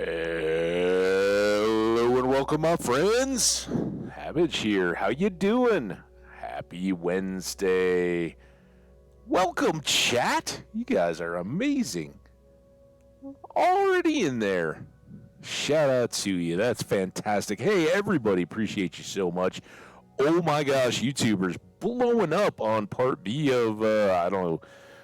Hello and welcome, my friends. Habage here. How you doing? Happy Wednesday. Welcome, chat. You guys are amazing. Already in there. Shout out to you. That's fantastic. Hey, everybody, appreciate you so much. Oh my gosh, YouTubers blowing up on part B of, I don't know,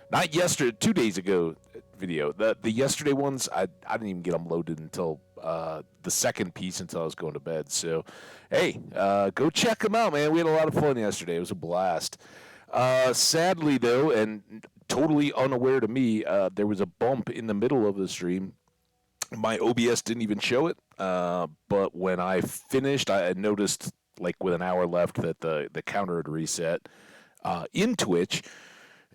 not yesterday, 2 days ago video. The yesterday ones, I didn't even get them loaded until the second piece until I was going to bed. So, hey, go check them out, man. We had a lot of fun yesterday. It was a blast. Sadly, though, and totally unaware to me, there was a bump in the middle of the stream. My OBS didn't even show it, but when I finished, I noticed, like with an hour left, that the counter had reset in Twitch.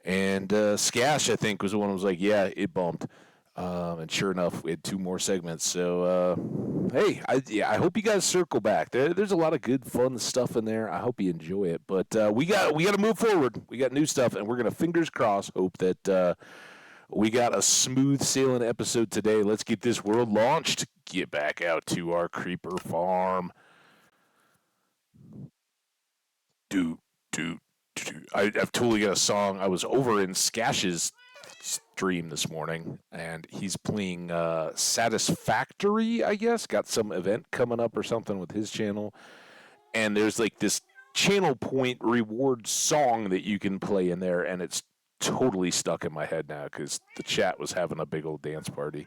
And Skash, I think, was the one who was like, yeah, it bumped. And sure enough, we had 2 more segments. So, hey, I hope you guys circle back. There's a lot of good, fun stuff in there. I hope you enjoy it. But we got to move forward. We got new stuff, and we're going to, fingers crossed, hope that we got a smooth sailing episode today. Let's get this world launched. Get back out to our creeper farm. I've totally got a song. I was over in Skash's stream this morning, and he's playing Satisfactory, I guess. Got some event coming up or something with his channel. And there's like this channel point reward song that you can play in there, and it's totally stuck in my head now because the chat was having a big old dance party.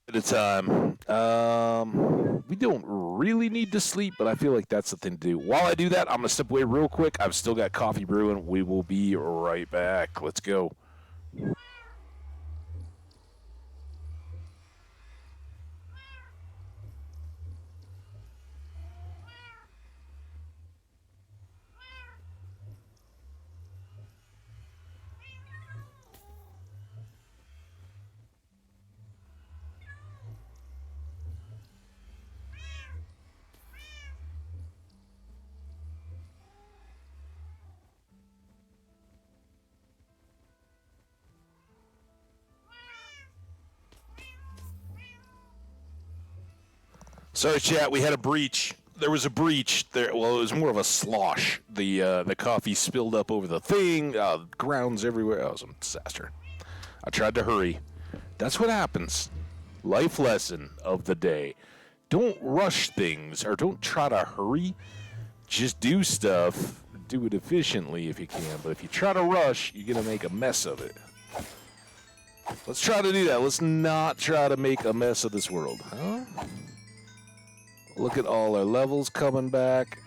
At a time. We don't really need to sleep, but I feel like that's the thing to do. While I do that, I'm going to step away real quick. I've still got coffee brewing. We will be right back. Let's go. Sorry, chat. We had a breach. There was a breach there. Well, it was more of a slosh. The coffee spilled up over the thing. Grounds everywhere. It was a disaster. I tried to hurry. That's what happens. Life lesson of the day. Don't rush things, or don't try to hurry. Just do stuff. Do it efficiently if you can. But if you try to rush, you're going to make a mess of it. Let's try to do that. Let's not try to make a mess of this world. Huh? Look at all our levels coming back.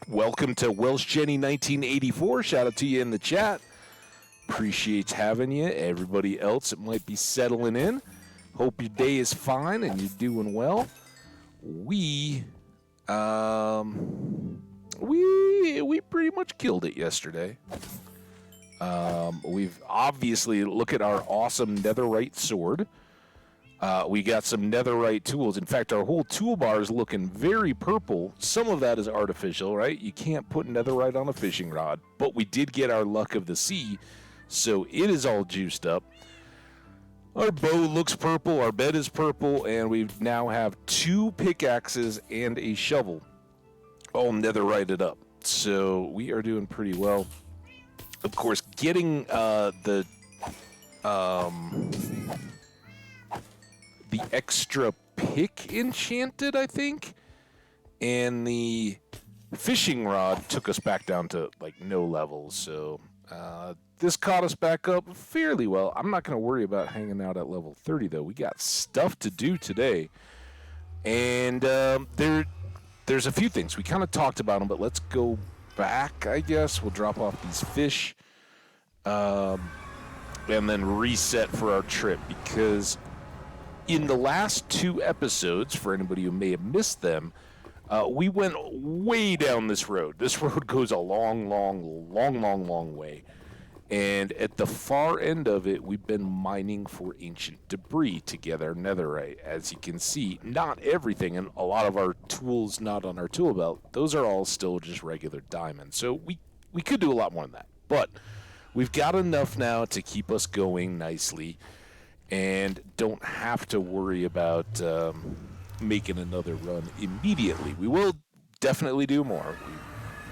Welcome to Welsh Jenny 1984. Shout out to you in the chat. Appreciate having you. Everybody else that might be settling in. Hope your day is fine and you're doing well. We pretty much killed it yesterday. We've obviously, look at our awesome netherite sword. We got some netherite tools. In fact, our whole toolbar is looking very purple. Some of that is artificial, right? You can't put netherite on a fishing rod. But we did get our luck of the sea, so it is all juiced up. Our bow looks purple, our bed is purple, and we now have 2 pickaxes and a shovel all netherited up. So we are doing pretty well. Of course, getting the extra pick enchanted, I think, and the fishing rod took us back down to like no levels. So this caught us back up fairly well. I'm not going to worry about hanging out at level 30 though. We got stuff to do today, and there's a few things we kind of talked about them, but let's go back. I guess we'll drop off these fish, and then reset for our trip, because in the last 2 episodes, for anybody who may have missed them, we went way down this road. This road goes a long way. And at the far end of it, we've been mining for ancient debris to get our netherite. As you can see, not everything, and a lot of our tools not on our tool belt, those are all still just regular diamonds. So we could do a lot more than that. But we've got enough now to keep us going nicely. and don't have to worry about making another run immediately. We will definitely do more.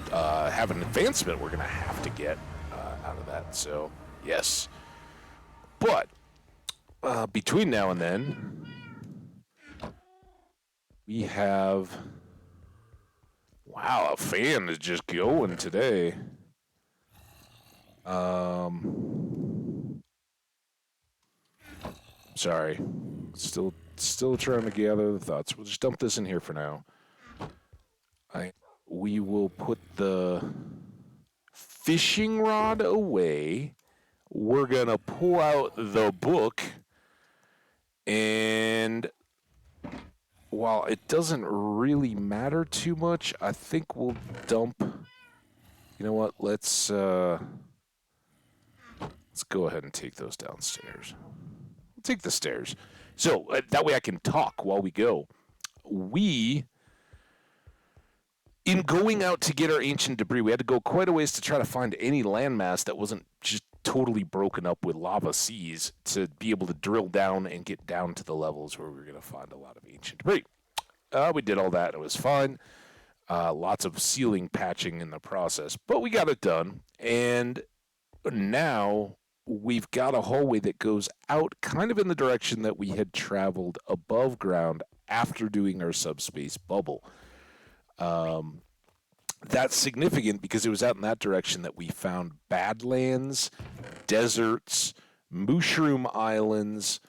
We have an advancement we're going to have to get out of that. So, yes. But between now and then, we have... Wow, a fan is just going today. Sorry. Still trying to gather the thoughts. We'll just dump this in here for now. We will put the fishing rod away. We're going to pull out the book. And while it doesn't really matter too much, I think we'll dump... You know what? Let's go ahead and take those downstairs. We'll take the stairs. So that way I can talk while we go. In going out to get our ancient debris, we had to go quite a ways to try to find any landmass that wasn't just totally broken up with lava seas to be able to drill down and get down to the levels where we were going to find a lot of ancient debris. We did all that. It was fine. Lots of ceiling patching in the process, but we got it done. And now we've got a hallway that goes out kind of in the direction that we had traveled above ground after doing our subspace bubble. That's significant because it was out in that direction that we found badlands, deserts, mushroom islands,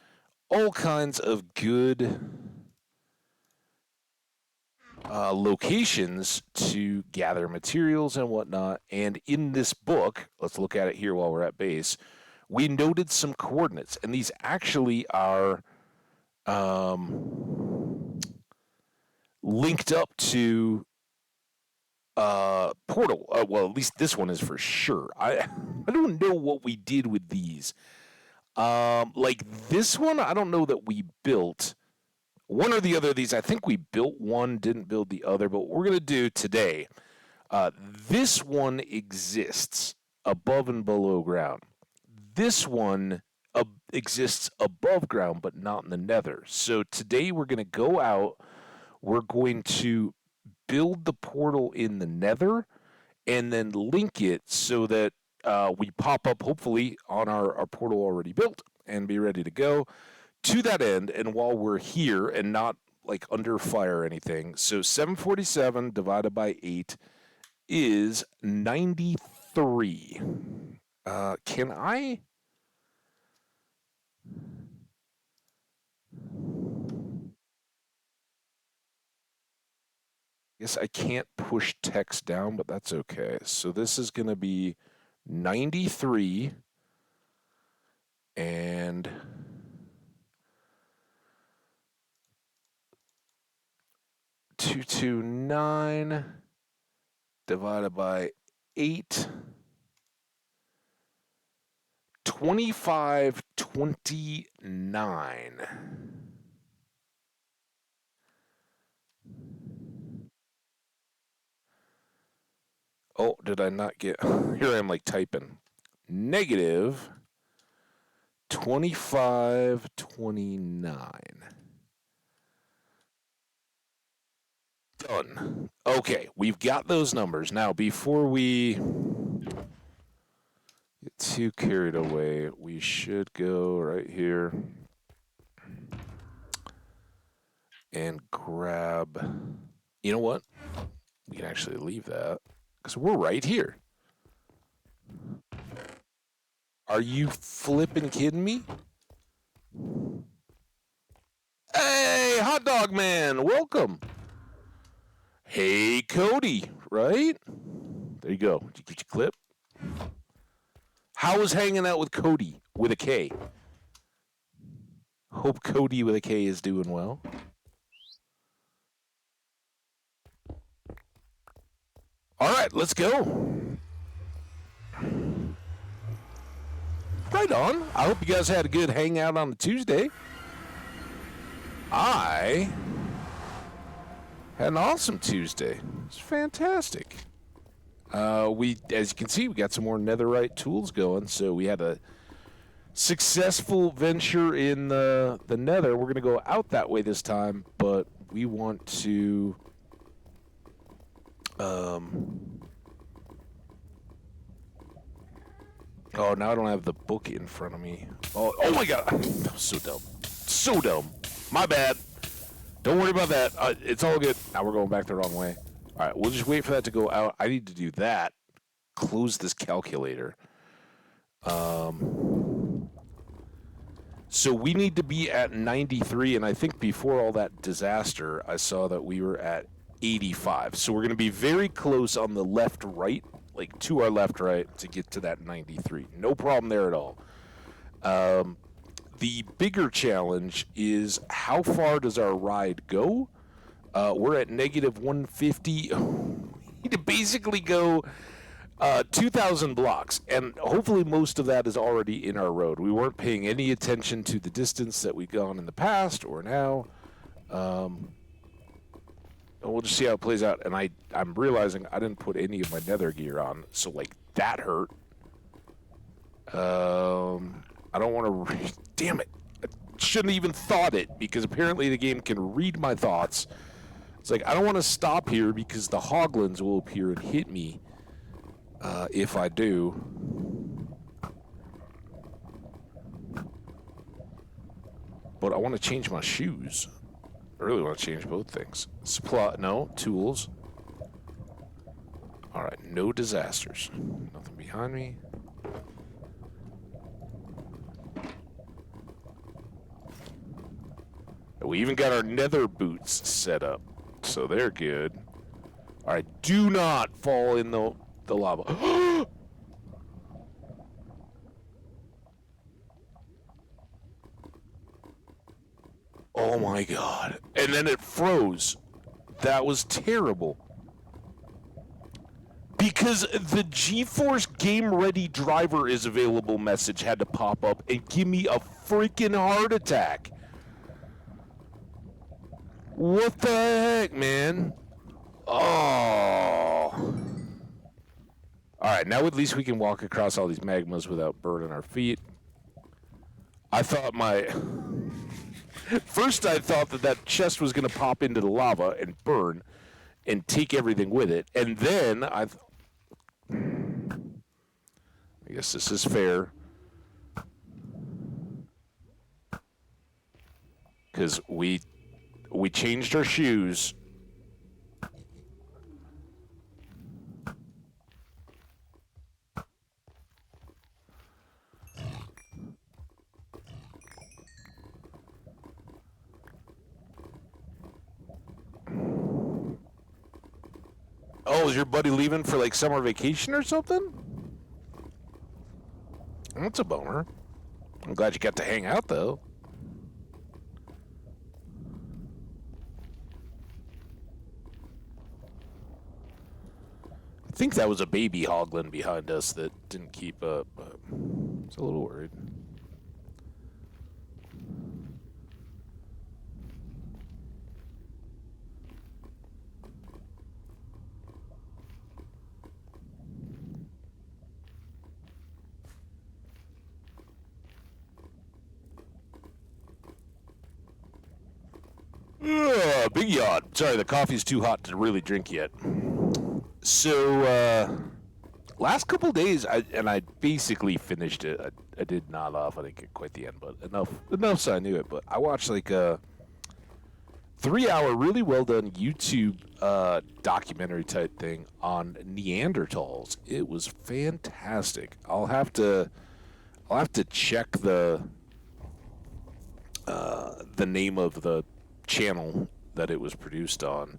all kinds of good locations to gather materials and whatnot. And in this book, let's look at it here while we're at base, we noted some coordinates, and these actually are linked up to portal. Well, at least this one is for sure. I don't know what we did with these. Like this one, I don't know that we built. One or the other of these, I think we built one, didn't build the other. But what we're going to do today, this one exists above and below ground. This one exists above ground, but not in the nether. So today we're going to go out. We're going to build the portal in the nether and then link it so that we pop up, hopefully, on our portal already built and be ready to go. To that end, and while we're here and not like under fire or anything, so 747 divided by 8 is 93. Can I? Guess I can't push text down, but that's okay. So this is going to be 93 and 229 divided by 8. 2529. Oh, did I not get... Here I am, like, typing. Negative 2529. Done. Okay, we've got those numbers. Now, before we get too carried away, we should go right here and grab... You know what? We can actually leave that. Because we're right here. Are you flipping kidding me? Hey, hot dog man, welcome. Hey, Cody, right? There you go. Did you get your clip? How was hanging out with Cody with a K? Hope Cody with a K is doing well. All right, let's go. Right on. I hope you guys had a good hangout on the Tuesday. I had an awesome Tuesday. It's fantastic. As you can see, we got some more netherite tools going, so we had to successful venture in the nether. We're going to go out that way this time, but we want to oh, now I don't have the book in front of me. Oh my god. That was so dumb. So dumb. My bad. Don't worry about that. It's all good. Now we're going back the wrong way. All right, we'll just wait for that to go out. I need to do that. Close this calculator. So we need to be at 93, and I think before all that disaster, I saw that we were at 85. So we're going to be very close on the left-right, like to our left-right, to get to that 93. No problem there at all. The bigger challenge is how far does our ride go? We're at negative 150. We need to basically go 2,000 blocks, and hopefully most of that is already in our road. We weren't paying any attention to the distance that we've gone in the past or now. And we'll just see how it plays out. And I'm realizing I didn't put any of my nether gear on, so like that hurt. I don't want to. Damn it! I shouldn't even thought it, because apparently the game can read my thoughts. It's like I don't want to stop here because the hoglins will appear and hit me. If I do. But I want to change my shoes. I really want to change both things. No, tools. Alright, no disasters. Nothing behind me. We even got our nether boots set up, so they're good. Alright, do not fall in the lava. Oh my god. And then it froze. That was terrible. Because the GeForce Game Ready driver is available message had to pop up and give me a freaking heart attack. What the heck, man? Oh. Alright, now at least we can walk across all these magmas without burning our feet. I thought First I thought that chest was going to pop into the lava and burn and take everything with it. And then I guess this is fair. Because we changed our shoes. Oh, is your buddy leaving for like summer vacation or something? That's a bummer. I'm glad you got to hang out though. I think that was a baby hoglin behind us that didn't keep up, but I was a little worried. Big yawn. Sorry, the coffee's too hot to really drink yet. So, last couple days, I basically finished it. I did nod off. I didn't get quite the end, but enough so I knew it. But I watched like a 3-hour, really well done YouTube documentary type thing on Neanderthals. It was fantastic. I'll have to check the name of the channel that it was produced on.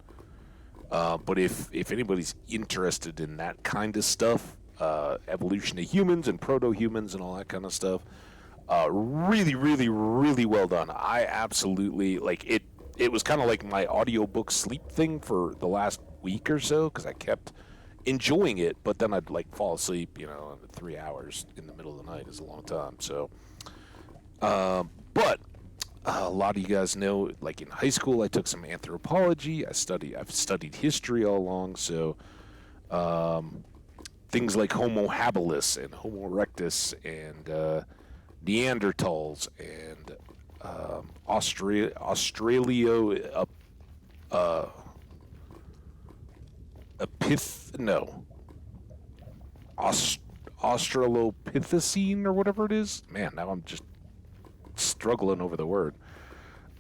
But if anybody's interested in that kind of stuff, evolution of humans and proto-humans and all that kind of stuff, really, really, really well done. I absolutely, like, it was kind of like my audiobook sleep thing for the last week or so, because I kept enjoying it, but then I'd, like, fall asleep, 3 hours in the middle of the night is a long time, so. But a lot of you guys know, like in high school, I took some anthropology. I've studied history all along, so things like Homo habilis and Homo erectus and Neanderthals and Australio uh, no, Australopithecine or whatever it is. Man, now I'm just struggling over the word.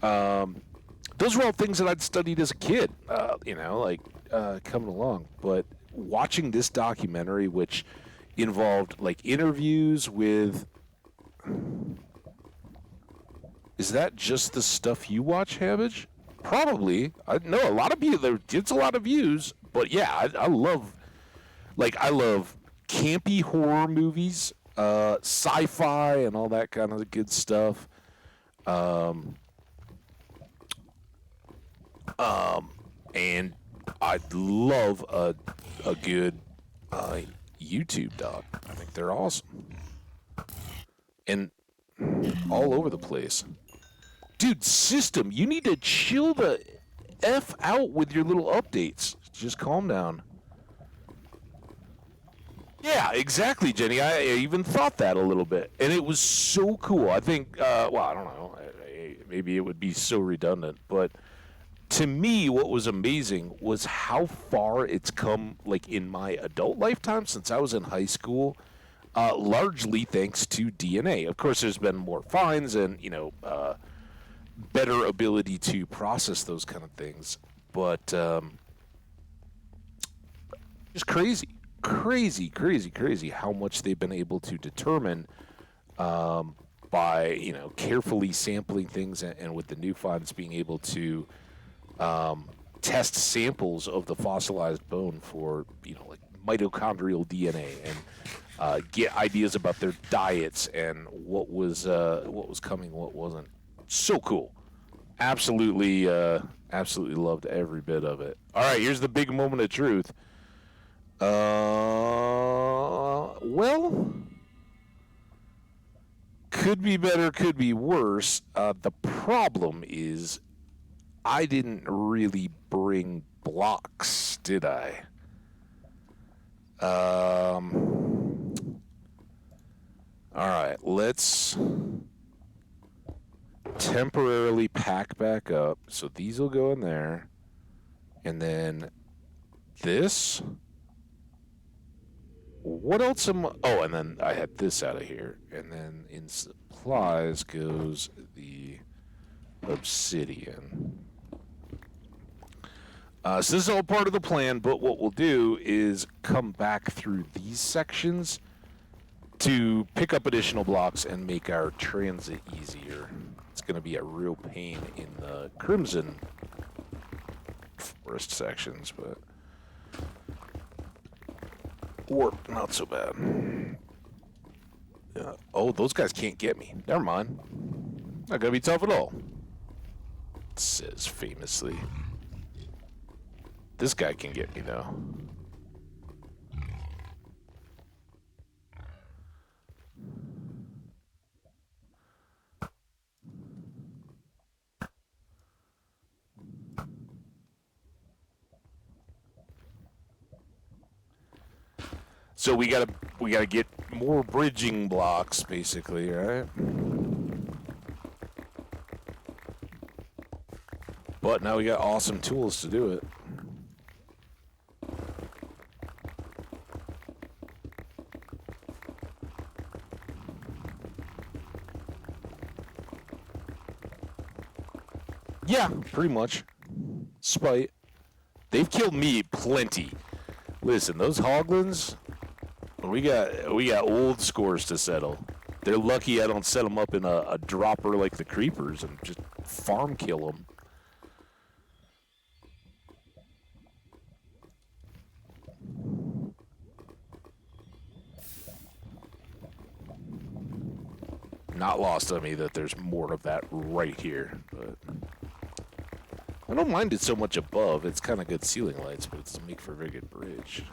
Those were all things that I'd studied as a kid, coming along. But watching this documentary, which involved like interviews with. Is that just the stuff you watch, Habbage? Probably. I know a lot of people. There gets a lot of views, but yeah, I love campy horror movies, sci-fi, and all that kind of good stuff. And I love a good YouTube doc. I think they're awesome and all over the place. Dude, system, you need to chill the F out with your little updates. Just calm down. Yeah, exactly, Jenny. I even thought that a little bit. And it was so cool. I think, I don't know. Maybe it would be so redundant. But to me, what was amazing was how far it's come, like, in my adult lifetime since I was in high school, largely thanks to DNA. Of course, there's been more finds and, better ability to process those kind of things. But just crazy how much they've been able to determine by, carefully sampling things and with the new finds being able to test samples of the fossilized bone for, like mitochondrial DNA and get ideas about their diets and what was coming, what wasn't. So cool. Absolutely loved every bit of it. All right, here's the big moment of truth. Well, could be better, could be worse. The problem is I didn't really bring blocks, did I? All right, let's temporarily pack back up. So these will go in there. And then this. What else am I? Oh, and then I had this out of here. And then in supplies goes the obsidian. So this is all part of the plan, but what we'll do is come back through these sections to pick up additional blocks and make our transit easier. It's going to be a real pain in the Crimson Forest sections, but or not so bad. Oh, those guys can't get me. Never mind. Not going to be tough at all. It says famously. This guy can get me, though. So we gotta get more bridging blocks, basically, right? But now we got awesome tools to do it. Yeah, pretty much. Spite. They've killed me plenty. Listen, those hoglins, we got old scores to settle. They're lucky I don't set them up in a dropper like the creepers and just farm kill them. Not lost on me that there's more of that right here, but I don't mind it so much above. It's kind of good ceiling lights, but it doesn't make for a very good bridge.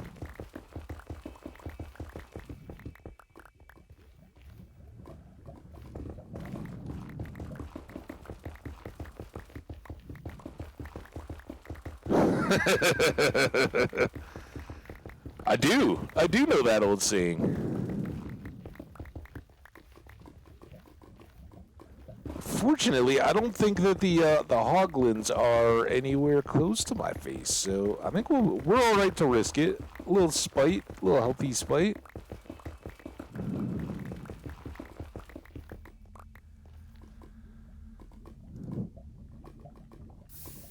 I do know that old saying. unfortunately, I don't think that the hoglins are anywhere close to my face, so I think we're all right to risk it. A little spite, a little healthy spite.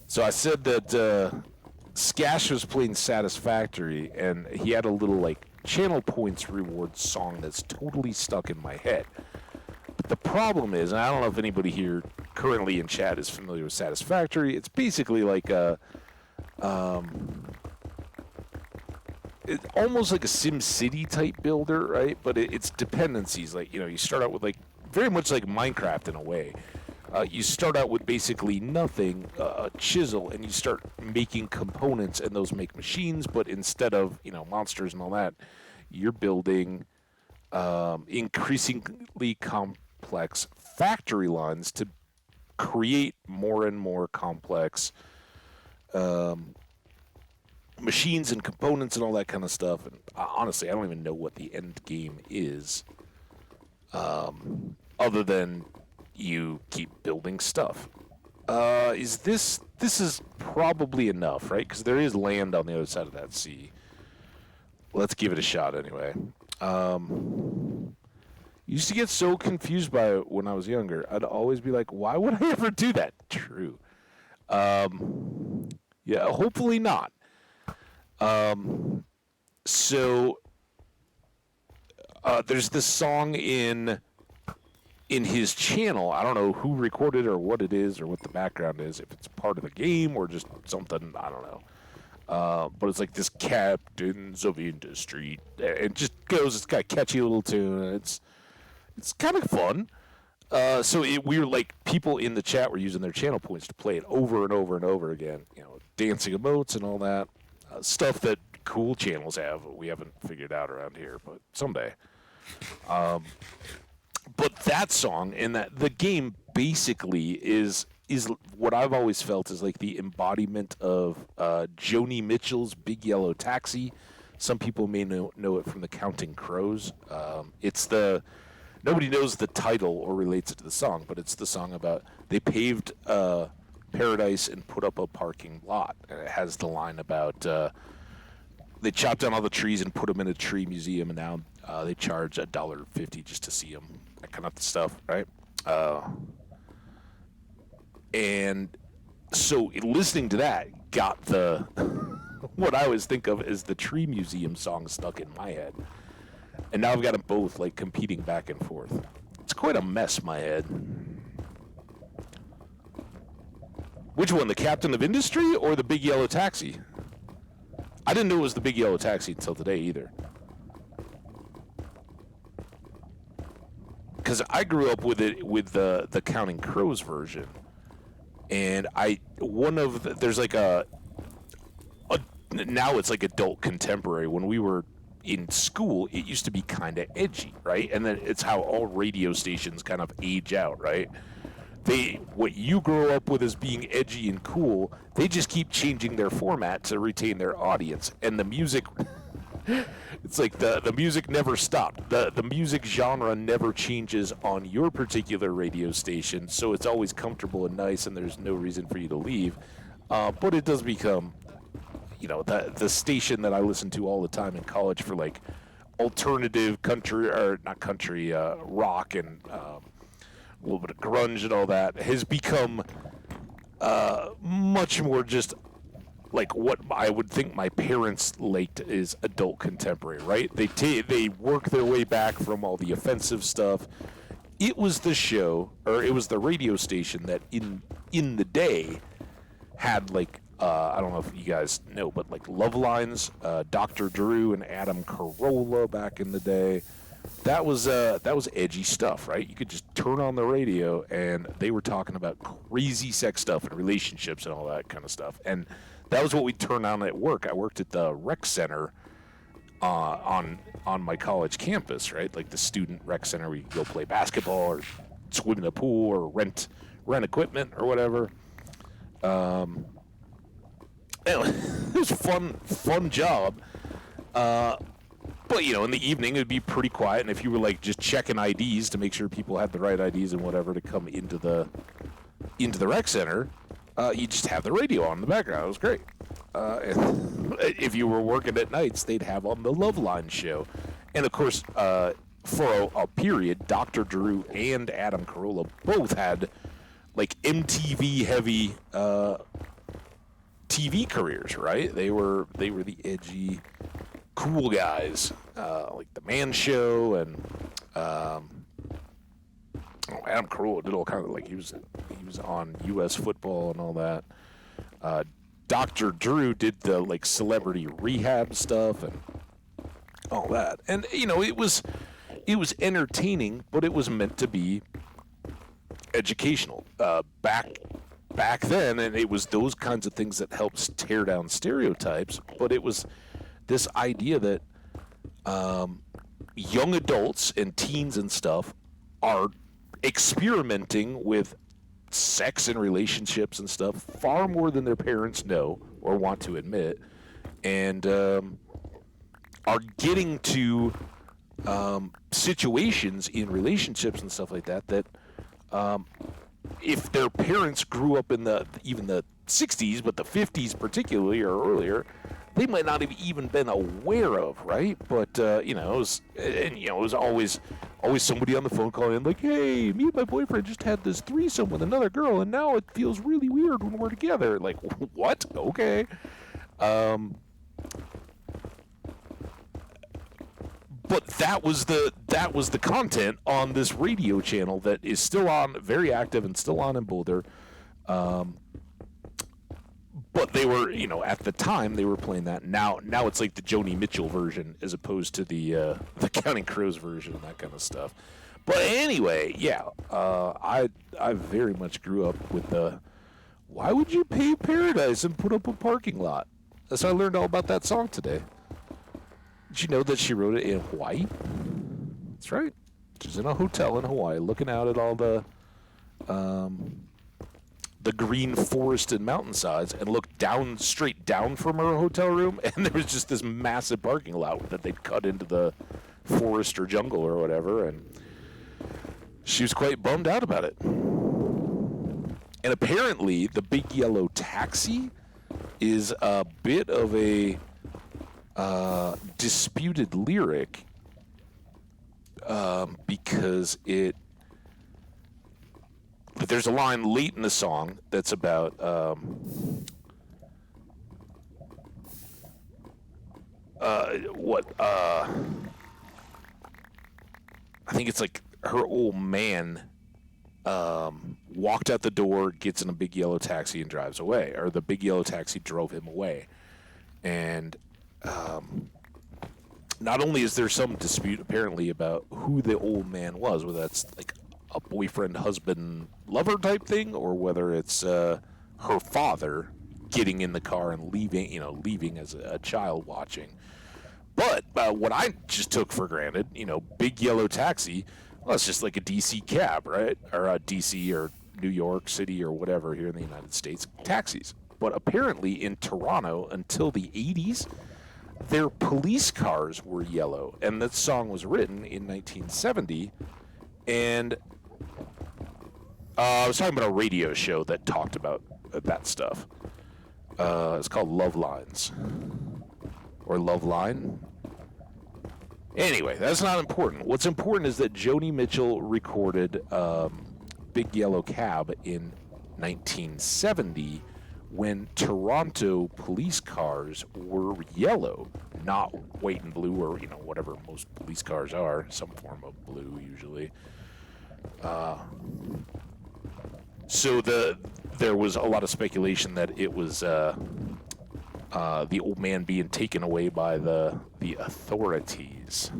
So I said that Skash was playing Satisfactory, and he had a little like channel points reward song that's totally stuck in my head. But the problem is, and I don't know if anybody here currently in chat is familiar with Satisfactory. It's basically like it's almost like a SimCity type builder, right? But it's dependencies. Like, you start out with like very much like Minecraft in a way. You start out with basically nothing, a chisel, and you start making components, and those make machines. But instead of monsters and all that, you're building increasingly complex factory lines to create more and more complex machines and components and all that kind of stuff. And honestly, I don't even know what the end game is, other than you keep building stuff. This is probably enough, right? Because there is land on the other side of that sea. Let's give it a shot anyway. Used to get so confused by it when I was younger. I'd always be like, why would I ever do that? True. Yeah, hopefully not. So there's this song in his channel. I don't know who recorded or what it is or what the background is, if it's part of the game or just something, I don't know. But it's like this Captains of Industry. It just goes, it's got a catchy little tune. It's kind of fun. So we were like, people in the chat were using their channel points to play it over and over and over again. Dancing emotes and all that. Stuff that cool channels have. We haven't figured out around here, but someday. But that song and that the game basically is what I've always felt is like the embodiment of Joni Mitchell's Big Yellow Taxi. Some people may know it from the Counting Crows. Nobody knows the title or relates it to the song, but it's the song about they paved paradise and put up a parking lot. And it has the line about they chopped down all the trees and put them in a tree museum, and now they charge $1.50 just to see them. That kind of stuff, right? And so listening to that got the what I always think of as the Tree Museum song stuck in my head. And now I've got them both like competing back and forth. It's quite a mess, my head. Which one, the Captain of Industry or the Big Yellow Taxi? I didn't know it was the Big Yellow Taxi until today either. Because I grew up with it with the Counting Crows version, and there's like a now it's like adult contemporary. When we were in school, it used to be kind of edgy, right? And then it's how all radio stations kind of age out, right? What you grow up with as being edgy and cool, they just keep changing their format to retain their audience. And the music, it's like the music never stopped. The music genre never changes on your particular radio station, so it's always comfortable and nice, and there's no reason for you to leave. But it does become, the station that I listened to all the time in college for like alternative country, or not country, rock and a little bit of grunge and all that, has become much more just like what I would think my parents liked is adult contemporary, right? They work their way back from all the offensive stuff. It was the show, or it was the radio station that in the day had like I don't know if you guys know, but like Love Lines, Dr. Drew and Adam Carolla back in the day. That was edgy stuff, right? You could just turn on the radio and they were talking about crazy sex stuff and relationships and all that kind of stuff. And that was what we'd turn on at work. I worked at the rec center on my college campus, right? Like the student rec center where you could go play basketball or swim in the pool or rent equipment or whatever. It was a fun job. But, in the evening, it'd be pretty quiet. And if you were, like, just checking IDs to make sure people had the right IDs and whatever to come into the rec center, you just have the radio on in the background. It was great. And if you were working at nights, they'd have on the Loveline show. And, of course, for a period, Dr. Drew and Adam Carolla both had, like, MTV-heavy TV careers, right? They were the edgy, cool guys, like The Man Show, and Adam Carolla did all kind of, like, he was on U.S. football and all that. Dr. Drew did the, like, celebrity rehab stuff and all that. And, it was entertaining, but it was meant to be educational. Back then, and it was those kinds of things that helped tear down stereotypes, but it was this idea that young adults and teens and stuff are experimenting with sex and relationships and stuff far more than their parents know or want to admit, and are getting to situations in relationships and stuff like that if their parents grew up in even the 60s, but the 50s particularly or earlier, they might not have even been aware of, right? But it was always somebody on the phone calling in like, "Hey, me and my boyfriend just had this threesome with another girl, and now it feels really weird when we're together." Like, what? Okay. But that was the content on this radio channel that is still on, very active and still on in Boulder. But they were, at the time they were playing that. Now it's like the Joni Mitchell version as opposed to the Counting Crows version and that kind of stuff. But anyway, yeah, I very much grew up with the "Why would you pave paradise and put up a parking lot?" That's how I learned all about that song today. Did you know that she wrote it in Hawaii? That's right. She's in a hotel in Hawaii looking out at all the green forest and mountainsides and looked straight down from her hotel room, and there was just this massive parking lot that they'd cut into the forest or jungle or whatever, and she was quite bummed out about it. And apparently the Big Yellow Taxi is a bit of a disputed lyric because there's a line late in the song that's about I think it's like her old man walked out the door, gets in a big yellow taxi and drives away, or the big yellow taxi drove him away. And not only is there some dispute apparently about who the old man was, whether that's like a boyfriend, husband, lover type thing, or whether it's her father getting in the car and leaving as a child watching. But what I just took for granted, big yellow taxi, well, it's just like a DC cab, right? Or a DC or New York City or whatever here in the United States, taxis. But apparently in Toronto, until the 80s, their police cars were yellow. And that song was written in 1970. And I was talking about a radio show that talked about that stuff. It's called Love Lines. Or Love Line. Anyway, that's not important. What's important is that Joni Mitchell recorded Big Yellow Cab in 1970 when Toronto police cars were yellow, not white and blue or, whatever most police cars are, some form of blue usually. So there was a lot of speculation that it was the old man being taken away by the authorities.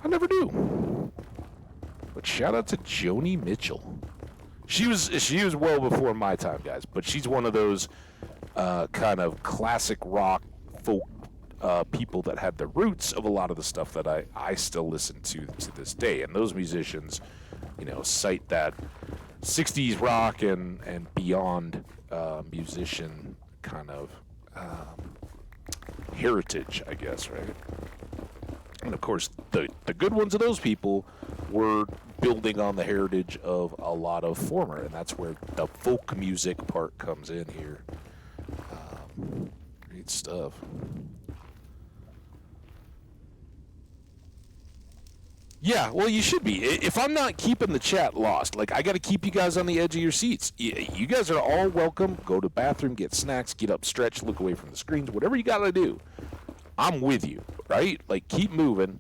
I never knew. But shout out to Joni Mitchell. She was well before my time, guys. But she's one of those kind of classic rock folk people that had the roots of a lot of the stuff that I still listen to this day. And those musicians, cite that 60s rock and beyond musician kind of heritage, I guess, right? And of course, the good ones of those people were building on the heritage of a lot of former, and that's where the folk music part comes in here. Great stuff. Yeah, well, you should be. If I'm not keeping the chat lost, like, I got to keep you guys on the edge of your seats. You guys are all welcome. Go to the bathroom, get snacks, get up, stretch, look away from the screens, whatever you got to do. I'm with you, right? Like, keep moving.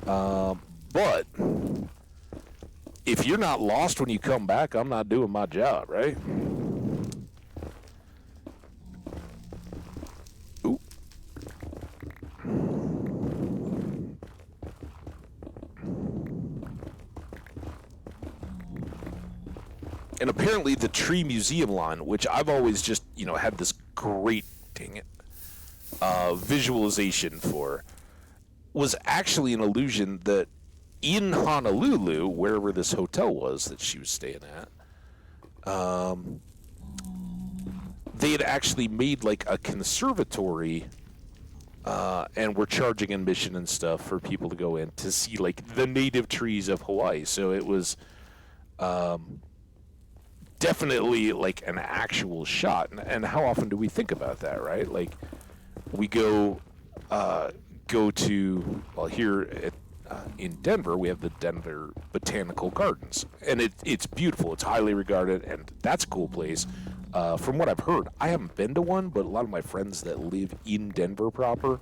But if you're not lost when you come back, I'm not doing my job, right? Ooh. And apparently the tree museum line, which I've always just, had this great, dang it, visualization for, was actually an illusion that in Honolulu, wherever this hotel was that she was staying at, they had actually made like a conservatory and were charging admission and stuff for people to go in to see like the native trees of Hawaii. So it was definitely like an actual shot. And how often do we think about that, right? Like we go to, well, here at, in Denver, we have the Denver Botanical Gardens, and it's beautiful. It's highly regarded, and that's a cool place. From what I've heard, I haven't been to one, but a lot of my friends that live in Denver proper,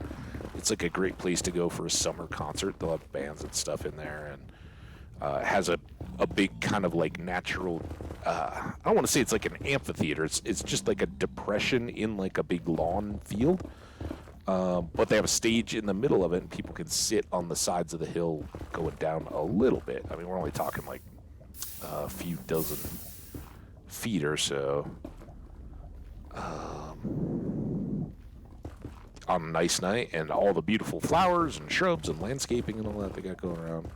it's like a great place to go for a summer concert. They'll have bands and stuff in there, and it has a big kind of like natural, I don't want to say it's like an amphitheater. It's just like a depression in like a big lawn field. But they have a stage in the middle of it, and people can sit on the sides of the hill going down a little bit. I mean, we're only talking like a few dozen feet or so. On a nice night, and all the beautiful flowers and shrubs and landscaping and all that they got going around.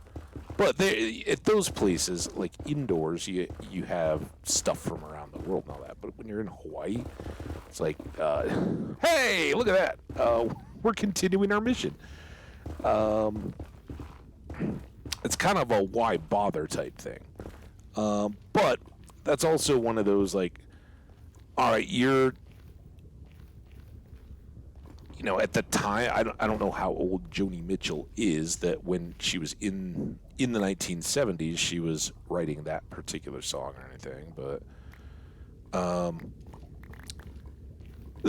But at those places, like indoors, you have stuff from around the world and all that. But when you're in Hawaii, it's like, hey, look at that. We're continuing our mission. It's kind of a why bother type thing. But that's also one of those, like, all right, you're, at the time, I don't know how old Joni Mitchell is, that when she was in the 1970s, she was writing that particular song or anything, but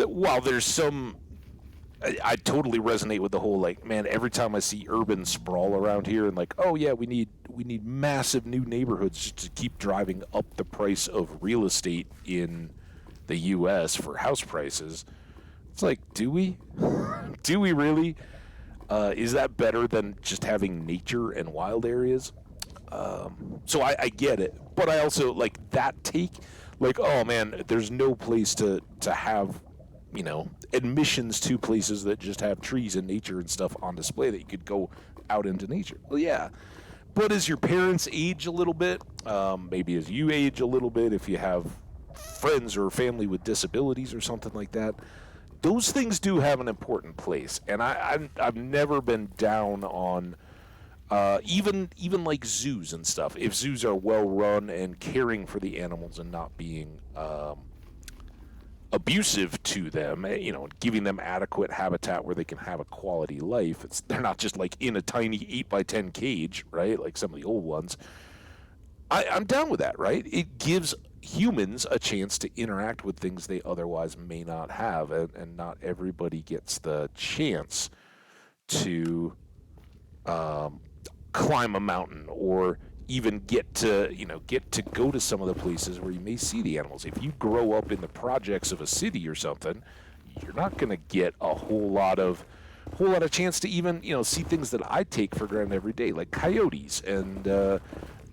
while there's some, I totally resonate with the whole, like, man, every time I see urban sprawl around here and like, oh yeah, we need massive new neighborhoods just to keep driving up the price of real estate in the U.S. for house prices. It's like, do we? Do we really? Is that better than just having nature and wild areas? So I get it, but I also like that take, like, oh man, there's no place to have, admissions to places that just have trees and nature and stuff on display that you could go out into nature. Well, yeah, but as your parents age a little bit, maybe as you age a little bit, if you have friends or family with disabilities or something like that, those things do have an important place. And I've never been down on even like zoos and stuff. If zoos are well run and caring for the animals and not being abusive to them, giving them adequate habitat where they can have a quality life. They're not just like in a tiny 8x10 cage, right? Like some of the old ones. I'm down with that, right? It gives humans a chance to interact with things they otherwise may not have, and not everybody gets the chance to climb a mountain or even get to go to some of the places where you may see the animals. If you grow up in the projects of a city or something, you're not going to get a whole lot of chance to even see things that I take for granted every day, like coyotes and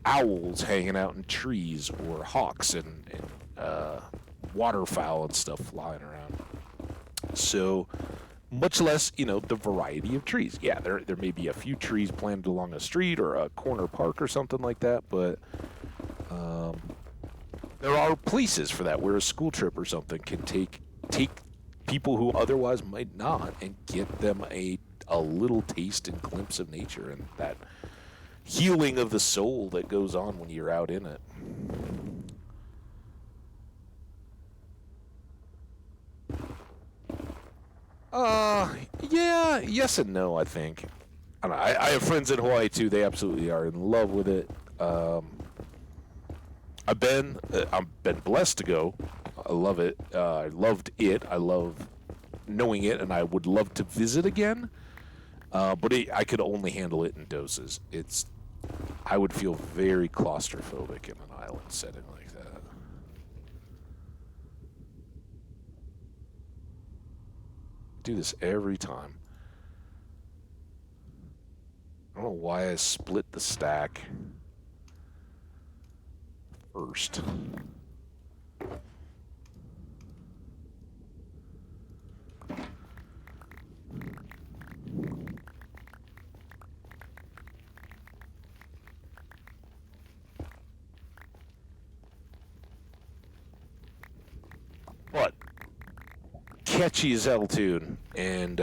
owls hanging out in trees, or hawks and waterfowl and stuff flying around. So much less, the variety of trees. Yeah, there may be a few trees planted along a street or a corner park or something like that, but there are places for that where a school trip or something can take people who otherwise might not and get them a a little taste and glimpse of nature and that healing of the soul that goes on when you're out in it. Yeah, yes and no, I think. I don't know, I have friends in Hawaii, too. They absolutely are in love with it. I've been blessed to go. I love it. I loved it. I love knowing it, and I would love to visit again. But I could only handle it in doses. I would feel very claustrophobic in an island setting like that. Do this every time. I don't know why I split the stack first. But catchy as hell tune, and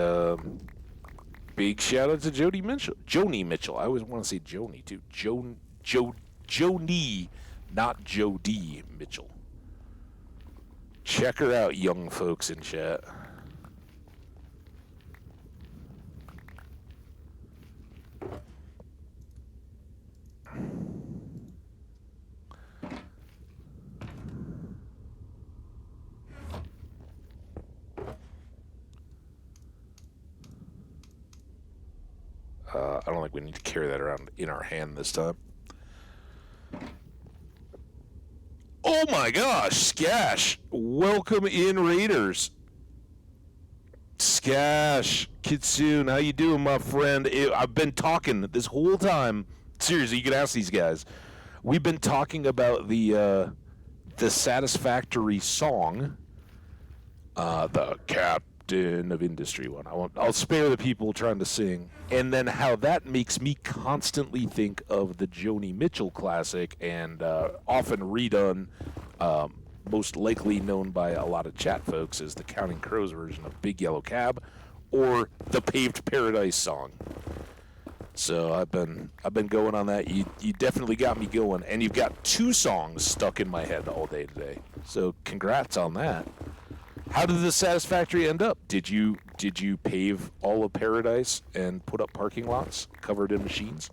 big shout out to Joni Mitchell. I always want to say Joni too. Joni, not Jody Mitchell. Check her out, young folks in chat. I don't think we need to carry that around in our hand this time. Oh my gosh, Skash! Welcome in, Raiders. Skash, Kitsune, how you doing, my friend? I've been talking this whole time. Seriously, you can ask these guys. We've been talking about the Satisfactory song, the Captain of Industry one. I'll spare the people trying to sing, and then how that makes me constantly think of the Joni Mitchell classic, and often redone, most likely known by a lot of chat folks as the Counting Crows version of Big Yellow Cab, or the Paved Paradise song. So I've been going on that. You definitely got me going, and you've got two songs stuck in my head all day today. So congrats on that. How did the Satisfactory end up? Did you pave all of Paradise and put up parking lots covered in machines?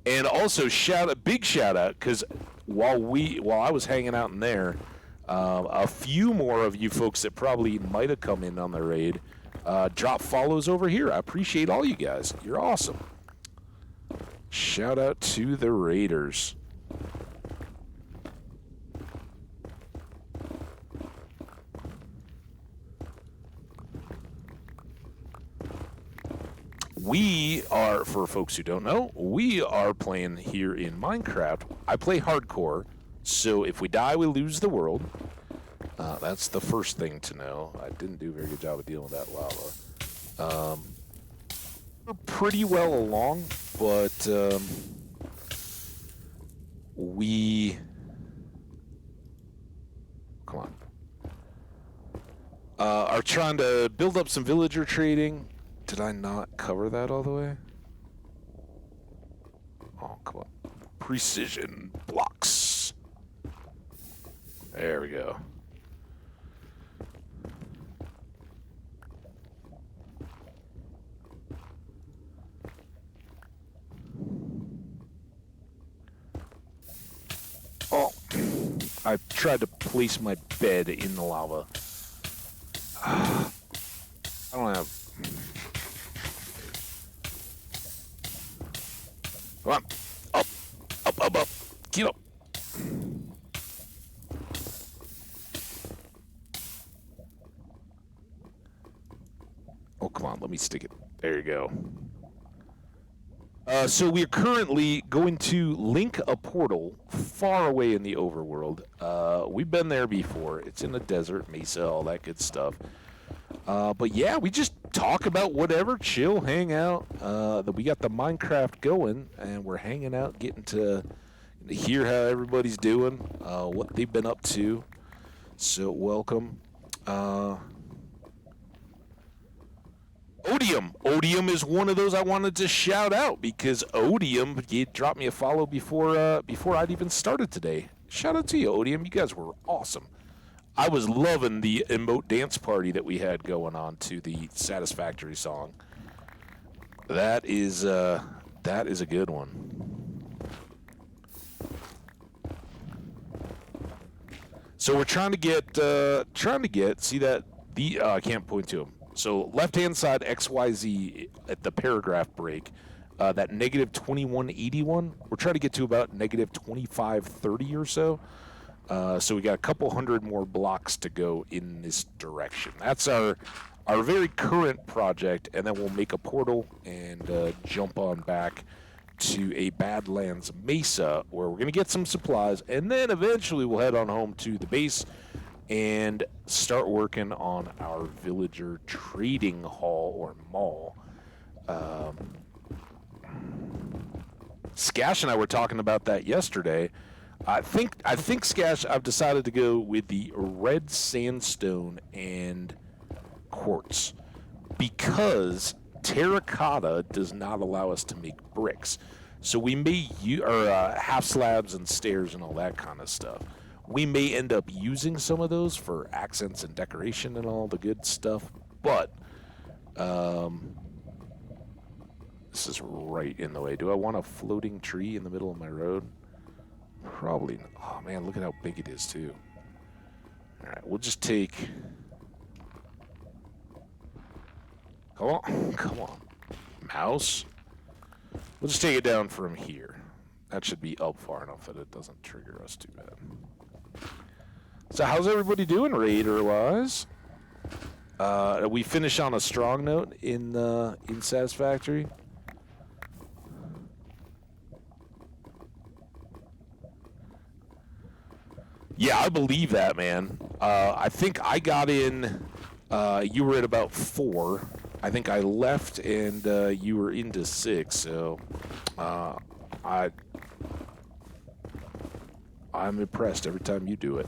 And also big shout out, because while I was hanging out in there, a few more of you folks that probably might have come in on the raid drop follows over here. I appreciate all you guys. You're awesome. Shout out to the Raiders. We are, for folks who don't know, we are playing here in Minecraft. I play hardcore, so if we die, we lose the world. That's the first thing to know. I didn't do a very good job of dealing with that lava. We're pretty well along, but come on, are trying to build up some villager trading. Did I not cover that all the way? Oh, come on. Precision blocks. There we go. Oh, I tried to place my bed in the lava. I don't have... Come on. Up. Get up. Oh, come on. Let me stick it. There you go. So we're currently going to link a portal far away in the overworld. We've been there before. It's in the desert, mesa, all that good stuff. But yeah, we just talk about whatever, chill, hang out. We got the Minecraft going, and we're hanging out, getting to hear how everybody's doing, what they've been up to. So welcome. Odium. Odium is one of those I wanted to shout out because Odium, he dropped me a follow before I'd even started today. Shout out to you, Odium. You guys were awesome. I was loving the emote dance party that we had going on to the Satisfactory song. That is a good one. So we're trying to get see that the I can't point to them. So left-hand side XYZ at the paragraph break, that negative 2181, we're trying to get to about negative 2530 or so. So we got a couple hundred more blocks to go in this direction. That's our very current project, and then we'll make a portal and jump on back to a Badlands Mesa where we're going to get some supplies, and then eventually we'll head on home to the base and start working on our villager trading hall or mall. Skash and I were talking about that yesterday. I think Skash, I've decided to go with the red sandstone and quartz because terracotta does not allow us to make bricks. So we may use half slabs and stairs and all that kind of stuff. We may end up using some of those for accents and decoration and all the good stuff, but this is right in the way. Do I want a floating tree in the middle of my road? Probably not. Oh man, look at how big it is too. All right, we'll just take... Come on. Mouse. We'll just take it down from here. That should be up far enough that it doesn't trigger us too bad. So how's everybody doing Raider-wise? We finish on a strong note in Satisfactory. Yeah, I believe that, man. I think I got in, you were at about 4. I think I left and you were into 6, so I'm impressed every time you do it.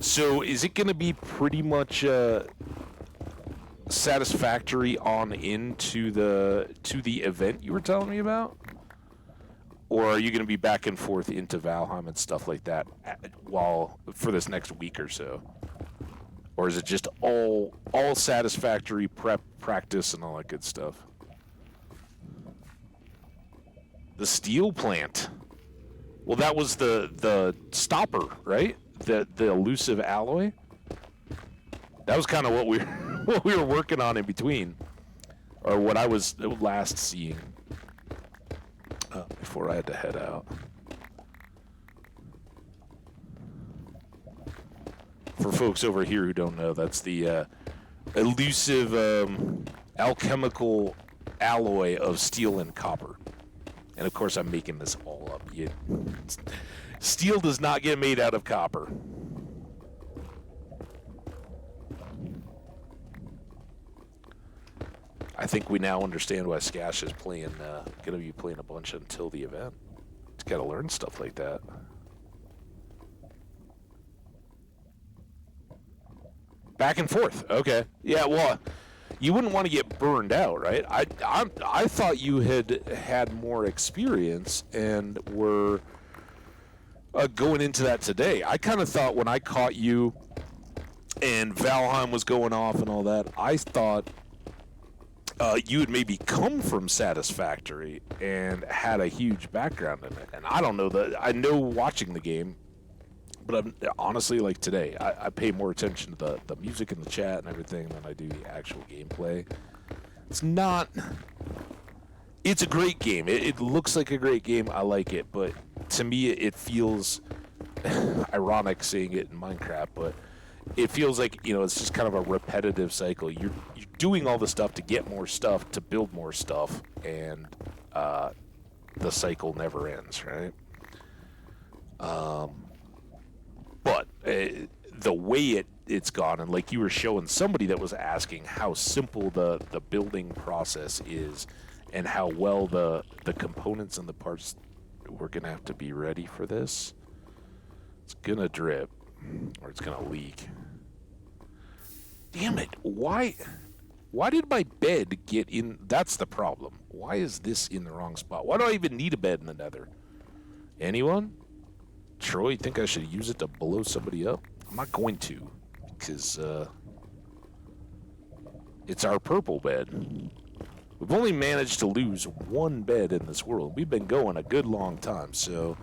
So is it going to be pretty much Satisfactory on into the event you were telling me about? Or are you going to be back and forth into Valheim and stuff like that for this next week or so? Or is it just all Satisfactory prep, practice, and all that good stuff? The steel plant. Well, that was the stopper, right? The elusive alloy. That was kind of what we were working on in between, or what I was last seeing before I had to head out. For folks over here who don't know, that's the elusive alchemical alloy of steel and copper. And of course, I'm making this all up. Steel does not get made out of copper. I think we now understand why Skash is going to be playing a bunch until the event. He's got to learn stuff like that. Back and forth. Okay. Yeah. Well, you wouldn't want to get burned out, right? I thought you had more experience and were going into that today. I kind of thought when I caught you and Valheim was going off and all that, I thought you had maybe come from Satisfactory and had a huge background in it. And I don't know that I know watching the game, but honestly, like today, I pay more attention to the music in the chat and everything than I do the actual gameplay. It's a great game. It looks like a great game. I like it, but to me, it feels ironic saying it in Minecraft, but it feels like, it's just kind of a repetitive cycle. You're doing all the stuff to get more stuff, to build more stuff, and the cycle never ends, right? But the way it's gone, and like you were showing somebody that was asking how simple the building process is and how well the components and the parts, we're going to have to be ready for this. It's going to drip. or it's gonna leak. Damn it! Why did my bed get in? That's the problem. Why is this in the wrong spot? Why do I even need a bed in the Nether? Anyone? Troy, you think I should use it to blow somebody up? I'm not going to, because it's our purple bed. We've only managed to lose one bed in this world. We've been going a good long time, so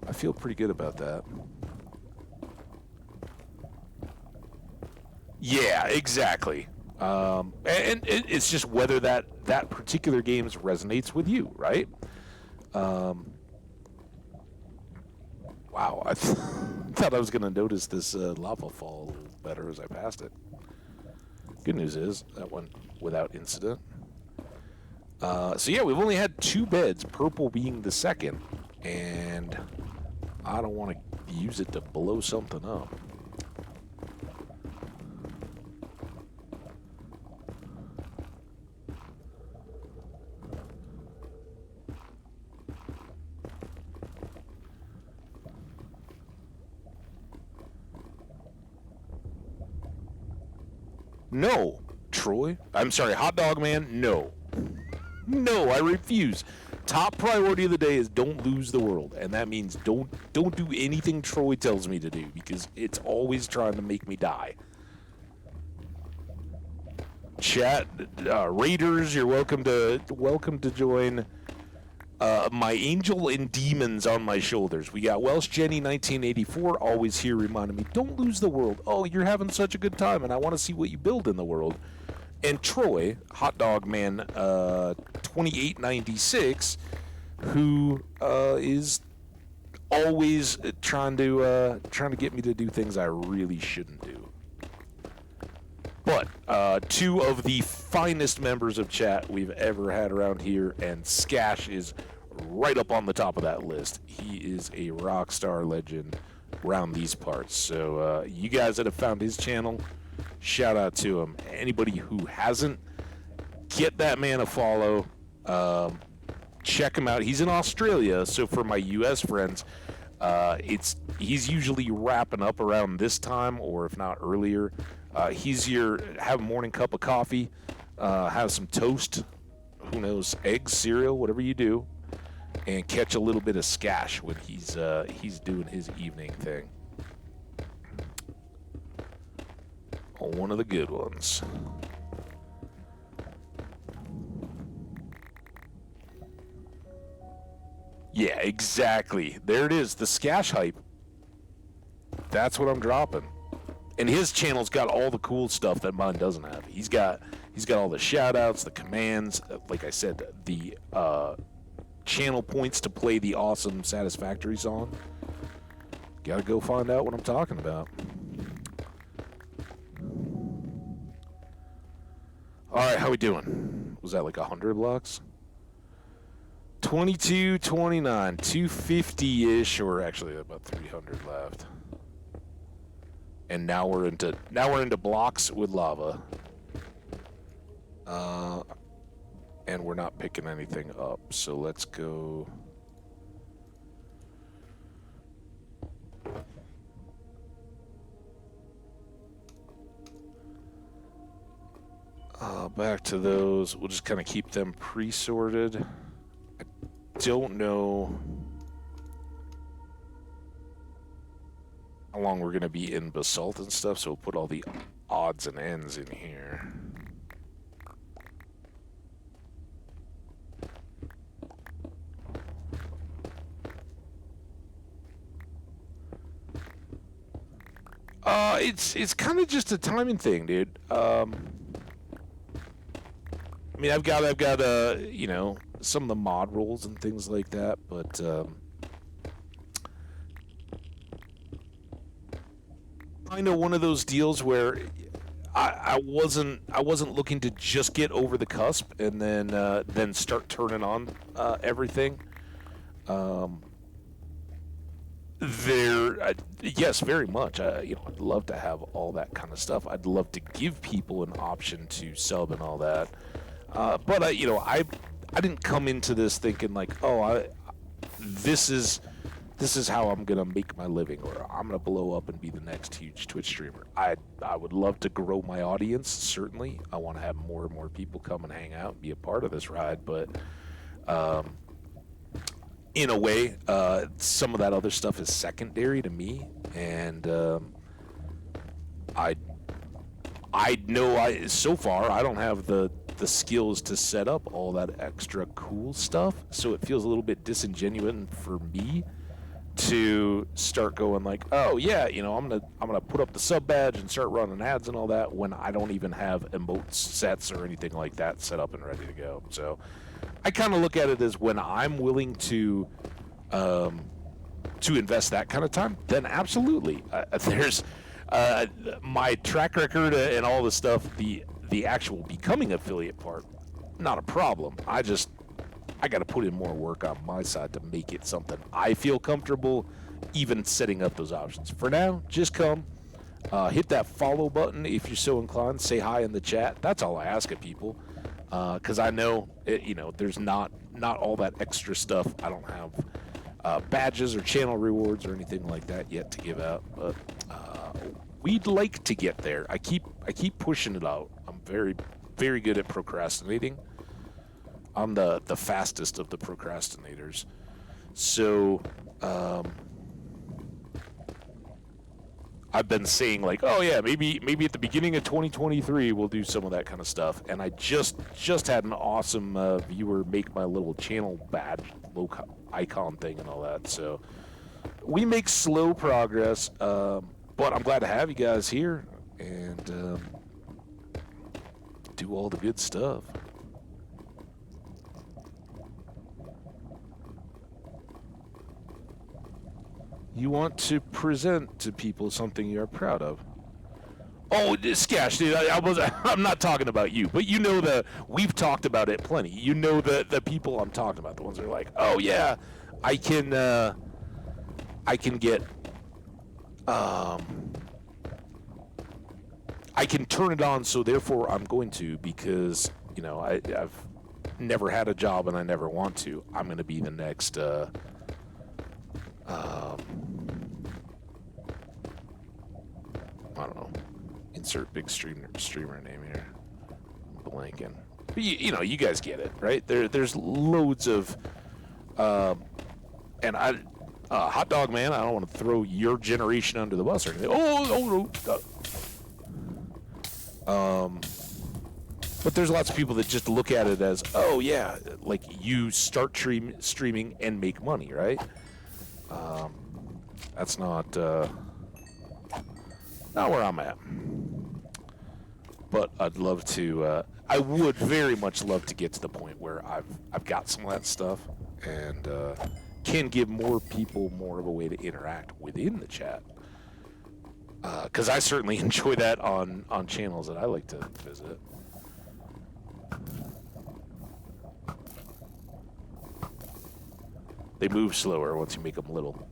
I feel pretty good about that. Yeah, exactly. And it's just whether that particular game resonates with you, right? Wow, I thought I was going to notice this lava fall a little better as I passed it. Good news is that went without incident. So yeah, we've only had 2 beds, purple being the second, and I don't want to use it to blow something up. No, Troy. I'm sorry, Hot Dog Man, no. No, I refuse. Top priority of the day is don't lose the world, and that means don't do anything Troy tells me to do, because it's always trying to make me die. Chat, Raiders, you're welcome to join. My angel and demons on my shoulders. We got Welsh Jenny 1984 always here reminding me, don't lose the world. Oh, you're having such a good time, and I want to see what you build in the world. And Troy, Hot Dog Man 2896, who is always trying to get me to do things I really shouldn't do. But 2 of the finest members of chat we've ever had around here, and Skash is right up on the top of that list. He is a rock star legend around these parts. So you guys that have found his channel, shout out to him. Anybody who hasn't, get that man a follow. Check him out. He's in Australia, so for my US friends, he's usually wrapping up around this time, or if not earlier. He's your have a morning cup of coffee, have some toast, who knows, eggs, cereal, whatever you do, and catch a little bit of Skash when he's doing his evening thing. One of the good ones. Yeah, exactly. There it is, the Skash hype. That's what I'm dropping. And his channel's got all the cool stuff that mine doesn't have. He's got all the shout-outs, the commands, like I said, the channel points to play the awesome Satisfactory song. Gotta go find out what I'm talking about. Alright, how we doing? Was that like 100 blocks? 22, 29, 250-ish, or actually about 300 left. And now we're into blocks with lava. And we're not picking anything up, so let's go. Back to those. We'll just kind of keep them pre-sorted. I don't know how long we're going to be in basalt and stuff, so we'll put all the odds and ends in here. It's kind of just a timing thing, dude. I mean, I've got you know, some of the mod rolls and things like that, but kind of one of those deals where I wasn't looking to just get over the cusp and then start turning on everything. Yes, very much. You know, I'd love to have all that kind of stuff. I'd love to give people an option to sub and all that. But you know, I didn't come into this thinking like, oh, this is this is how I'm gonna make my living, or I'm gonna blow up and be the next huge Twitch streamer. I would love to grow my audience. Certainly, I want to have more and more people come and hang out and be a part of this ride. But in a way, some of that other stuff is secondary to me, and I know so far I don't have the skills to set up all that extra cool stuff, so it feels a little bit disingenuous for me to start going like, oh yeah, you know, I'm gonna put up the sub badge and start running ads and all that when I don't even have emote sets or anything like that set up and ready to go. So I kind of look at it as when I'm willing to invest that kind of time, then absolutely. There's my track record and all the stuff, the actual becoming affiliate part, not a problem. I got to put in more work on my side to make it something I feel comfortable even setting up those options. For now, just come, hit that follow button if you're so inclined, say hi in the chat. That's all I ask of people, because I know, there's not all that extra stuff. I don't have badges or channel rewards or anything like that yet to give out, but we'd like to get there. I keep pushing it out. I'm very, very good at procrastinating. I'm the fastest of the procrastinators. So I've been saying like, oh yeah, maybe at the beginning of 2023 we'll do some of that kind of stuff. And I just had an awesome viewer make my little channel badge, icon thing and all that. So we make slow progress, but I'm glad to have you guys here and do all the good stuff. You want to present to people something you're proud of. Oh, Skash, dude, I'm not talking about you, but you know we've talked about it plenty. You know the people I'm talking about, the ones that are like, oh yeah, I can get, I can turn it on, so therefore I'm going to, because, I've never had a job and I never want to. I'm going to be the next, I don't know. Insert big streamer name here. I'm blanking. But you guys get it, right? There's loads of, and Hot Dog Man, I don't want to throw your generation under the bus or anything. But there's lots of people that just look at it as, oh yeah, like you start streaming and make money, right? That's not where I'm at. But I'd love to. I would very much love to get to the point where I've got some of that stuff and can give more people more of a way to interact within the chat. Because I certainly enjoy that on channels that I like to visit. They move slower once you make them little.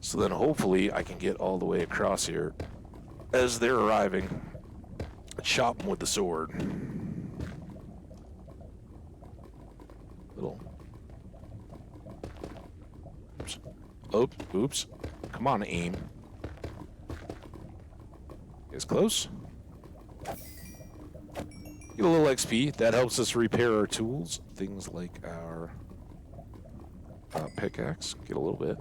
So then hopefully I can get all the way across here as they're arriving. Chop them with the sword. Little. Oops. Oops. Come on, aim. Is close. Get a little XP. That helps us repair our tools. Things like our pickaxe. Get a little bit.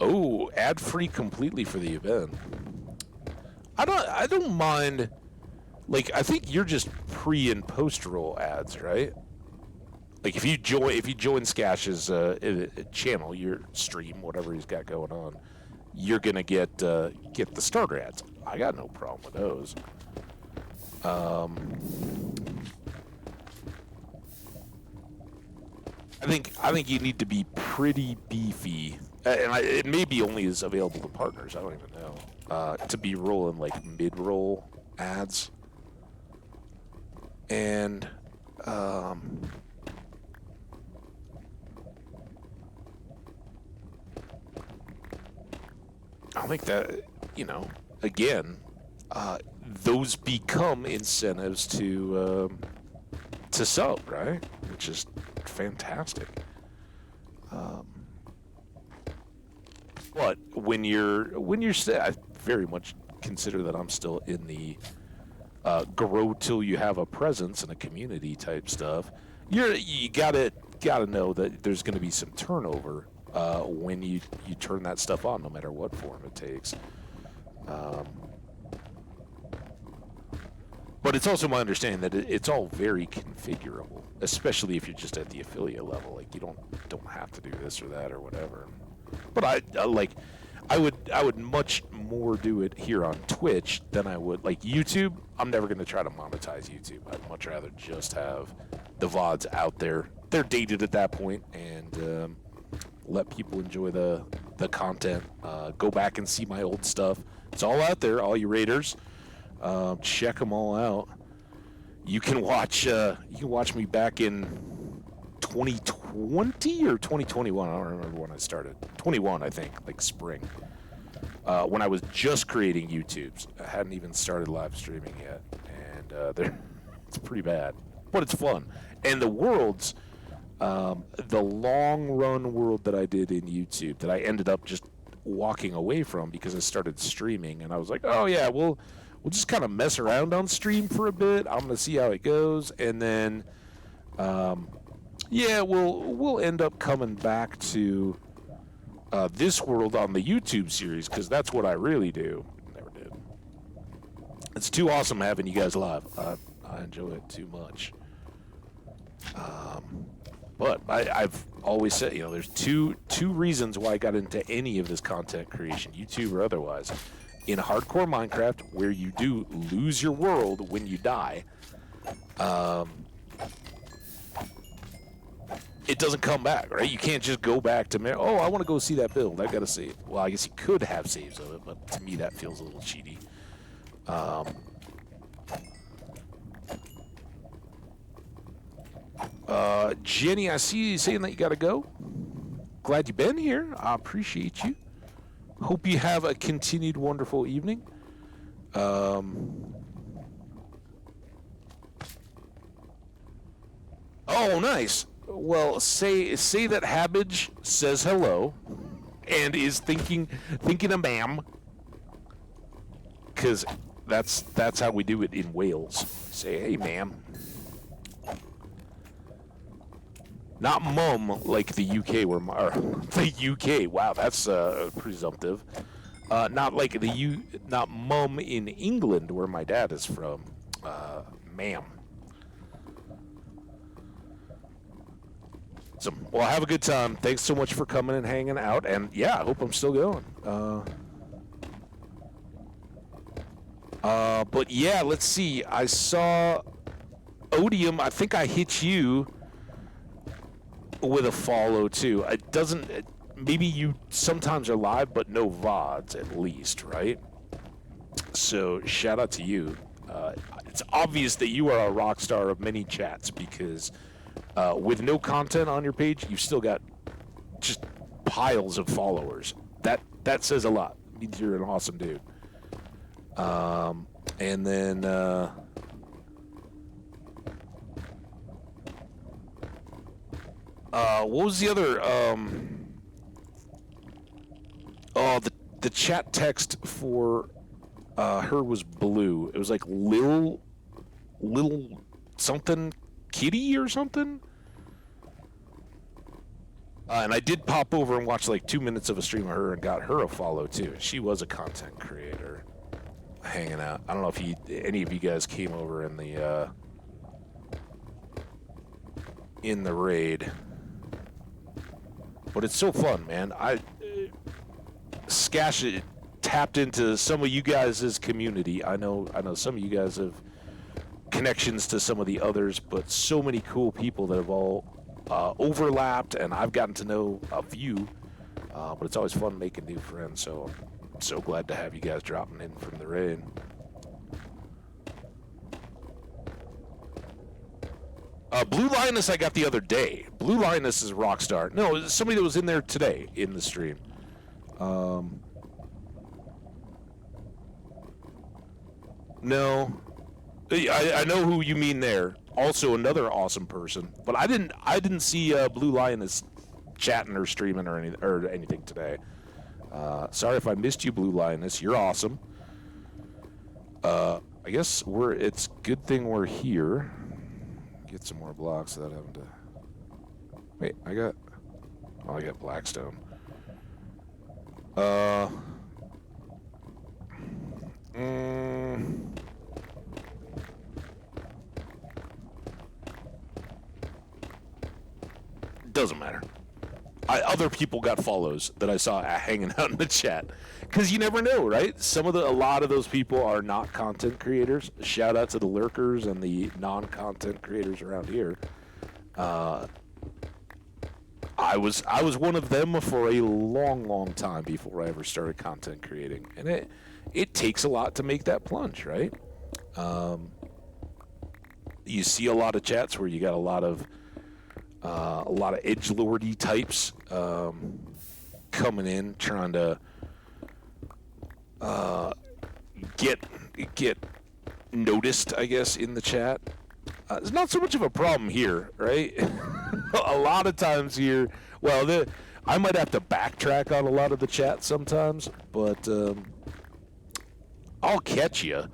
Oh, ad-free completely for the event. I don't mind. Like, I think you're just pre and post roll ads, right? Like if you join Skash's channel, your stream, whatever he's got going on, you're gonna get the starter ads. I got no problem with those. I think you need to be pretty beefy, and it maybe only is available to partners. I don't even know to be rolling like mid-roll ads, and I think that, again, those become incentives to sub, right? Which is fantastic. But when you're I very much consider that I'm still in the grow till you have a presence and a community type stuff. You gotta know that there's going to be some turnover when you turn that stuff on, no matter what form it takes. But it's also my understanding that it's all very configurable, especially if you're just at the affiliate level. Like, you don't have to do this or that or whatever. But I would much more do it here on Twitch than I would like YouTube. I'm never going to try to monetize YouTube. I'd much rather just have the VODs out there. They're dated at that point, and let people enjoy the content. Go back and see my old stuff. It's all out there, all you raiders. Check them all out. You can watch me back in 2020 or 2021. I don't remember when I started. 21, I think, like spring. When I was just creating YouTubes. I hadn't even started live streaming yet, and it's pretty bad, but it's fun. And the worlds, the long run world that I did in YouTube that I ended up just walking away from because I started streaming, and I was like, oh yeah, we'll just kind of mess around on stream for a bit. I'm gonna see how it goes, and then yeah, we'll end up coming back to this world on the YouTube series, because that's what I really do. Never did. It's too awesome having you guys live. I enjoy it too much. But I've always said, there's two reasons why I got into any of this content creation, YouTube or otherwise. In hardcore Minecraft, where you do lose your world when you die, it doesn't come back, right? You can't just go back to, I want to go see that build. I got to see it. Well, I guess you could have saves of it, but to me that feels a little cheaty. Jenny, I see you saying that you got to go. Glad you've been here. I appreciate you. Hope you have a continued wonderful evening. Oh, nice. Well, say that Habbage says hello and is thinking of ma'am, because that's how we do it in Wales. Say, hey, ma'am. Not mum like the UK, the UK. Wow, that's presumptive. Not like not mum in England, where my dad is from. Ma'am. Well, have a good time. Thanks so much for coming and hanging out. And yeah, I hope I'm still going. But yeah, let's see. I saw Odium. I think I hit you with a follow too. It doesn't. Maybe you sometimes are live, but no VODs at least, right? So shout out to you. It's obvious that you are a rock star of many chats, because with no content on your page, you've still got just piles of followers. That says a lot. It means you're an awesome dude. And then what was the other? The chat text for her was blue. It was like Lil something Kitty or something. And I did pop over and watch like 2 minutes of a stream of her and got her a follow too. She was a content creator hanging out. I don't know if any of you guys came over in the raid. But it's so fun, man. Skash tapped into some of you guys' community. I know some of you guys have connections to some of the others, but so many cool people that have all overlapped, and I've gotten to know a few. But it's always fun making new friends, so I'm so glad to have you guys dropping in from the raid. Blue Linus I got the other day. Blue Linus is a rock star. No, somebody that was in there today in the stream. No. I know who you mean there. Also another awesome person. But I didn't see Blue Lioness chatting or streaming or anything today. Sorry if I missed you, Blue Lioness. You're awesome. I guess it's good thing we're here. Get some more blocks without having to... Wait, I got Blackstone. Doesn't matter. Other people got follows that I saw hanging out in the chat, because you never know, right? A lot of those people are not content creators. Shout out to the lurkers and the non-content creators around here. I was one of them for a long time before I ever started content creating, and it takes a lot to make that plunge, right? You see a lot of chats where you got a lot of edgelordy types coming in, trying to get noticed, I guess, in the chat. It's not so much of a problem here, right? A lot of times here, well, I might have to backtrack on a lot of the chat sometimes, but I'll catch you.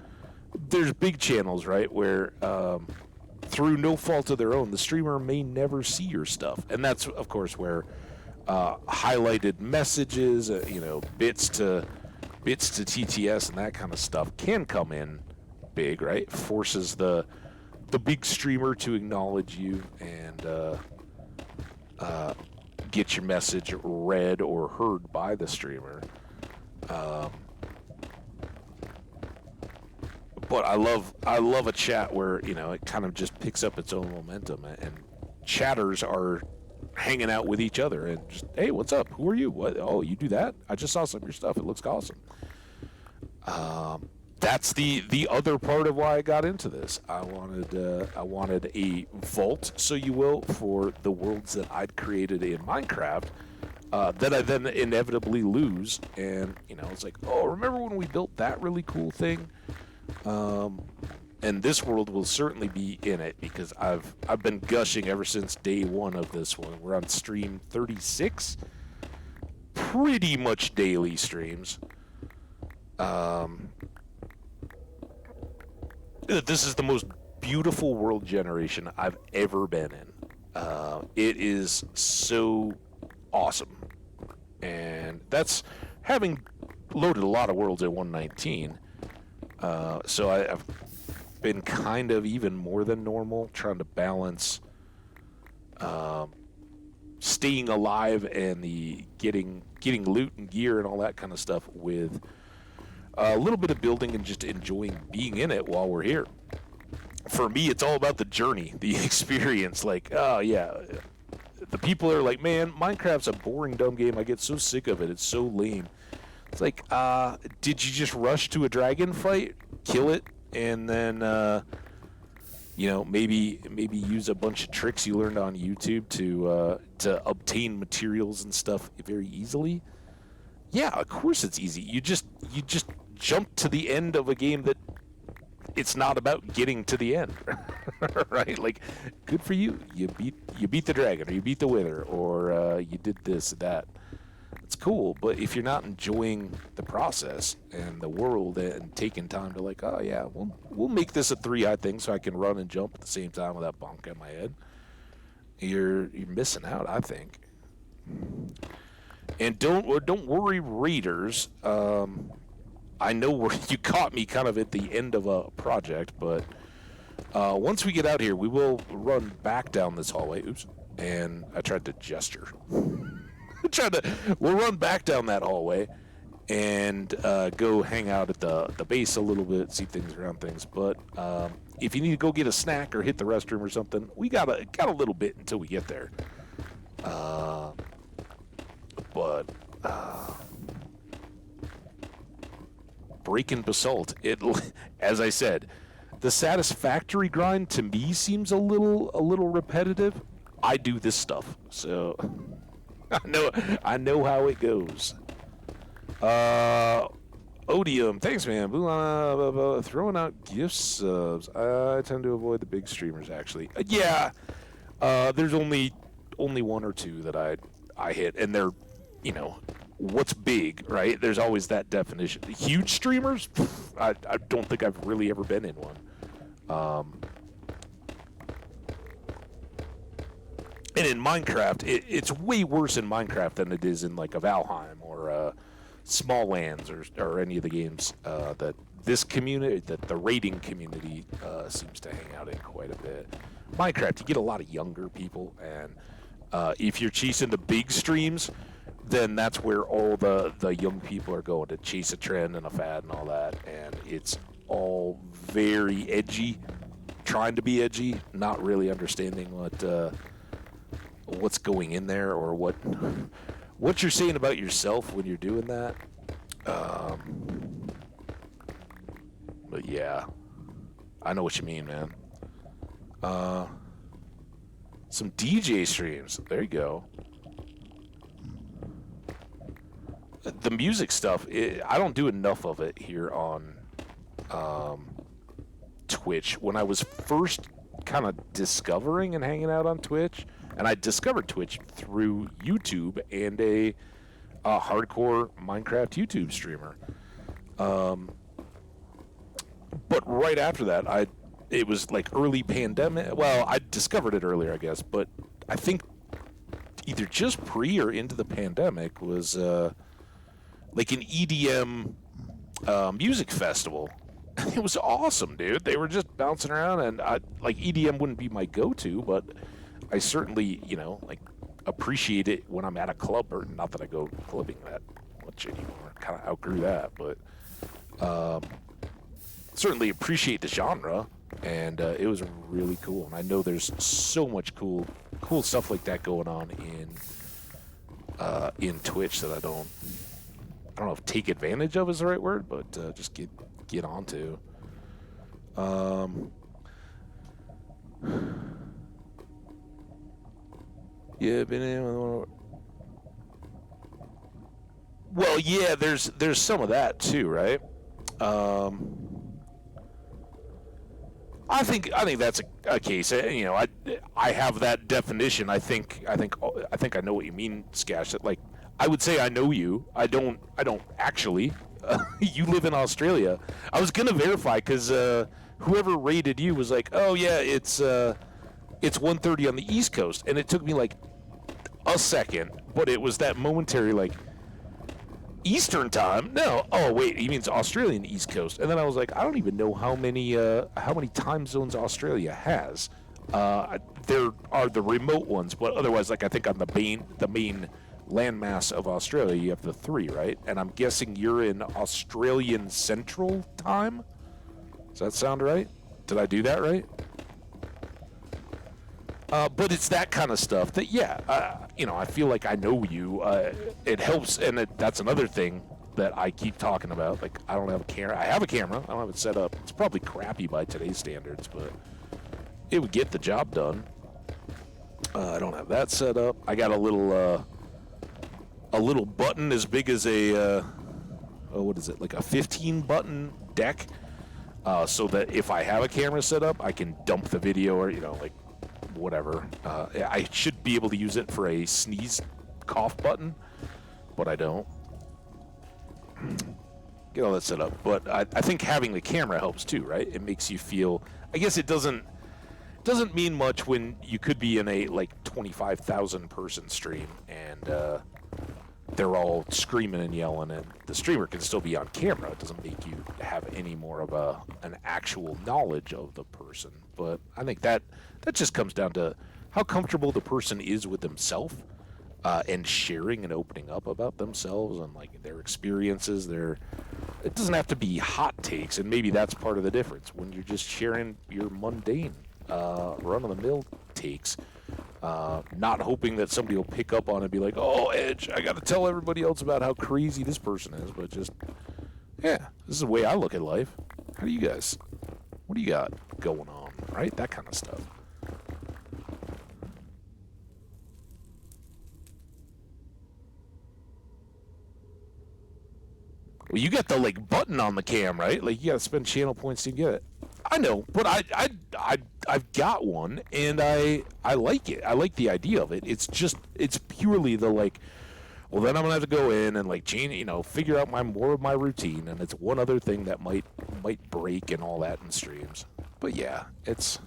There's big channels, right, where through no fault of their own, the streamer may never see your stuff. And that's, of course, where highlighted messages, bits to TTS and that kind of stuff can come in big, right? Forces the big streamer to acknowledge you and get your message read or heard by the streamer. But I love a chat where, it kind of just picks up its own momentum, and chatters are hanging out with each other and just, hey, what's up? Who are you? What? Oh, you do that? I just saw some of your stuff. It looks awesome. That's the other part of why I got into this. I wanted a vault, so you will, for the worlds that I'd created in Minecraft, that I then inevitably lose. And it's like, oh, remember when we built that really cool thing? And this world will certainly be in it, because I've been gushing ever since day one of this one. We're on stream 36, pretty much daily streams. This is the most beautiful world generation I've ever been in. It is so awesome, and that's having loaded a lot of worlds at 119. So I've been kind of even more than normal, trying to balance staying alive and the getting loot and gear and all that kind of stuff with a little bit of building and just enjoying being in it while we're here. For me, it's all about the journey, the experience. Like, oh yeah, the people are like, man, Minecraft's a boring, dumb game. I get so sick of it. It's so lame. It's like, did you just rush to a dragon fight, kill it, and then, maybe use a bunch of tricks you learned on YouTube to obtain materials and stuff very easily? Yeah, of course it's easy. You just jump to the end of a game that it's not about getting to the end, right? Like, good for you. You beat the dragon, or you beat the wither, or you did this, that. It's cool, but if you're not enjoying the process and the world and taking time to like, oh yeah, we'll make this a 3-eye thing so I can run and jump at the same time without bonk in my head, you're missing out, I think. And don't worry, raiders. I know where you caught me kind of at the end of a project, but once we get out here, we will run back down this hallway. Oops, and I tried to gesture. We'll run back down that hallway and go hang out at the base a little bit, see things around things. But if you need to go get a snack or hit the restroom or something, we got a little bit until we get there. But breaking basalt, as I said, the satisfactory grind to me seems a little repetitive. I do this stuff, so I know how it goes. Odium, thanks, man. Throwing out gift subs. I tend to avoid the big streamers, actually. Yeah, there's only one or two that I hit, and they're, you know, what's big, right? There's always that definition. Huge streamers, I don't think I've really ever been in one. And in Minecraft, it's way worse in Minecraft than it is in like a Valheim or Small Lands or any of the games that this community, that the raiding community seems to hang out in quite a bit. Minecraft, you get a lot of younger people, and if you're chasing the big streams, then that's where all the young people are going to chase a trend and a fad and all that, and it's all very edgy, trying to be edgy, not really understanding what's going in there or what you're saying about yourself when you're doing that. But yeah, I know what you mean, man. Some DJ streams. There you go. The music stuff, I don't do enough of it here on Twitch. When I was first kind of discovering and hanging out on Twitch, and I discovered Twitch through YouTube and a hardcore Minecraft YouTube streamer. But right after that, it was like early pandemic. Well, I discovered it earlier, I guess, but I think either just pre or into the pandemic was like an EDM music festival. It was awesome, dude. They were just bouncing around, and like EDM wouldn't be my go-to, but I certainly, you know, like appreciate it when I'm at a club. Or not that I go clubbing that much anymore. Kind of outgrew that, but certainly appreciate the genre, and it was really cool. And I know there's so much cool stuff like that going on in Twitch that I don't know if take advantage of is the right word, but just get onto. Yeah, well, yeah, there's some of that too, right? I think that's a case. You know, I have that definition. I think I know what you mean, Skash. That, like, I would say I know you. I don't actually. You live in Australia. I was gonna verify because whoever rated you was like, oh yeah, it's 1:30 on the East Coast, and it took me like a second, but it was that momentary like Eastern time. No, oh wait, he means Australian East Coast, and then I was like, I don't even know how many time zones Australia has. There are the remote ones, but otherwise, like I think on the main landmass of Australia, you have the 3, right? And I'm guessing you're in Australian Central Time. Does that sound right? Did I do that right? But it's that kind of stuff that, yeah, you know, I feel like I know you. It helps, and that's another thing that I keep talking about. Like, I don't have a camera. I have a camera. I don't have it set up. It's probably crappy by today's standards, but it would get the job done. I don't have that set up. I got a little button as big as a, what is it, like a 15-button deck, so that if I have a camera set up, I can dump the video or, you know, like, whatever. I should be able to use it for a sneeze cough button, but I don't. Get all that set up. But I think having the camera helps too, right? It makes you feel, I guess it doesn't mean much when you could be in a like 25,000 person stream and they're all screaming and yelling, and the streamer can still be on camera. It doesn't make you have any more of an actual knowledge of the person. But I think that just comes down to how comfortable the person is with themselves and sharing and opening up about themselves and like their experiences. It doesn't have to be hot takes, and maybe that's part of the difference when you're just sharing your mundane, run-of-the-mill takes. Not hoping that somebody will pick up on it and be like, oh, Edge, I got to tell everybody else about how crazy this person is, but just, yeah, this is the way I look at life. How do you guys, what do you got going on, right? That kind of stuff. Well, you got the like button on the cam, right? Like you got to spend channel points to get it. I know, but I've got one, and I like it. I like the idea of it. It's purely the like. Well, then I'm gonna have to go in and like change, figure out more of my routine, and it's one other thing that might break and all that in streams. But yeah, it's.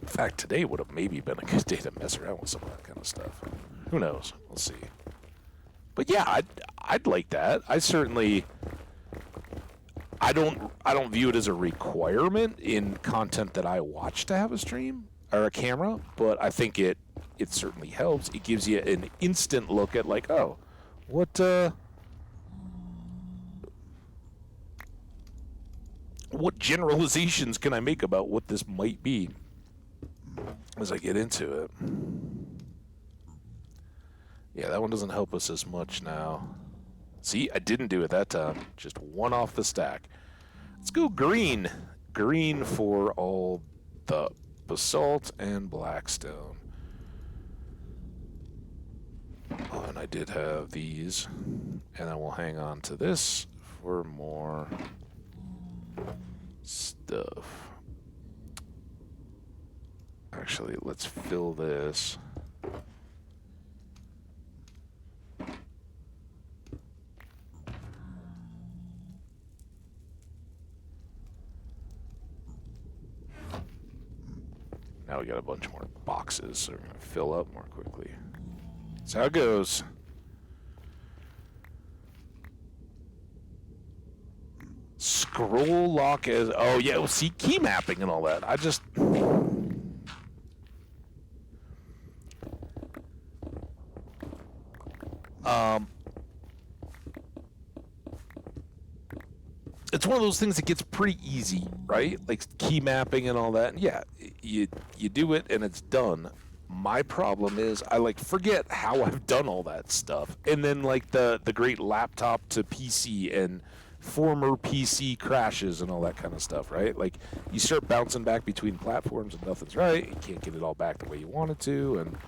In fact, today would have maybe been a good day to mess around with some of that kind of stuff. Who knows? We'll see. But yeah, I'd like that. I certainly. I don't view it as a requirement in content that I watch to have a stream or a camera, but I think it certainly helps. It gives you an instant look at like, oh, what generalizations can I make about what this might be as I get into it. Yeah, that one doesn't help us as much now. See, I didn't do it that time. Just one off the stack. Let's go green. Green for all the basalt and blackstone. Oh, and I did have these. And I will hang on to this for more stuff. Actually, let's fill this. Now we got a bunch more boxes, so we're going to fill up more quickly. That's how it goes. Scroll lock as... Oh, yeah, well, see, key mapping and all that. I just... It's one of those things that gets pretty easy, right? Like key mapping and all that. And yeah, you do it and it's done. My problem is I like forget how I've done all that stuff. And then like the great laptop to PC and former PC crashes and all that kind of stuff, right? Like you start bouncing back between platforms and nothing's right. You can't get it all back the way you wanted to. And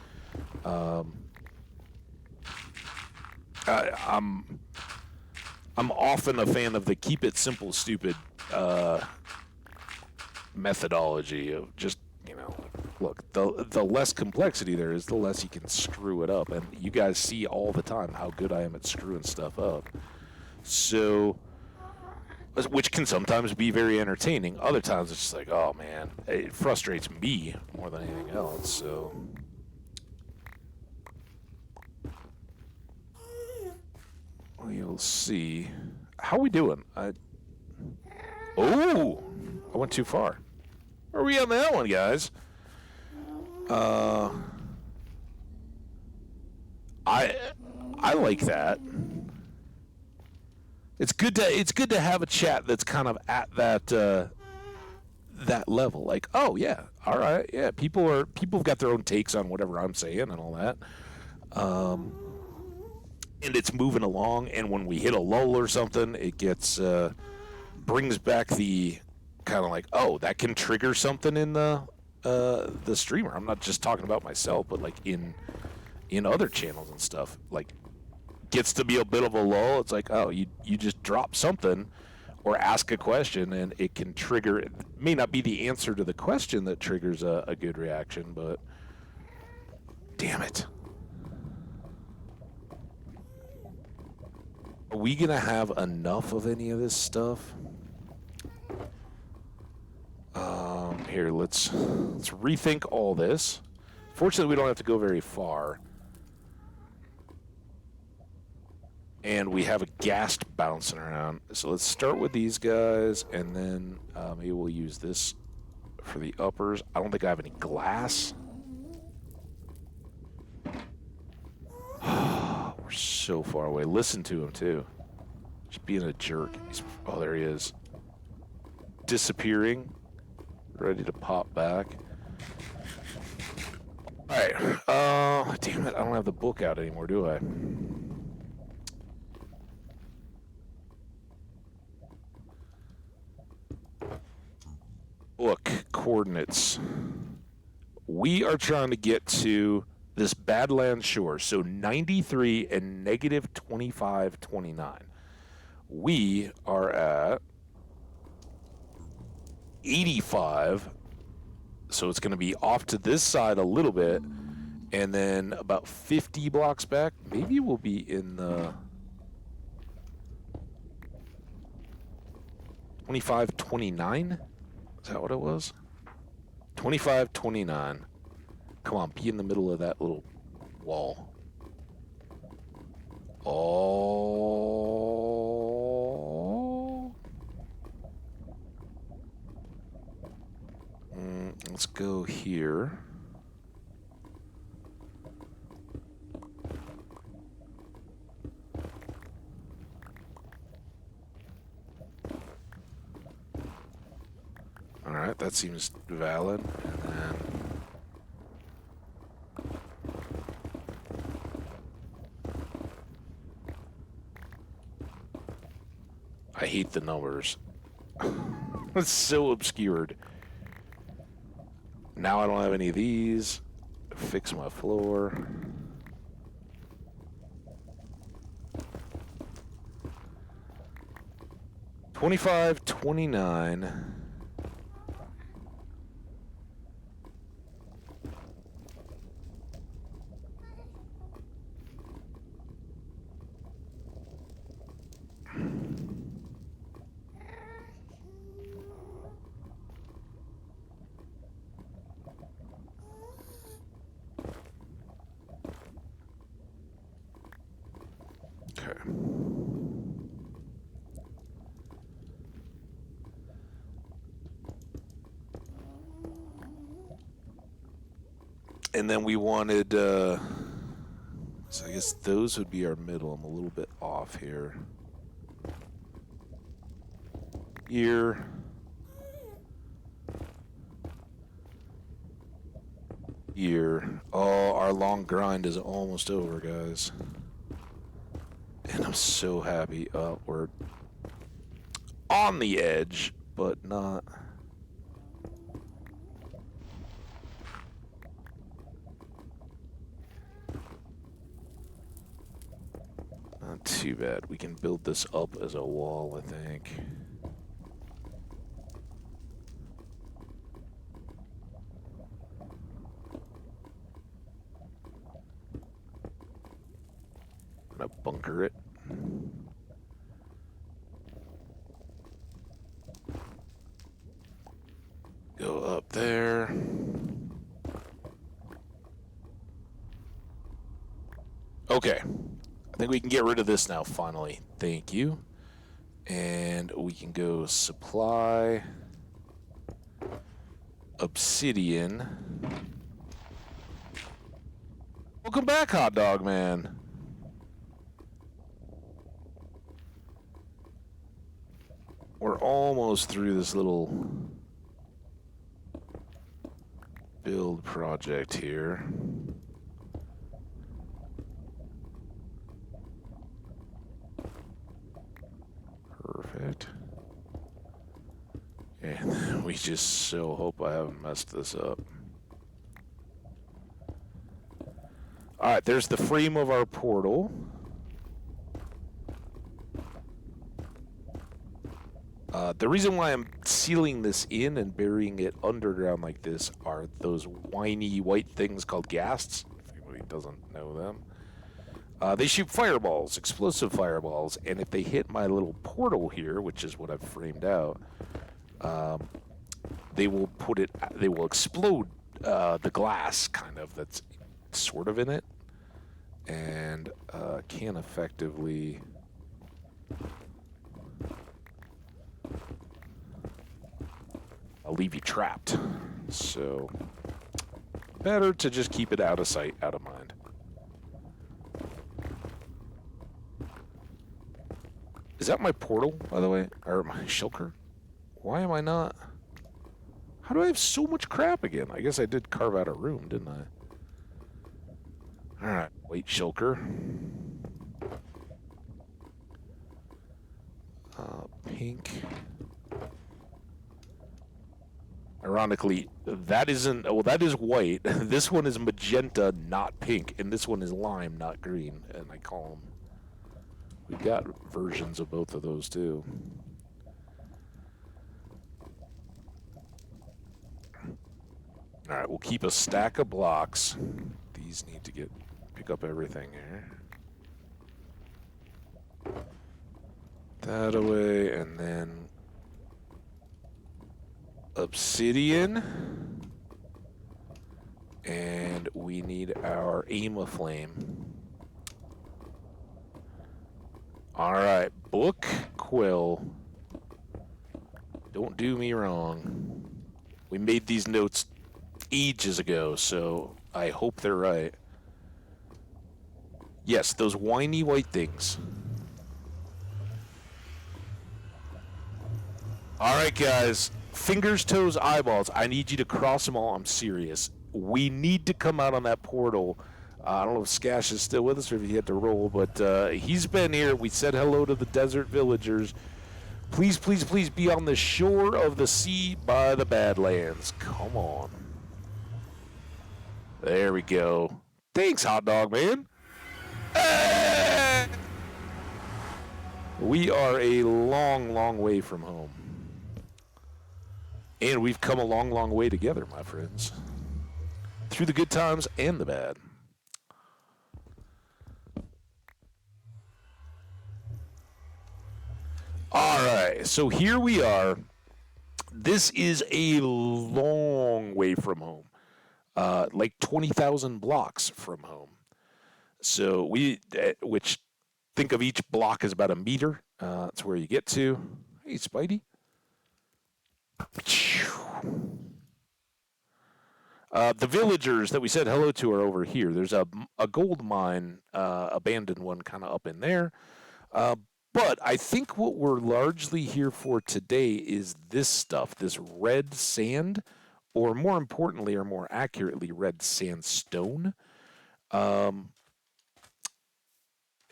I'm often a fan of the keep it simple, stupid methodology of just, look, the less complexity there is, the less you can screw it up. And you guys see all the time how good I am at screwing stuff up. So, which can sometimes be very entertaining. Other times it's just like, oh man, it frustrates me more than anything else. So. You'll see. How are we doing? Oh, I went too far. Where are we on that one, guys? I like that. It's good to have a chat that's kind of at that level. Like, oh yeah, all right, yeah. People have got their own takes on whatever I'm saying and all that. And it's moving along, and when we hit a lull or something, it gets brings back the kind of like, oh, that can trigger something in the streamer. I'm not just talking about myself, but like in other channels and stuff. Like, gets to be a bit of a lull. It's like, oh, you just drop something or ask a question, and it can trigger. It may not be the answer to the question that triggers a good reaction, but damn it. Are we going to have enough of any of this stuff? Here, let's rethink all this. Fortunately, we don't have to go very far. And we have a ghast bouncing around. So let's start with these guys, and then maybe we'll use this for the uppers. I don't think I have any glass. We're so far away. Listen to him, too. Just being a jerk. Oh, there he is. Disappearing. Ready to pop back. All right. Damn it. I don't have the book out anymore, do I? Book coordinates. We are trying to get to this Badlands Shore. So 93 and negative 25.29. We are at 85. So it's going to be off to this side a little bit. And then about 50 blocks back, maybe we'll be in the 25.29. Is that what it was? 25.29. Come on, be in the middle of that little wall. Oh. Let's go here. All right, that seems valid. And then I hate the numbers. It's so obscured. Now I don't have any of these. Fix my floor. $25.29. Okay. And then we wanted, so I guess those would be our middle. I'm a little bit off here. Here. Here. Oh, our long grind is almost over, guys. And I'm so happy. We're on the edge, but not. Not too bad. We can build this up as a wall, I think. I'm gonna bunker it. Go up there. Okay. I think we can get rid of this now, finally. Thank you. And we can go supply obsidian. Welcome back, Hot Dog Man. We're almost through this little build project here. Perfect. And we just so hope I haven't messed this up. Alright, there's the frame of our portal. The reason why I'm sealing this in and burying it underground like this are those whiny white things called ghasts. If anybody doesn't know them. They shoot fireballs, explosive fireballs, and if they hit my little portal here, which is what I've framed out, they will explode the glass, kind of, that's sort of in it, and can effectively... I'll leave you trapped. So, better to just keep it out of sight, out of mind. Is that my portal, by the way? Or my shulker? Why am I not... How do I have so much crap again? I guess I did carve out a room, didn't I? Alright, wait, shulker. Pink. Ironically, that isn't. Well, that is white. This one is magenta, not pink, and this one is lime, not green. And I call them. We've got versions of both of those too. All right, we'll keep a stack of blocks. These need to pick up everything here. That away, and then obsidian. And we need our aim of flame. All right, book quill. Don't do me wrong. We made these notes ages ago, so I hope they're right. Yes, those whiny white things. All right, guys. Fingers, toes, eyeballs. I need you to cross them all. I'm serious. We need to come out on that portal. I don't know if Skash is still with us or if he had to roll, but he's been here. We said hello to the desert villagers. Please, please, please be on the shore of the sea by the Badlands. Come on. There we go. Thanks, hot dog man. We are a long, long way from home. And we've come a long, long way together, my friends. Through the good times and the bad. All right, so here we are. This is a long way from home, like 20,000 blocks from home. So which think of each block as about a meter. That's where you get to. Hey, Spidey. The villagers that we said hello to are over here. There's a gold mine, abandoned one, kind of up in there. But I think what we're largely here for today is this stuff, this red sand, or more importantly, or more accurately, red sandstone.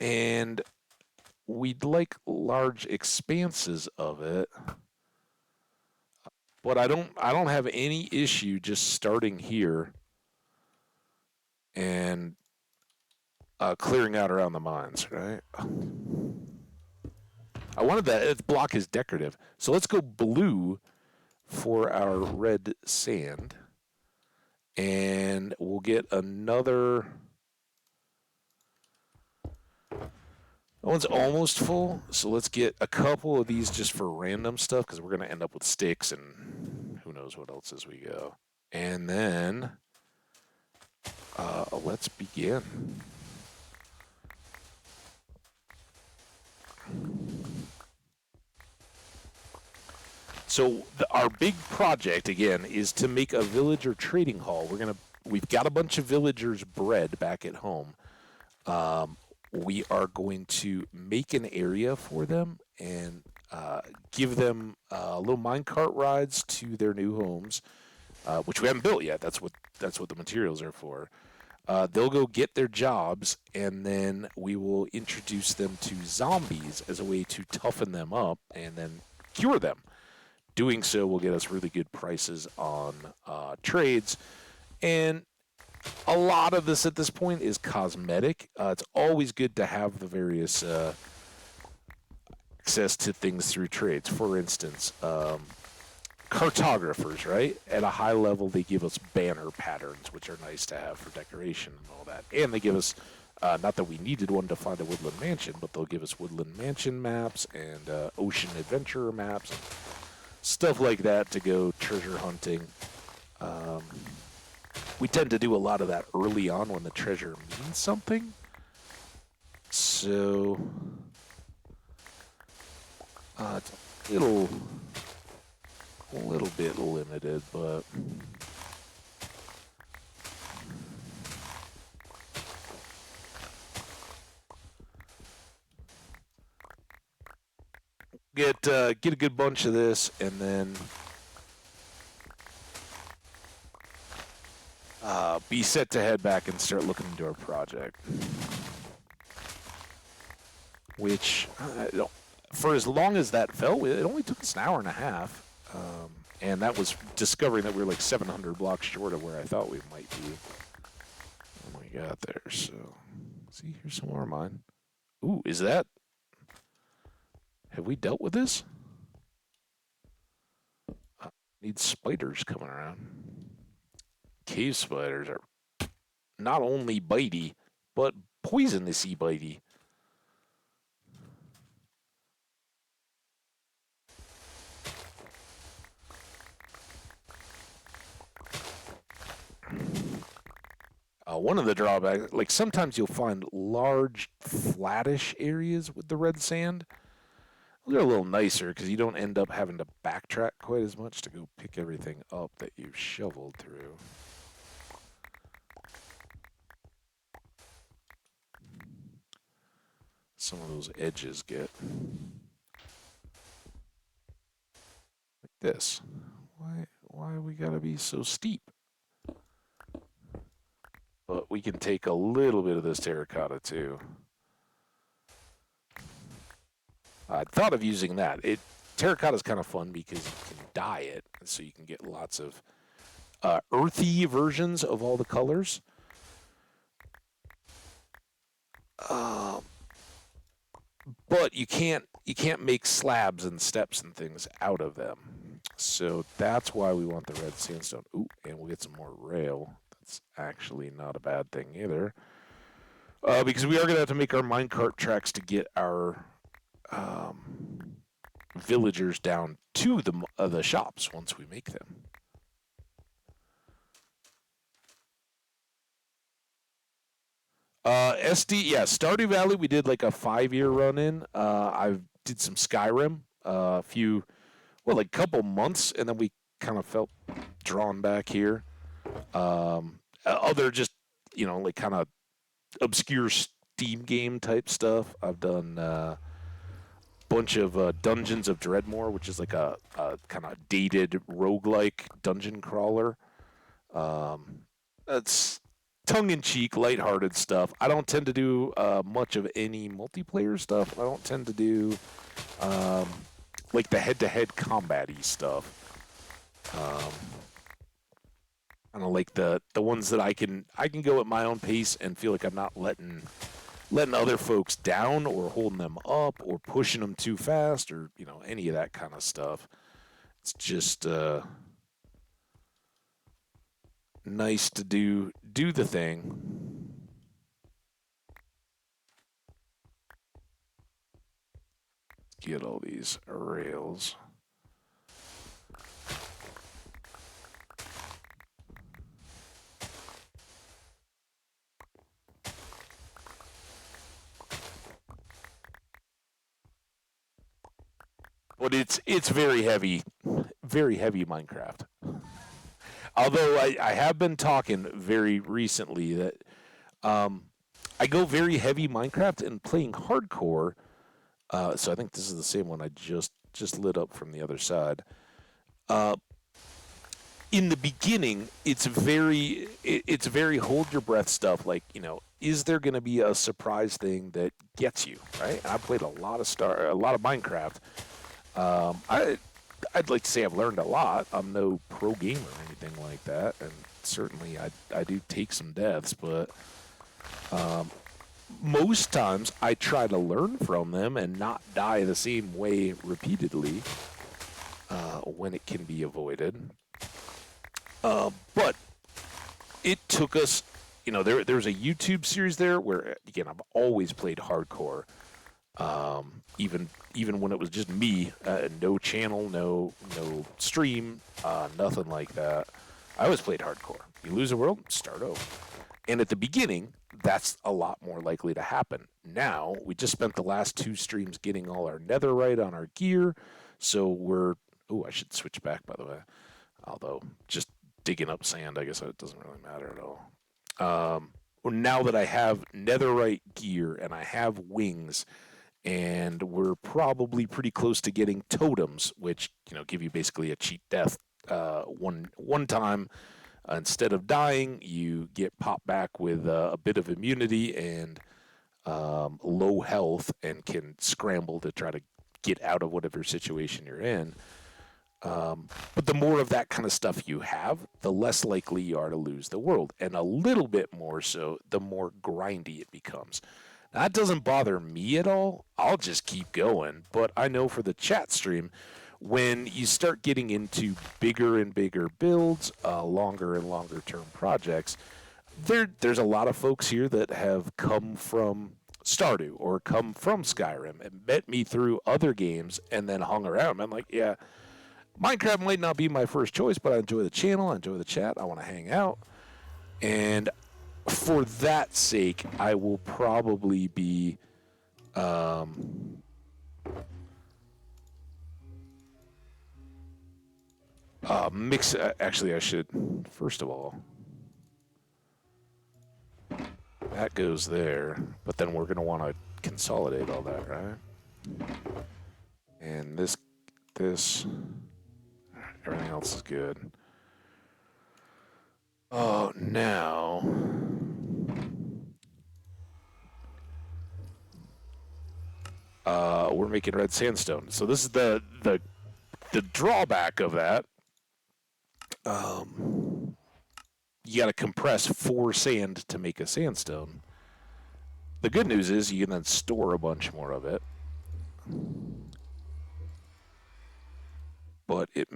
And we'd like large expanses of it. But I don't have any issue just starting here and clearing out around the mines, right? I wanted that block is decorative. So let's go blue for our red sand. And we'll get another. That one's almost full, so let's get a couple of these just for random stuff, because we're going to end up with sticks and who knows what else as we go. And then, let's begin. So our big project, again, is to make a villager trading hall. We've got a bunch of villagers bred back at home. We are going to make an area for them and give them little minecart rides to their new homes, which we haven't built yet. That's what the materials are for. They'll go get their jobs, and then we will introduce them to zombies as a way to toughen them up and then cure them. Doing so will get us really good prices on trades, and a lot of this at this point is cosmetic. It's always good to have the various access to things through trades. For instance, cartographers, right? At a high level, they give us banner patterns, which are nice to have for decoration and all that. And they give us, not that we needed one to find a woodland mansion, but they'll give us woodland mansion maps and ocean adventurer maps and stuff like that to go treasure hunting. We tend to do a lot of that early on when the treasure means something. So, it's a little bit limited, but get a good bunch of this, and then be set to head back and start looking into our project. Which, for as long as that felt, it only took us an hour and a half. And And that was discovering that we were like 700 blocks short of where I thought we might be. Oh my god, there. So, see, here's some more of mine. Ooh, is that? Have we dealt with this? Need spiders coming around. Cave spiders are not only bitey, but poisonously bitey. One of the drawbacks, like sometimes you'll find large, flattish areas with the red sand. They're a little nicer because you don't end up having to backtrack quite as much to go pick everything up that you've shoveled through. Some of those edges get like this. Why we gotta be so steep? But we can take a little bit of this terracotta too. I thought of using that. Terracotta is kind of fun because you can dye it, so you can get lots of earthy versions of all the colors. But you can't make slabs and steps and things out of them. So that's why we want the red sandstone. Ooh, and we'll get some more rail. That's actually not a bad thing either. Because we are going to have to make our minecart tracks to get our villagers down to the shops once we make them. SD, yeah, Stardew Valley. We did like a 5-year run in. I did some Skyrim, a few, well, like couple months, and then we kind of felt drawn back here. Other just like kind of obscure Steam game type stuff. I've done a bunch of Dungeons of Dreadmore, which is like a kind of dated roguelike dungeon crawler. That's tongue-in-cheek, lighthearted stuff. I don't tend to do much of any multiplayer stuff. I don't tend to do like the head-to-head combat-y stuff. Kind of like the ones that I can go at my own pace and feel like I'm not letting other folks down or holding them up or pushing them too fast or any of that kind of stuff. It's just nice to do the thing. Get all these rails. But it's very heavy Minecraft. Although I have been talking very recently that I go very heavy Minecraft and playing hardcore. So I think this is the same one I just lit up from the other side. In the beginning, it's very hold your breath stuff. Like is there going to be a surprise thing that gets you right? And I played a lot of Minecraft. I'd like to say I've learned a lot. I'm no pro gamer or anything like that, and certainly I do take some deaths, but most times I try to learn from them and not die the same way repeatedly when it can be avoided. But it took us, there's a YouTube series there where, again, I've always played hardcore. Even when it was just me, no channel, no stream, nothing like that. I always played hardcore. You lose a world, start over. And at the beginning, that's a lot more likely to happen. Now, we just spent the last 2 streams getting all our netherite on our gear, so we're... Oh, I should switch back, by the way. Although, just digging up sand, I guess it doesn't really matter at all. Now that I have netherite gear and I have wings, and we're probably pretty close to getting totems, which give you basically a cheat death one time. Instead of dying, you get popped back with a bit of immunity and low health, and can scramble to try to get out of whatever situation you're in. But the more of that kind of stuff you have, the less likely you are to lose the world. And a little bit more so, the more grindy it becomes. Now, that doesn't bother me at all. I'll just keep going. But I know for the chat stream, when you start getting into bigger and bigger builds, longer and longer term projects, there's a lot of folks here that have come from Stardew or come from Skyrim and met me through other games and then hung around. I'm like, yeah, Minecraft might not be my first choice, but I enjoy the channel, I enjoy the chat, I want to hang out. And for that sake, I will probably be mix. Actually, I should, first of all, that goes there, but then we're going to want to consolidate all that, right? And this, everything else is good. Oh, now we're making red sandstone. So this is the drawback of that. You got to compress 4 sand to make a sandstone. The good news is you can then store a bunch more of it. But it...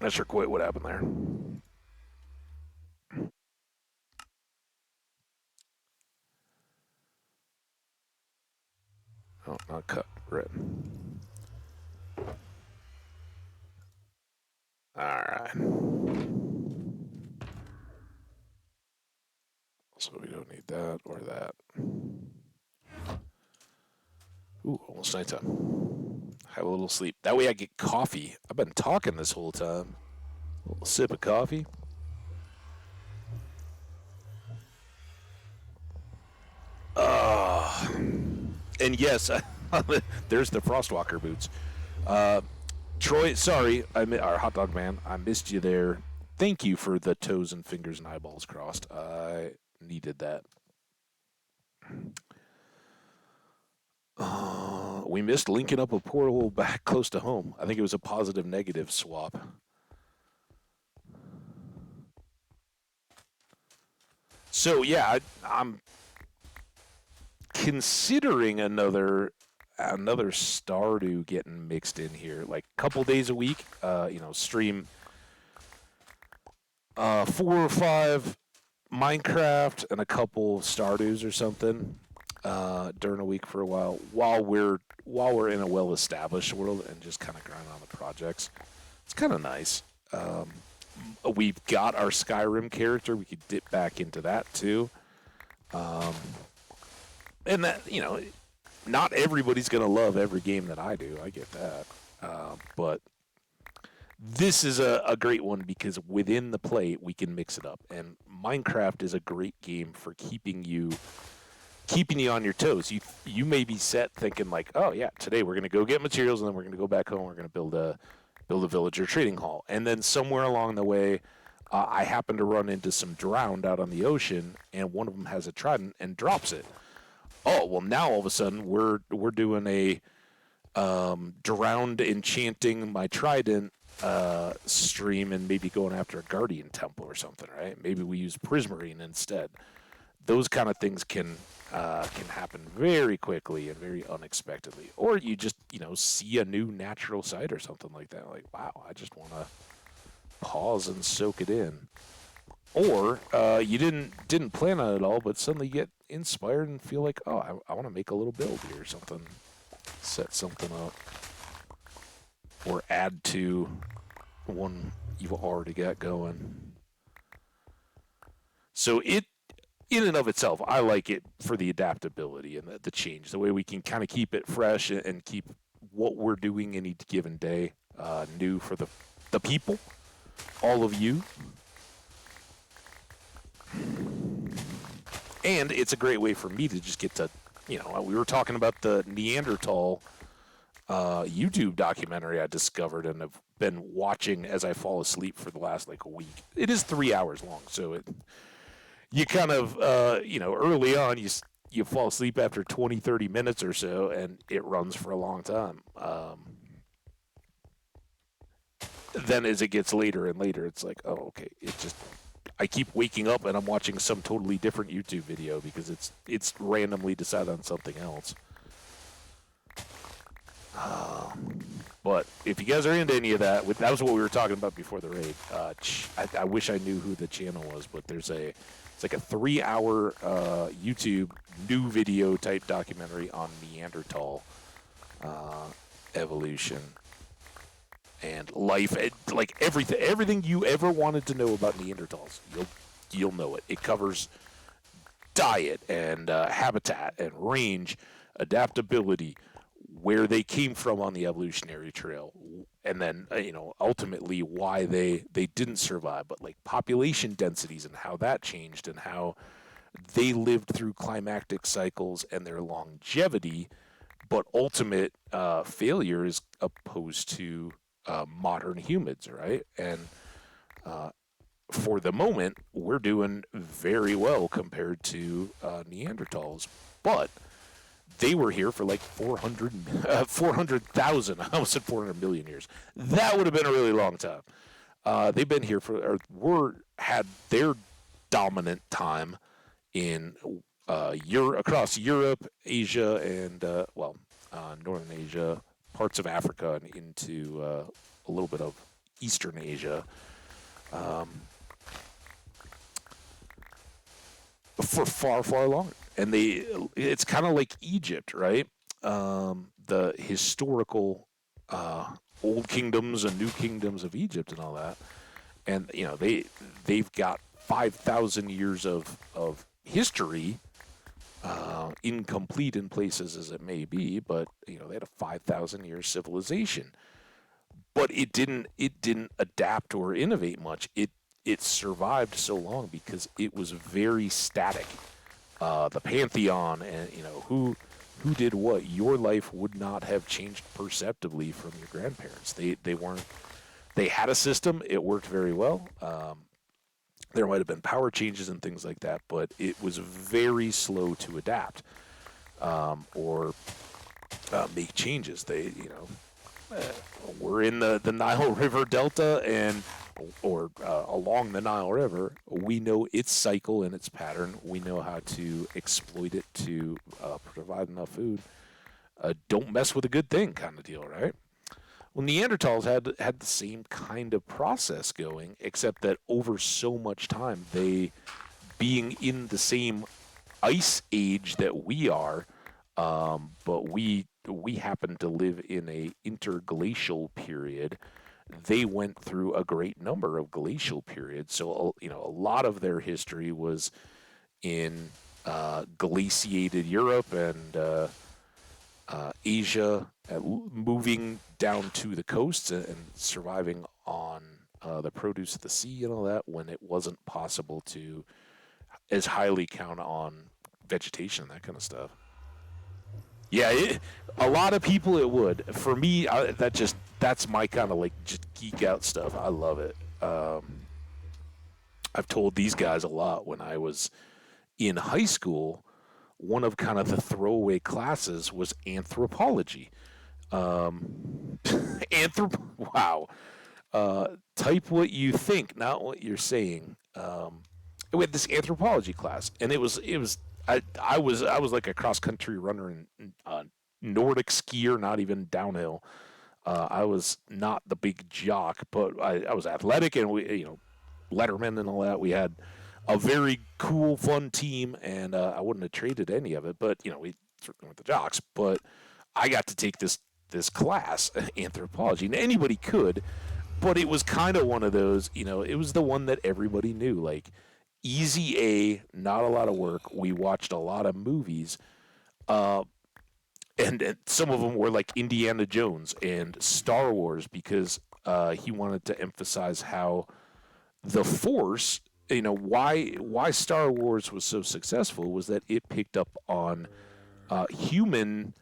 Not sure quite what happened there. Oh, not cut. Red. Alright. So we don't need that or that. Ooh, almost nighttime. Have a little sleep. That way I get coffee. I've been talking this whole time. A little sip of coffee. And yes, there's the Frostwalker boots. Troy, sorry, our hot dog man, I missed you there. Thank you for the toes and fingers and eyeballs crossed. I needed that. We missed linking up a portal back close to home. I think it was a positive-negative swap. So yeah, I'm considering another Stardew getting mixed in here, like a couple days a week. Stream 4 or 5 Minecraft and a couple Stardews or something during a week for a while we're in a well-established world and just kind of grind on the projects. It's kind of nice. We've got our Skyrim character. We could dip back into that too. And that, not everybody's going to love every game that I do. I get that. But this is a great one because within the play, we can mix it up. And Minecraft is a great game for keeping you on your toes. You may be set thinking like, oh yeah, today we're going to go get materials and then we're going to go back home. We're going to build a villager trading hall. And then somewhere along the way, I happen to run into some drowned out on the ocean, and one of them has a trident and drops it. Oh, well, now all of a sudden we're doing a drowned enchanting my trident stream and maybe going after a guardian temple or something, right? Maybe we use prismarine instead. Those kind of things can happen very quickly and very unexpectedly. Or you just, see a new natural site or something like that. Like, wow, I just want to pause and soak it in. Or you didn't plan on it at all, but suddenly get inspired and feel like, oh, I want to make a little build here or something. Set something up. Or add to one you've already got going. So it, in and of itself, I like it for the adaptability and the change, the way we can kind of keep it fresh and keep what we're doing in each given day new for the people, all of you. And it's a great way for me to just get to, we were talking about the Neanderthal YouTube documentary I discovered and have been watching as I fall asleep for the last a week. It is 3 hours long, so you kind of, early on, you fall asleep after 20, 30 minutes or so, and it runs for a long time. Then as it gets later and later, it's like, oh, okay, it just I keep waking up and I'm watching some totally different YouTube video because it's randomly decided on something else. But if you guys are into any of that, that was what we were talking about before the raid. I wish I knew who the channel was, but it's like a 3-hour YouTube new video type documentary on Neanderthal evolution and life, like everything you ever wanted to know about Neanderthals, you'll know it. It covers diet and habitat and range, adaptability, where they came from on the evolutionary trail, and then ultimately why they didn't survive, but like population densities and how that changed and how they lived through climactic cycles and their longevity, but ultimate failure is opposed to modern humans, right? And for the moment, we're doing very well compared to Neanderthals, but they were here for like 400,000. I almost said 400 million years. That would have been a really long time. They've been here had their dominant time in across Europe, Asia, and Northern Asia, parts of Africa, and into a little bit of Eastern Asia. For far, far longer. And it's kind of like Egypt, right? The historical old kingdoms and new kingdoms of Egypt and all that. And, they've got 5,000 years of history, incomplete in places as it may be, but, they had a 5,000 year civilization. But it didn't adapt or innovate much. It survived so long because it was very static. The pantheon and who did what. Your life would not have changed perceptibly from your grandparents. They weren't. They had a system. It worked very well. There might have been power changes and things like that, but it was very slow to adapt or make changes. We're in the Nile River Delta or along the Nile River. We know its cycle and its pattern. We know how to exploit it to provide enough food. Don't mess with a good thing kind of deal, right? Well, Neanderthals had the same kind of process going, except that over so much time, they, being in the same ice age that we are, but we happen to live in a interglacial period. They went through a great number of glacial periods. So, a lot of their history was in glaciated Europe and Asia, moving down to the coasts and surviving on the produce of the sea and all that when it wasn't possible to as highly count on vegetation and that kind of stuff. Yeah, a lot of people it would. For me, that's my kind of like just geek out stuff. I love it. I've told these guys a lot when I was in high school. One of kind of the throwaway classes was anthropology. Wow. Type what you think, not what you're saying. We had this anthropology class, and it was. I was like a cross country runner and Nordic skier, not even downhill. I was not the big jock, but I was athletic, and we, Letterman and all that. We had a very cool, fun team, and I wouldn't have traded any of it. But we certainly weren't the jocks. But I got to take this class, anthropology, and anybody could. But it was kind of one of those, it was the one that everybody knew, like easy A, not a lot of work. We watched a lot of movies, and some of them were like Indiana Jones and Star Wars because he wanted to emphasize how the Force, why Star Wars was so successful was that it picked up on human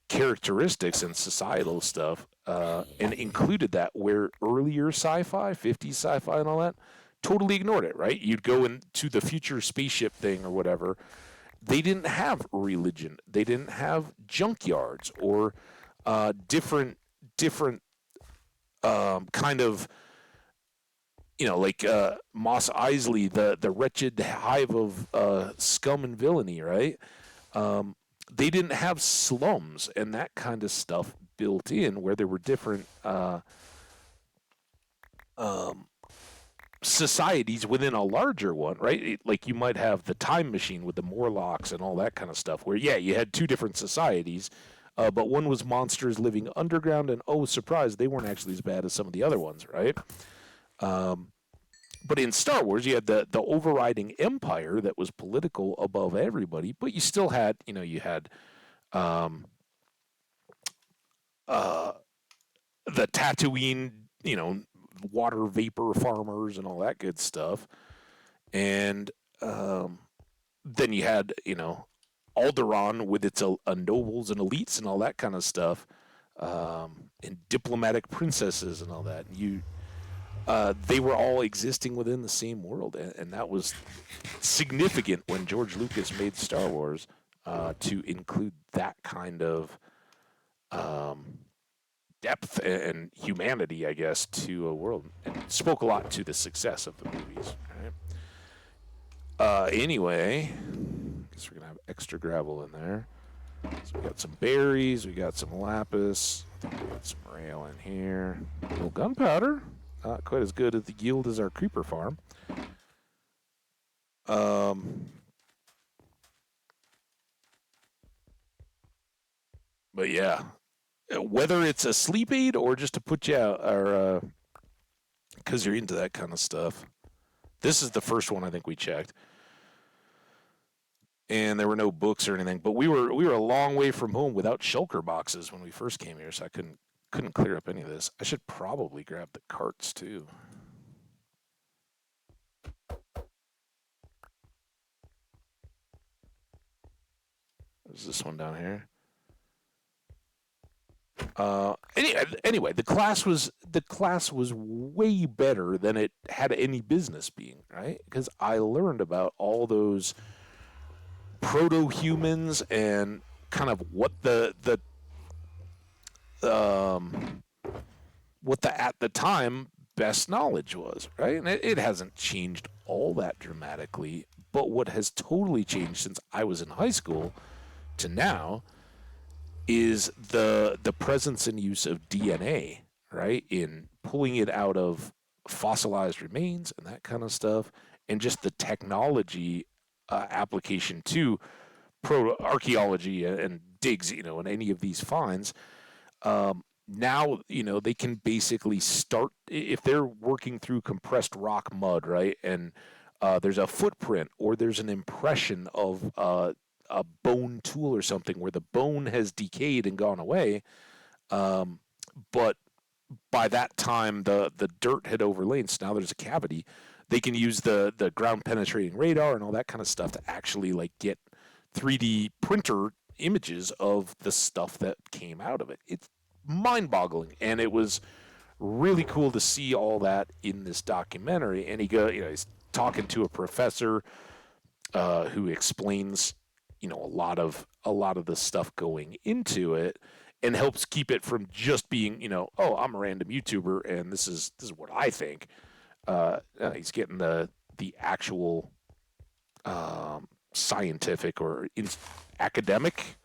characteristics and societal stuff and included that where earlier sci-fi, 50s sci-fi and all that, totally ignored it, right? You'd go into the future spaceship thing or whatever, they didn't have religion. They didn't have junkyards or different kind of, like Moss Isley, the wretched hive of scum and villainy, right? Um, they didn't have slums and that kind of stuff built in, where there were different um, societies within a larger one, right? Like you might have the time machine with the Morlocks and all that kind of stuff, where, yeah, you had two different societies, but one was monsters living underground, and oh, surprise, they weren't actually as bad as some of the other ones, right? Um, but in Star Wars, you had the overriding empire that was political above everybody, but you still had, you had um, uh, the Tatooine, water vapor farmers and all that good stuff. And then you had, Alderaan with its nobles and elites and all that kind of stuff, and diplomatic princesses and all that. And they were all existing within the same world, and that was significant when George Lucas made Star Wars, to include that kind of depth and humanity, I guess, to a world, and spoke a lot to the success of the movies. Right? Anyway, I guess we're gonna have extra gravel in there. So we got some berries, we got some lapis, I think we got some rail in here. A little gunpowder, not quite as good at the yield as our creeper farm. But yeah, whether it's a sleep aid or just to put you out, or because you're into that kind of stuff. This is the first one I think we checked, and there were no books or anything. But we were a long way from home without shulker boxes when we first came here, so I couldn't clear up any of this. I should probably grab the carts too. There's this one down here. Anyway, the class was way better than it had any business being, right? Because I learned about all those proto-humans and kind of um, what the at the time best knowledge was, right? And it hasn't changed all that dramatically, but what has totally changed since I was in high school to now is the presence and use of DNA, right? In pulling it out of fossilized remains and that kind of stuff, and just the technology application to pro archaeology and digs, and any of these finds. Now, they can basically start if they're working through compressed rock mud, right? And there's a footprint or there's an impression of a bone tool or something where the bone has decayed and gone away. But by that time, the dirt had overlain, so now there's a cavity. They can use the ground penetrating radar and all that kind of stuff to actually like get 3D printer images of the stuff that came out of it. It's mind-boggling, and it was really cool to see all that in this documentary. And he's talking to a professor who explains, a lot of the stuff going into it, and helps keep it from just being, oh, I'm a random YouTuber and this is what I think. He's getting the actual scientific or academic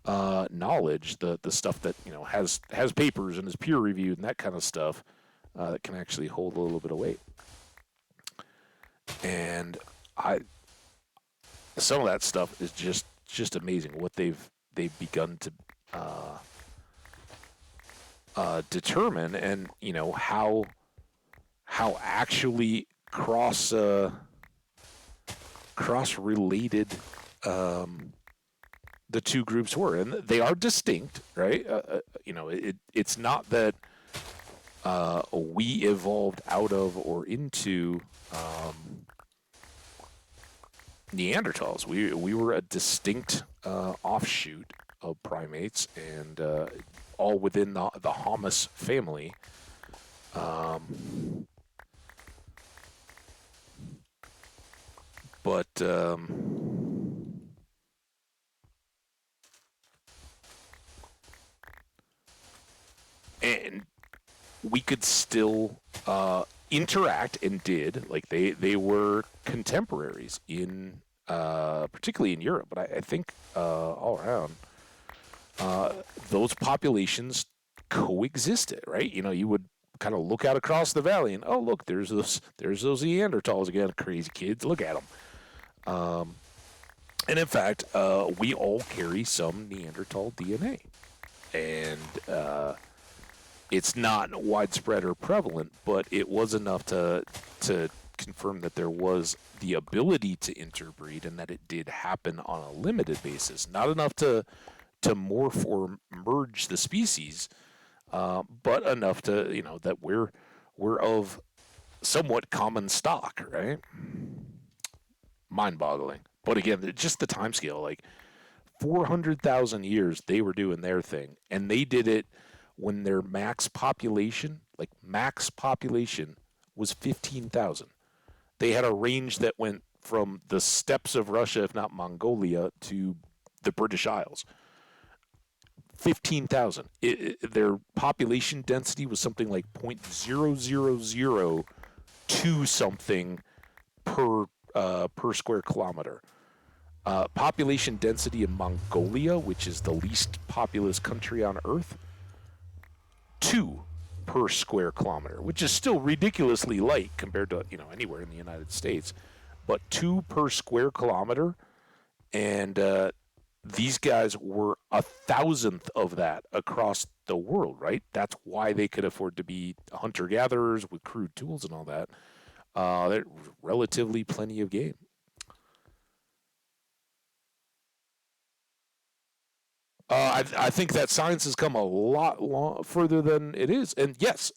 knowledge, the stuff that has papers and is peer reviewed and that kind of stuff, that can actually hold a little bit of weight. And some of that stuff is just amazing what they've begun to determine, and how actually cross related the two groups were, and they are distinct, right? It's not that we evolved out of or into Neanderthals. We were a distinct offshoot of primates, and all within the Homus family. But and we could still interact, and did. Like, they were contemporaries in particularly in Europe, but I think all around uh, those populations coexisted, right? You would kind of look out across the valley and, oh, look, there's those Neanderthals again, crazy kids, look at them. And in fact, we all carry some Neanderthal DNA, and it's not widespread or prevalent, but it was enough to confirm that there was the ability to interbreed, and that it did happen on a limited basis. Not enough to morph or merge the species, but enough to, that we're of somewhat common stock, right? Mind-boggling. But again, just the time scale, like 400,000 years they were doing their thing, and they did it when their max population was 15,000. They had a range that went from the steppes of Russia, if not Mongolia, to the British Isles. 15,000. Their population density was something like 0.0002 something per square kilometer. Population density in Mongolia, which is the least populous country on Earth, 2 per square kilometer, which is still ridiculously light compared to anywhere in the United States, but 2 per square kilometer, and these guys were 1,000th of that across the world, right? That's why they could afford to be hunter-gatherers with crude tools and all that. There's relatively plenty of game. I think that science has come a lot further than it is, and yes,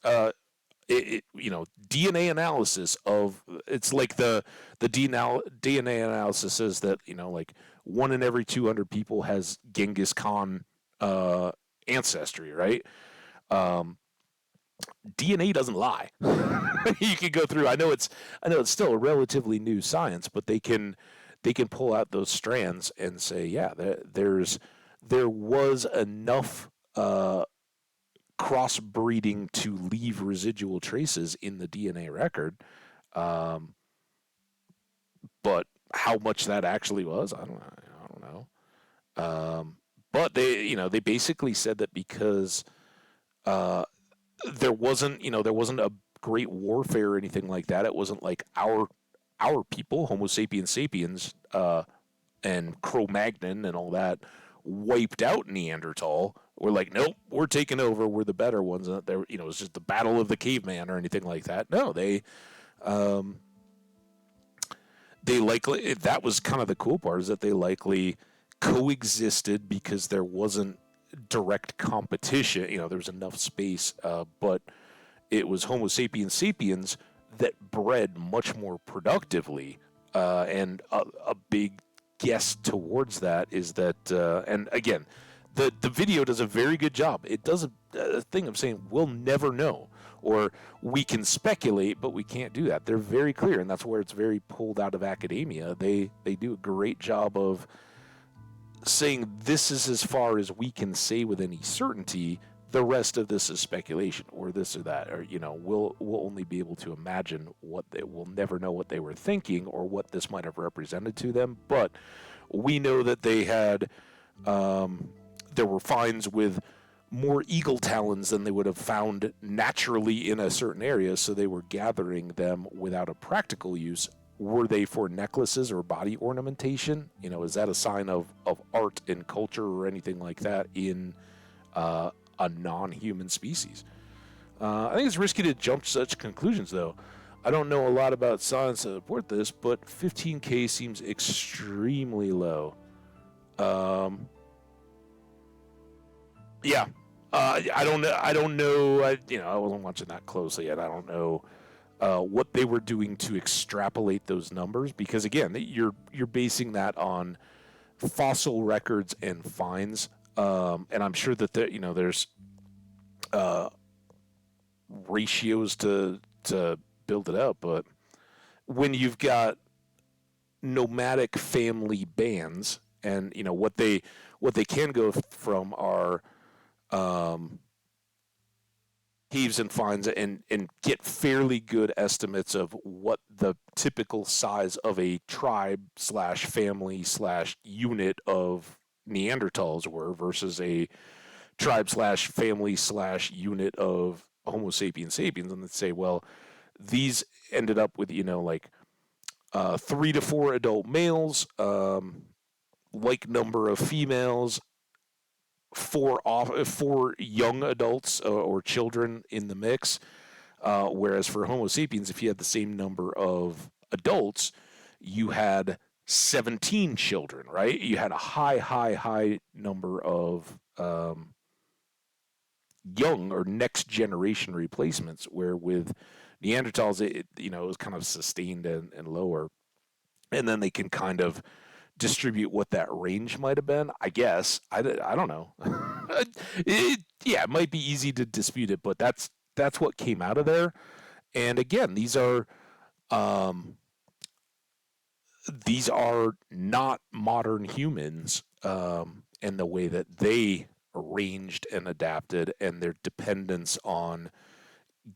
DNA analysis of it's like the DNA analysis says that like 1 in every 200 people has Genghis Khan ancestry, right? Um, DNA doesn't lie. You can go through. I know it's still a relatively new science, but they can pull out those strands and say, yeah, there was enough crossbreeding to leave residual traces in the DNA record. Um, but how much that actually was, I don't know. But they basically said that because uh, there wasn't a great warfare or anything like that. It wasn't like our people, Homo sapiens sapiens, and Cro-Magnon and all that, wiped out Neanderthal. We're like, nope, we're taking over. We're the better ones. And there, it's just the battle of the caveman or anything like that. No, um, they likely, that was kind of the cool part, is that they likely coexisted because there wasn't direct competition. There was enough space, but it was Homo sapiens sapiens that bred much more productively. And a big guess towards that is that, and again, the video does a very good job. It does a thing of saying we'll never know, or we can speculate, but we can't do that. They're very clear, and that's where it's very pulled out of academia. They do a great job of saying this is as far as we can say with any certainty. The rest of this is speculation, or this or that, or we'll only be able to imagine what they will never know what they were thinking or what this might have represented to them. But we know that they had there were finds with more eagle talons than they would have found naturally in a certain area, so they were gathering them without a practical use. Were they for necklaces or body ornamentation? Is that a sign of art and culture or anything like that in a non-human species? I think it's risky to jump to such conclusions, though. I don't know a lot about science to support this, but 15K seems extremely low. Yeah, I don't know. I don't know. I wasn't watching that closely yet. I don't know what they were doing to extrapolate those numbers, because again, you're basing that on fossil records and finds, and I'm sure that there's ratios to build it up. But when you've got nomadic family bands, and what they can go from are heaves and finds and get fairly good estimates of what the typical size of a tribe slash family slash unit of Neanderthals were versus a tribe slash family slash unit of Homo sapiens sapiens, and they say, well, these ended up with like 3 to 4 adult males, like number of females, four young adults or children in the mix. Whereas for Homo sapiens, if you had the same number of adults, you had 17 children, right? You had a high number of young or next generation replacements. Where with Neanderthals, it was kind of sustained and lower, and then they can kind of distribute what that range might have been. I guess I don't know. Yeah, it might be easy to dispute it, but that's what came out of there. And again, um, these are not modern humans, and the way that they arranged and adapted, and their dependence on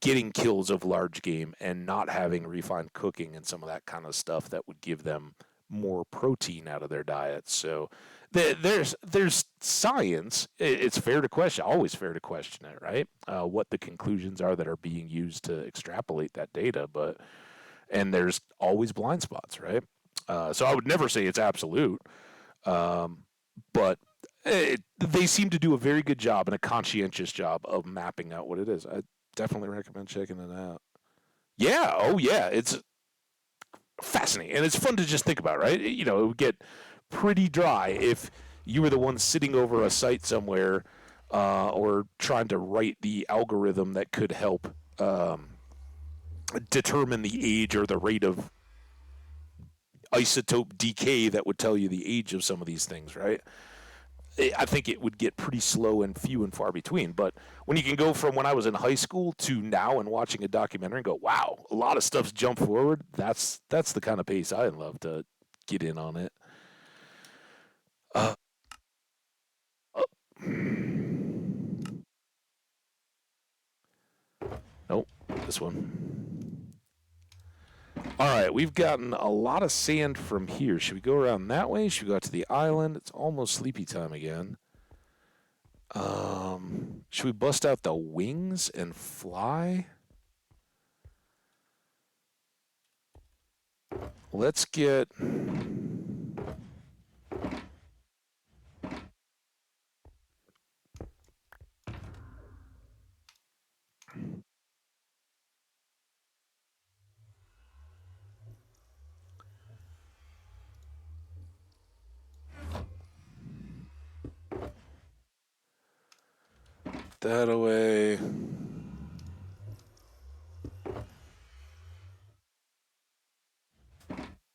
getting kills of large game and not having refined cooking and some of that kind of stuff that would give them more protein out of their diet. So there's science. It's fair to question, always fair to question it, right? What the conclusions are that are being used to extrapolate that data, and there's always blind spots, right? So I would never say it's absolute, but they seem to do a very good job and a conscientious job of mapping out what it is. I definitely recommend checking it out. Yeah, oh yeah, it's fascinating and it's fun to just think about, right? It would get pretty dry if you were the one sitting over a site somewhere, or trying to write the algorithm that could help determine the age or the rate of isotope decay that would tell you the age of some of these things, right? I think it would get pretty slow and few and far between. But when you can go from when I was in high school to now and watching a documentary and go, wow, a lot of stuff's jumped forward. That's the kind of pace I love to get in on it. Uh, oh, nope, this one. All right, we've gotten a lot of sand from here. Should we go around that way? Should we go out to the island? It's almost sleepy time again. Should we bust out the wings and fly? Let's get. That away.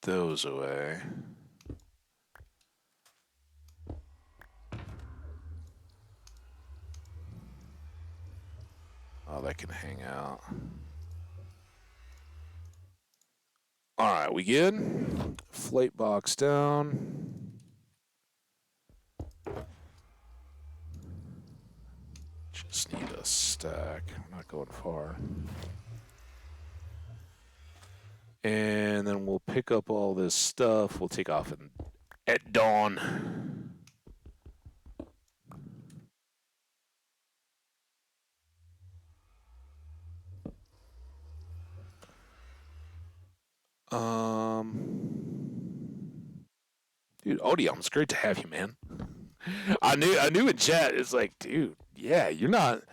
Those away. Oh, that can hang out. All right, we good? Flight box down. Just need a stack. I'm not going far. And then we'll pick up all this stuff. We'll take off at dawn. Dude, Odium, it's great to have you, man. I knew in chat, it's like, dude, yeah, you're not.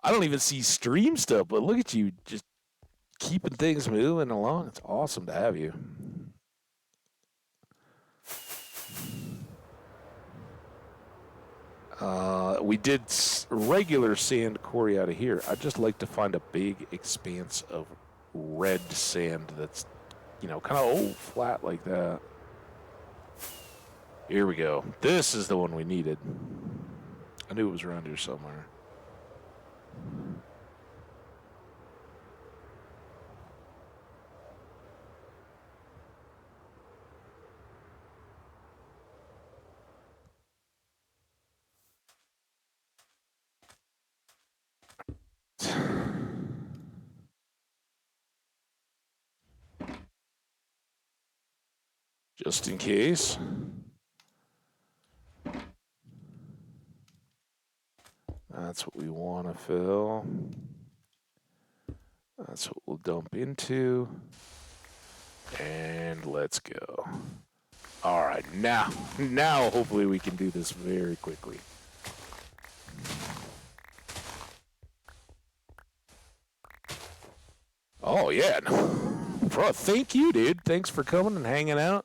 I don't even see stream stuff, but look at you just keeping things moving along. It's awesome to have you. We did regular sand quarry out of here. I'd just like to find a big expanse of red sand that's, kind of flat like that. Here we go. This is the one we needed. I knew it was around here somewhere. just in case. That's what we want to fill. That's what we'll dump into. And let's go. All right, now hopefully we can do this very quickly. Oh, yeah. Bro, thank you, dude. Thanks for coming and hanging out.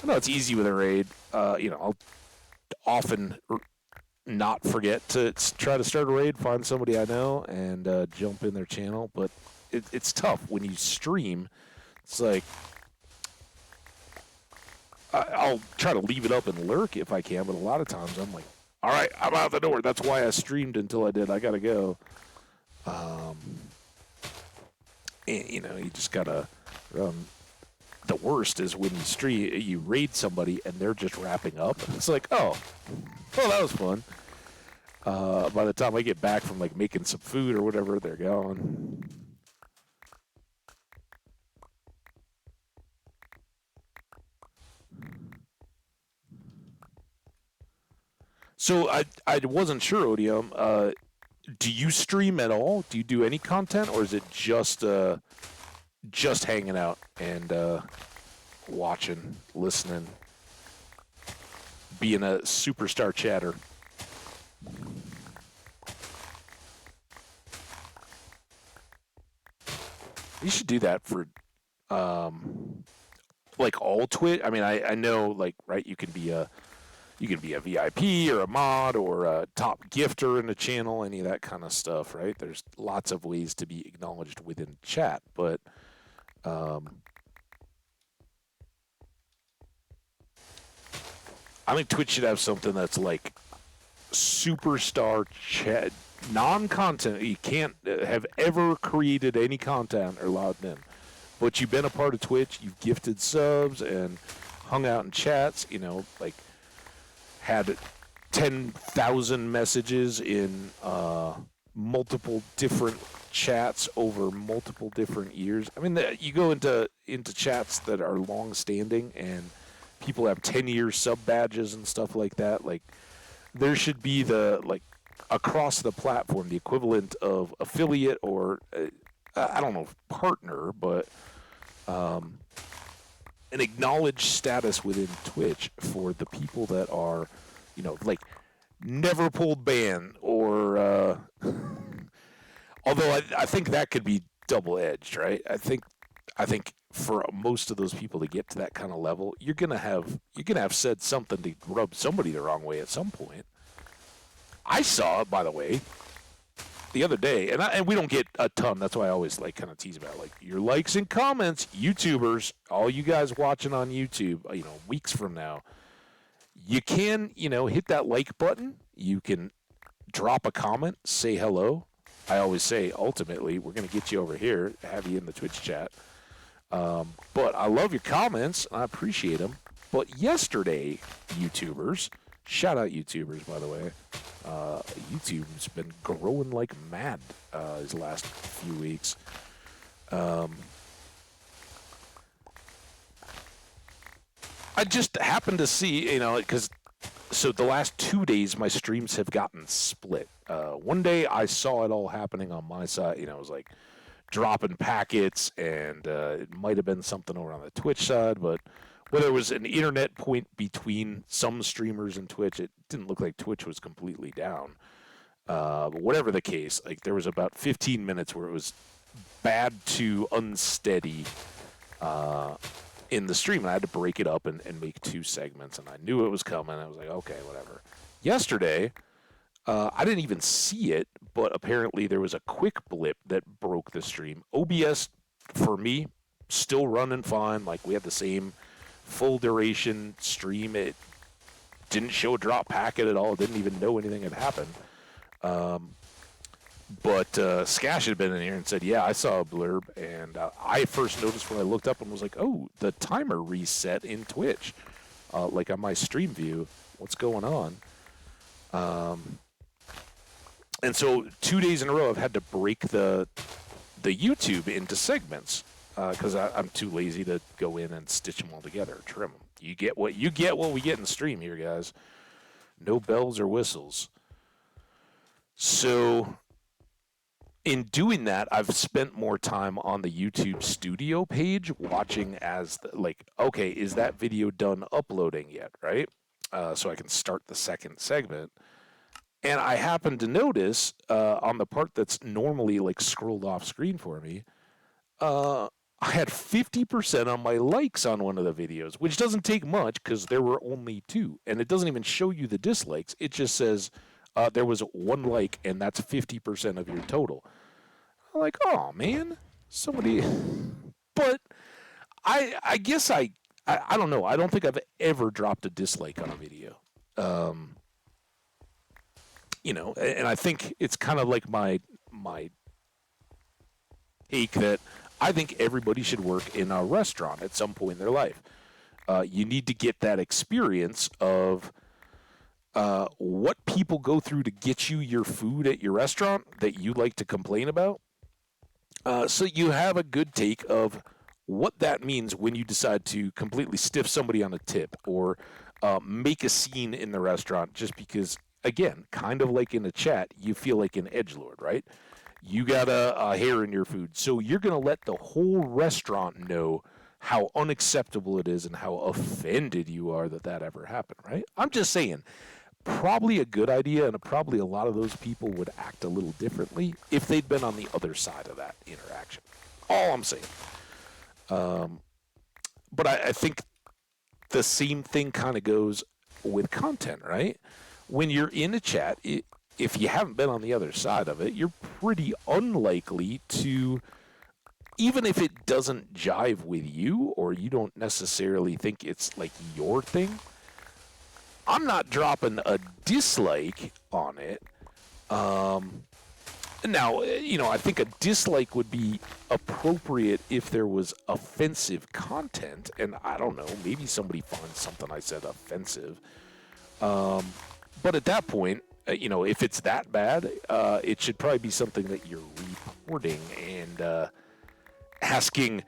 I know it's easy with a raid. I'll often not forget to try to start a raid, find somebody I know, and jump in their channel. But it's tough when you stream. It's like I'll try to leave it up and lurk if I can, but a lot of times I'm like, all right, I'm out the door. That's why I streamed until I did. I got to go. And, you just got to the worst is when you raid somebody and they're just wrapping up. It's like, oh, well, that was fun. By the time I get back from like making some food or whatever, they're gone. So I wasn't sure, Odium. Do you stream at all? Do you do any content, or is it just hanging out and watching, listening, being a superstar chatter? You should do that for like all Twitch. I mean, I know, like, right, you can be a VIP or a mod or a top gifter in the channel, any of that kind of stuff, right? There's lots of ways to be acknowledged within chat, but I think Twitch should have something that's like superstar chat, non-content. You can't have ever created any content or logged in, but you've been a part of Twitch, you've gifted subs and hung out in chats, like had 10,000 messages in multiple different chats over multiple different years. I mean, you go into chats that are long-standing and people have 10-year sub badges and stuff like that. Like, there should be across the platform the equivalent of affiliate or I don't know, partner, but an acknowledged status within Twitch for the people that are, like, never pulled ban or although I think that could be double-edged, right? I think for most of those people to get to that kind of level, you're gonna have said something to rub somebody the wrong way at some point. I saw it, by the way, the other day, and we don't get a ton. That's why I always kind of tease about your likes and comments, YouTubers, all you guys watching on YouTube. Weeks from now, you can hit that like button. You can drop a comment, say hello. I always say, ultimately, we're going to get you over here, have you in the Twitch chat. But I love your comments, and I appreciate them. But yesterday, YouTubers, shout out YouTubers, by the way. YouTube's been growing like mad these last few weeks. I just happened to see, because so the last 2 days my streams have gotten split. One day I saw it all happening on my side. It was like dropping packets, and it might have been something over on the Twitch side, but whether it was an internet point between some streamers and Twitch, it didn't look like Twitch was completely down. But whatever the case, there was about 15 minutes where it was bad to unsteady in the stream, and I had to break it up and make 2 segments, and I knew it was coming. I was like, okay, whatever. Yesterday, I didn't even see it, but apparently there was a quick blip that broke the stream. OBS, for me, still running fine. We had the same full duration stream. It didn't show a drop packet at all. Didn't even know anything had happened. But Skash had been in here and said, yeah, I saw a blurb. And I first noticed when I looked up and was like, oh, the timer reset in Twitch. On my stream view. What's going on? And so 2 days in a row, I've had to break the YouTube into segments. because I'm too lazy to go in and stitch them all together, trim them. You get what we get in the stream here, guys. No bells or whistles. So in doing that, I've spent more time on the YouTube Studio page watching okay, is that video done uploading yet, right? So I can start the second segment. And I happen to notice on the part that's normally like scrolled off screen for me, uh, I had 50% on my likes on one of the videos, which doesn't take much because there were only two. And it doesn't even show you the dislikes. It just says there was one like, and that's 50% of your total. I'm like, oh man, somebody. But I guess I don't know. I don't think I've ever dropped a dislike on a video. Um, and I think it's kind of like my take that I think everybody should work in a restaurant at some point in their life. You need to get that experience of what people go through to get you your food at your restaurant that you like to complain about. So you have a good take of what that means when you decide to completely stiff somebody on a tip or make a scene in the restaurant just because, again, kind of like in a chat, you feel like an edgelord, right? You got a hair in your food. So you're going to let the whole restaurant know how unacceptable it is and how offended you are that ever happened, right? I'm just saying, probably a good idea, and probably a lot of those people would act a little differently if they'd been on the other side of that interaction. All I'm saying. But I think the same thing kind of goes with content, right? When you're in a chat, if you haven't been on the other side of it, you're pretty unlikely to, even if it doesn't jive with you or you don't necessarily think it's like your thing, I'm not dropping a dislike on it. Now, I think a dislike would be appropriate if there was offensive content, and I don't know, maybe somebody finds something I said offensive. But at that point, if it's that bad, it should probably be something that you're reporting and asking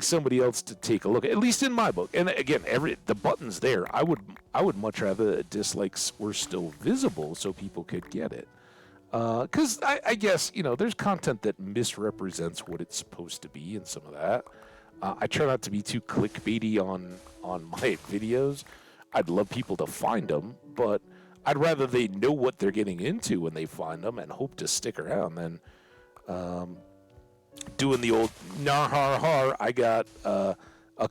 somebody else to take a look. At least in my book. And again, the button's there. I would much rather the dislikes were still visible so people could get it. Because I guess there's content that misrepresents what it's supposed to be, and some of that. I try not to be too clickbaity on my videos. I'd love people to find them, but I'd rather they know what they're getting into when they find them and hope to stick around than doing the old nar har har. I got a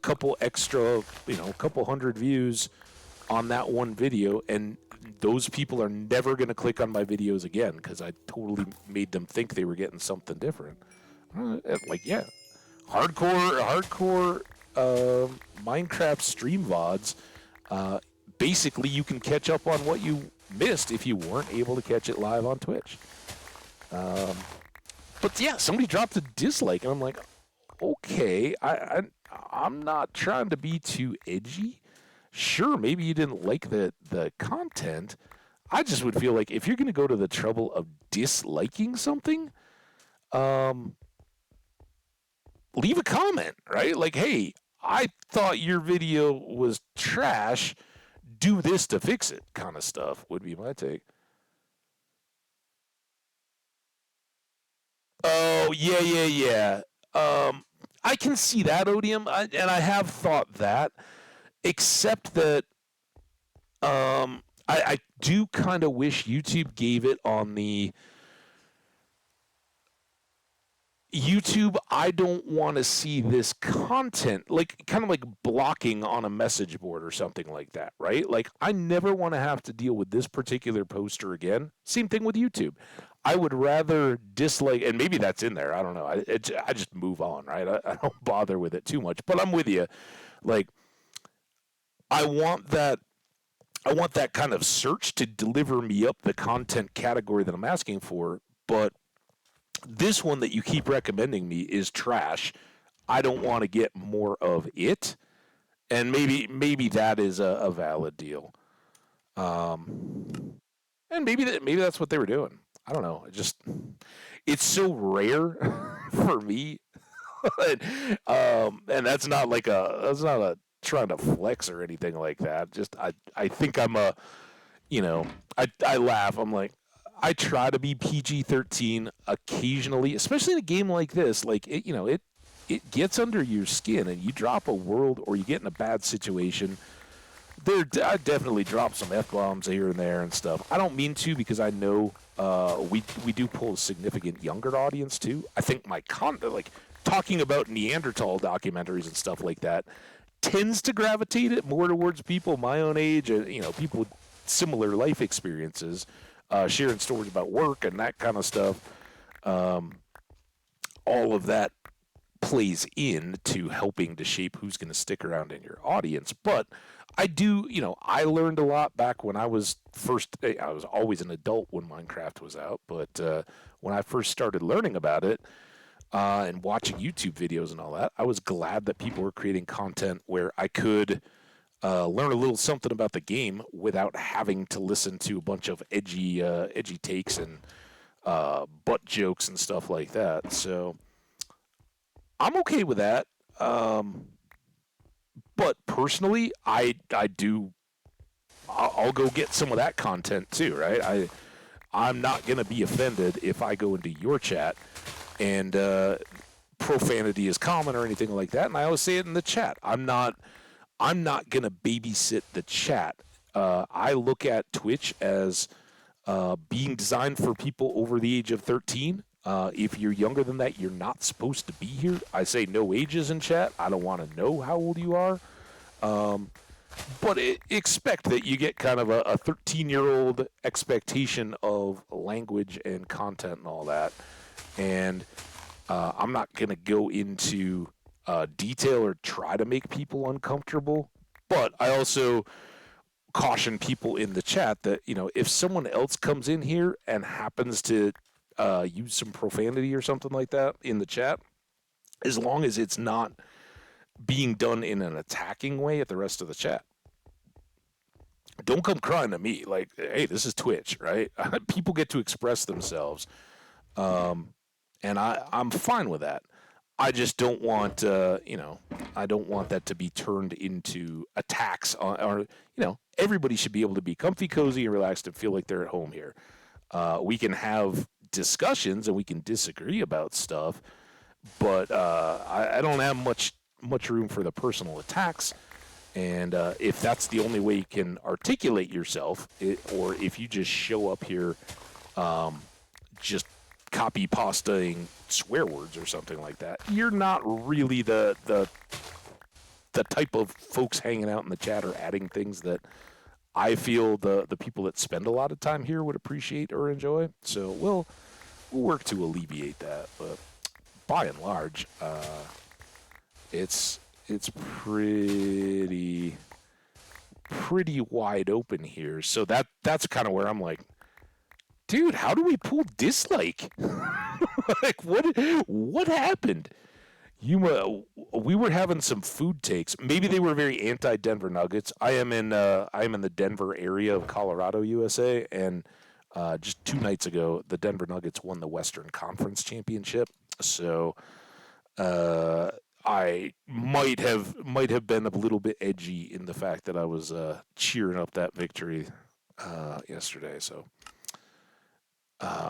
couple extra, a couple hundred views on that one video, and those people are never going to click on my videos again because I totally made them think they were getting something different. Yeah, hardcore Minecraft stream VODs. Basically, you can catch up on what you missed if you weren't able to catch it live on Twitch. But yeah, somebody dropped a dislike, and I'm like, okay, I'm not trying to be too edgy. Sure, maybe you didn't like the content. I just would feel like if you're going to go to the trouble of disliking something, leave a comment, right? Like, hey, I thought your video was trash. Do this to fix it, kind of stuff would be my take. Oh, yeah. I can see that, Odium, and I have thought that, except that I do kind of wish YouTube gave it on the YouTube, I don't want to see this content, like kind of like blocking on a message board or something like that, right? Like, I never want to have to deal with this particular poster again. Same thing with YouTube. I would rather dislike, and maybe that's in there. I don't know. I just move on, right? I don't bother with it too much. But I'm with you. Like, I want that kind of search to deliver me up the content category that I'm asking for, but this one that you keep recommending me is trash. I don't want to get more of it, and maybe that is a valid deal. And maybe that's what they were doing. I don't know. It's so rare for me And that's not a trying to flex or anything like that. Just I think I'm a you know, I laugh. I'm like, I try to be PG-13 occasionally, especially in a game like this. Like it gets under your skin, and you drop a world or you get in a bad situation. I definitely drop some f bombs here and there and stuff. I don't mean to because I know we do pull a significant younger audience too. I think my like talking about Neanderthal documentaries and stuff like that tends to gravitate it more towards people my own age and people with similar life experiences, sharing stories about work and that kind of stuff. Um, all of that plays into helping to shape who's going to stick around in your audience. But I do, I learned a lot back when I was I was always an adult when Minecraft was out, but when I first started learning about it, and watching YouTube videos and all that, I was glad that people were creating content where I could learn a little something about the game without having to listen to a bunch of edgy takes and butt jokes and stuff like that. So I'm okay with that. But personally, I do. I'll go get some of that content too, right? I'm not gonna be offended if I go into your chat and profanity is common or anything like that. And I always say it in the chat. I'm not gonna babysit the chat. I look at Twitch as being designed for people over the age of 13. If you're younger than that, you're not supposed to be here. I say no ages in chat. I don't want to know how old you are. But expect that you get kind of a 13-year-old expectation of language and content and all that. And I'm not going to go into detail or try to make people uncomfortable. But I also caution people in the chat that, if someone else comes in here and happens to use some profanity or something like that in the chat, as long as it's not being done in an attacking way at the rest of the chat, don't come crying to me like, hey, this is Twitch, right? People get to express themselves, and I'm fine with that. I just don't want, I don't want that to be turned into attacks on, or, everybody should be able to be comfy, cozy, and relaxed and feel like they're at home here. We can have discussions and we can disagree about stuff, but I don't have much room for the personal attacks. And if that's the only way you can articulate yourself, or if you just show up here just copy pastaing swear words or something like that, you're not really the type of folks hanging out in the chat or adding things that I feel the people that spend a lot of time here would appreciate or enjoy. So we'll work to alleviate that. But by and large, it's pretty wide open here. So that's kind of where I'm like, dude, how do we pull dislike? Like, what happened? We were having some food takes. Maybe they were very anti Denver Nuggets. I am in the Denver area of Colorado, USA, and just 2 nights ago, the Denver Nuggets won the Western Conference Championship. So I might have been a little bit edgy in the fact that I was cheering up that victory yesterday. So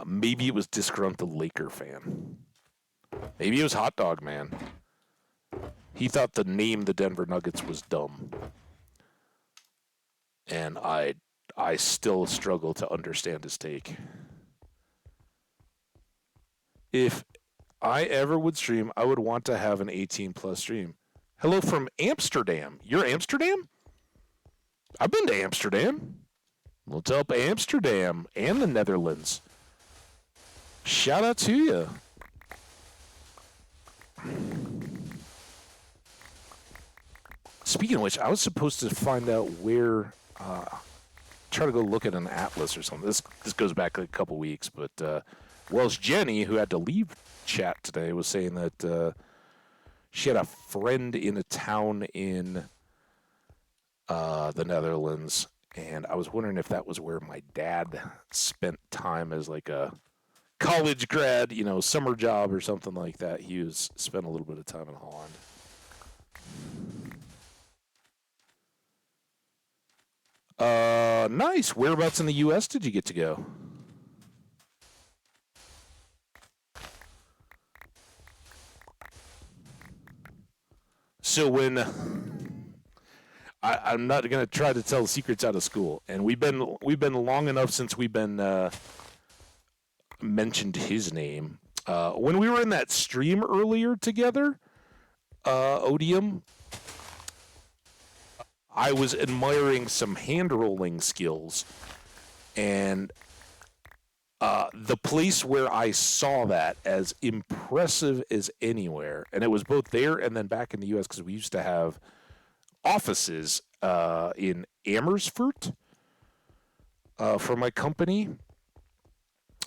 maybe it was disgruntled Laker fan. Maybe it was Hot Dog Man. He thought the name the Denver Nuggets was dumb. And I still struggle to understand his take. If I ever would stream, I would want to have an 18+ stream. Hello from Amsterdam. You're Amsterdam? I've been to Amsterdam. What's up, Amsterdam and the Netherlands? Shout out to you. Speaking of which, I was supposed to find out where. Try to go look at an atlas or something. This goes back like a couple weeks, but Welsh Jenny, who had to leave chat today, was saying that she had a friend in a town in the Netherlands, and I was wondering if that was where my dad spent time as like a college grad, summer job or something like that. He was spent a little bit of time in Holland. Nice. Whereabouts in the U.S. did you get to go? So when I'm not going to try to tell secrets out of school, and we've been long enough since we've been mentioned his name. When we were in that stream earlier together, Odium, I was admiring some hand rolling skills, and the place where I saw that as impressive as anywhere, and it was both there and then back in the U.S. because we used to have offices in Amersfoort for my company.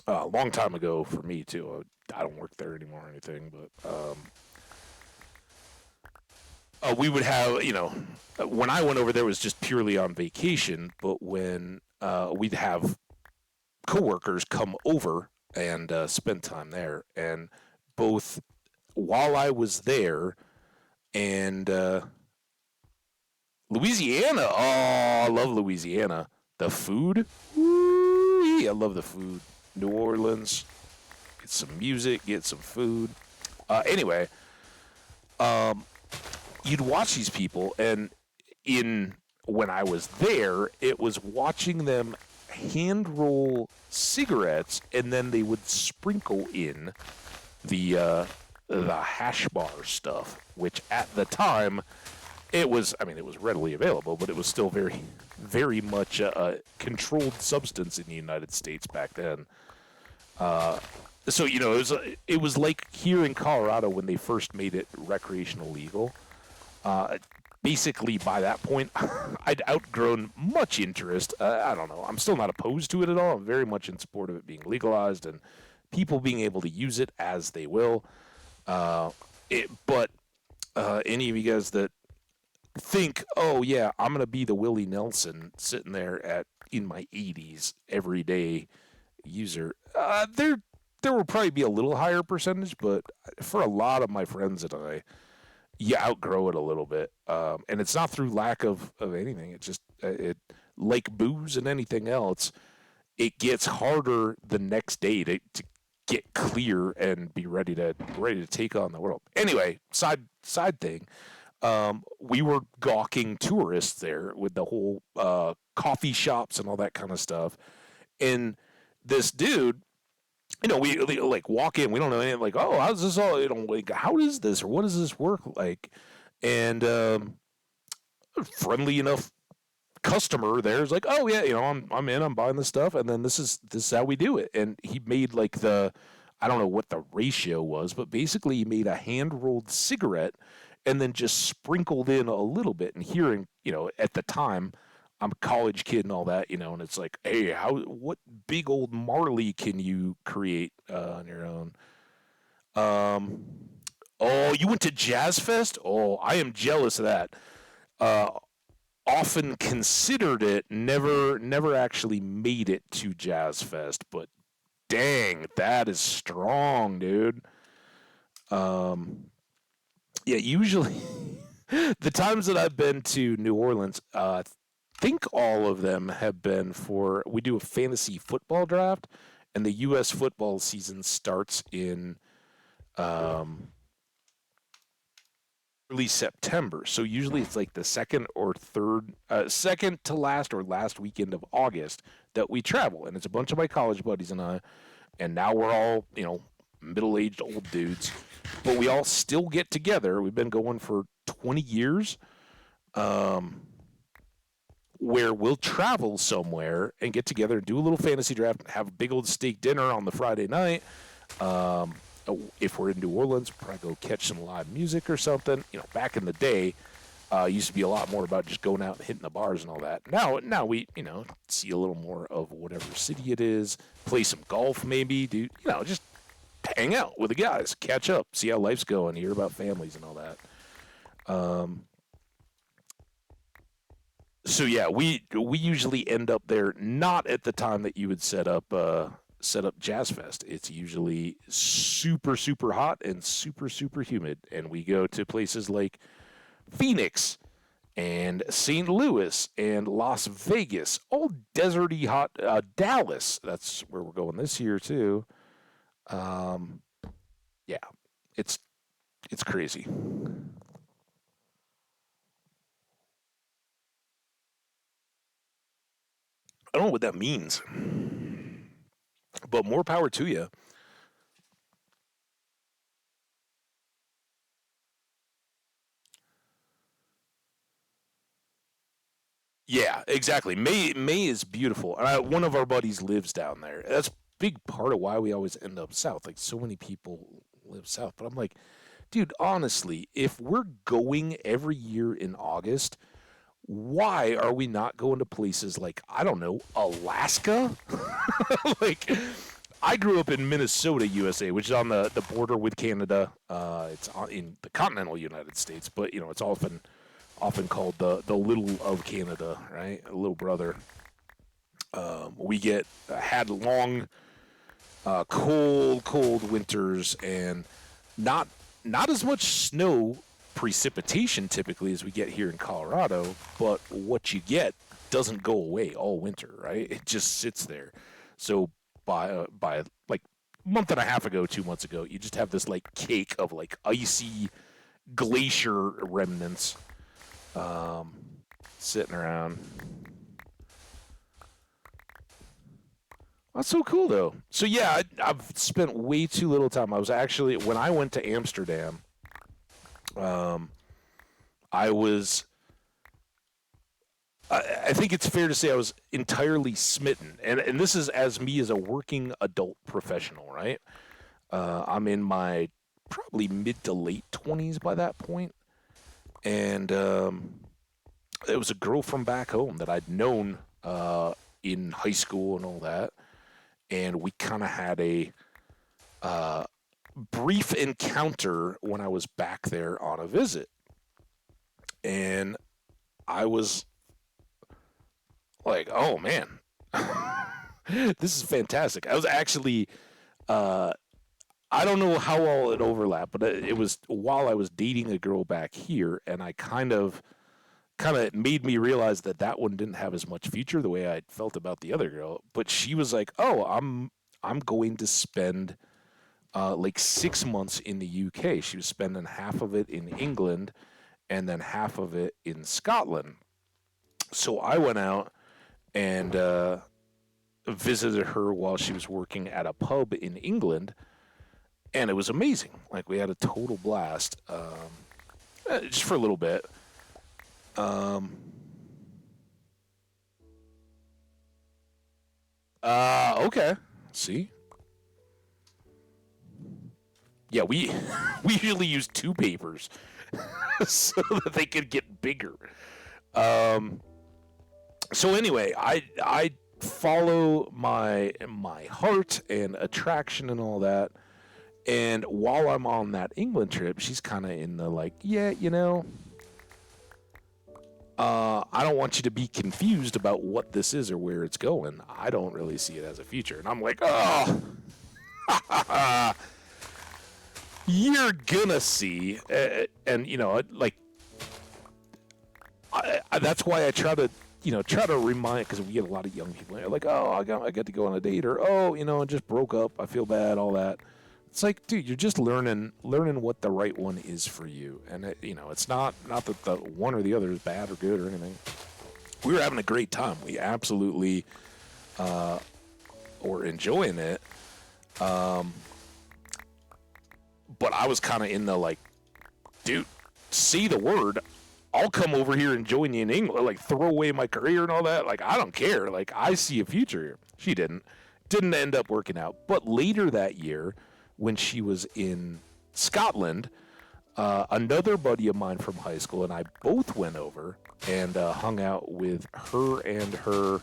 A long time ago for me too. I don't work there anymore or anything, but we would have, when I went over there, it was just purely on vacation. But when we'd have coworkers come over and spend time there, and both while I was there and Louisiana. Oh, I love Louisiana. The food. Woo, I love the food. New Orleans. Get some music. Get some food. Anyway, you'd watch these people, and in when I was there, it was watching them hand roll cigarettes, and then they would sprinkle in the hash bar stuff, which at the time it was. I mean, it was readily available, but it was still very, very much a controlled substance in the United States back then. So it was like here in Colorado when they first made it recreational legal. Uh, Basically, by that point, I'd outgrown much interest. I don't know. I'm still not opposed to it at all. I'm very much in support of it being legalized and people being able to use it as they will. But any of you guys that think, oh yeah, I'm gonna be the Willie Nelson sitting there at in my 80s every day user, there will probably be a little higher percentage, but for a lot of my friends and I, you outgrow it a little bit, and it's not through lack of anything. It's just it like booze and anything else. It gets harder the next day to get clear and be ready to take on the world. Anyway, side thing. We were gawking tourists there with the whole coffee shops and all that kind of stuff, and this dude, we like walk in. We don't know anything. Like, oh, how's this all? Like, how is this or what does this work like? And friendly enough customer there is like, oh yeah, I'm in. I'm buying this stuff, and then this is how we do it. And he made like I don't know what the ratio was, but basically he made a hand rolled cigarette, and then just sprinkled in a little bit. And hearing, at the time, I'm a college kid and all that, and it's like, hey, what big old Marley can you create on your own? Um, oh, you went to Jazz Fest? Oh, I am jealous of that. Uh, Often considered it, never actually made it to Jazz Fest, but dang, that is strong, dude. Um, yeah, usually the times that I've been to New Orleans, think all of them have been for we do a fantasy football draft, and the U.S. football season starts in um, early September. So usually it's like the second to last or last weekend of August that we travel, and it's a bunch of my college buddies and I, and now we're all middle-aged old dudes, but we all still get together. We've been going for 20 years. Um, where we'll travel somewhere and get together and do a little fantasy draft, have a big old steak dinner on the Friday night. Um, if we're in New Orleans, we'll probably go catch some live music or something. Back in the day, used to be a lot more about just going out and hitting the bars and all that. Now we, see a little more of whatever city it is, play some golf maybe, do, just hang out with the guys, catch up, see how life's going, hear about families and all that. Um, So yeah, we usually end up there not at the time that you would set up set up Jazz Fest. It's usually super, super hot and super, super humid. And we go to places like Phoenix and St. Louis and Las Vegas, all deserty hot. Dallas, that's where we're going this year too. Um, yeah, it's it's crazy. I don't know what that means, but more power to you. Yeah, exactly. May is beautiful. One of our buddies lives down there. That's a big part of why we always end up south. Like so many people live south, but I'm like, dude, honestly, if we're going every year in August, why are we not going to places like, I don't know, Alaska? Like, I grew up in Minnesota, USA, which is on the border with Canada. It's in the continental United States, but it's often called the little of Canada, right? A little brother. We get had long, cold winters, and not not as much snow precipitation typically as we get here in Colorado. But what you get doesn't go away all winter, right? It just sits there. So by like a month and a half ago, 2 months ago, you just have this like cake of like icy glacier remnants um, sitting around. That's so cool, though. So yeah, I've spent way too little time. I was actually when I went to Amsterdam, um, I was. I think it's fair to say I was entirely smitten, and this is as me as a working adult professional, right? I'm in my probably mid to late 20s by that point, and it was a girl from back home that I'd known in high school and all that, and we kind of had a uh, brief encounter when I was back there on a visit, and I was like, "Oh man, this is fantastic." I was actually, uh, I don't know how all it overlapped, but it was while I was dating a girl back here, and I kind of made me realize that that one didn't have as much future the way I felt about the other girl. But she was like, "Oh, I'm going to spend like 6 months in the UK." She was spending half of it in England and then half of it in Scotland. So I went out and visited her while she was working at a pub in England, and it was amazing. Like we had a total blast, just for a little bit. Um, okay. See, yeah, we we usually use two papers so that they could get bigger. Um, so anyway, I follow my heart and attraction and all that. And while I'm on that England trip, she's kind of in the like, yeah, I don't want you to be confused about what this is or where it's going. I don't really see it as a future. And I'm like, oh, you're gonna see. And, like, that's why I try to, remind, because we get a lot of young people like, oh, I got to go on a date, or, oh, I just broke up. I feel bad, all that. It's like, dude, you're just learning what the right one is for you, and it's not that the one or the other is bad or good or anything. We were having a great time. We absolutely were enjoying it. Um, but I was kind of in the like, dude, see the word. I'll come over here and join you in England, like throw away my career and all that. Like I don't care. Like I see a future here. She didn't end up working out. But later that year, when she was in Scotland, another buddy of mine from high school and I both went over and hung out with her and her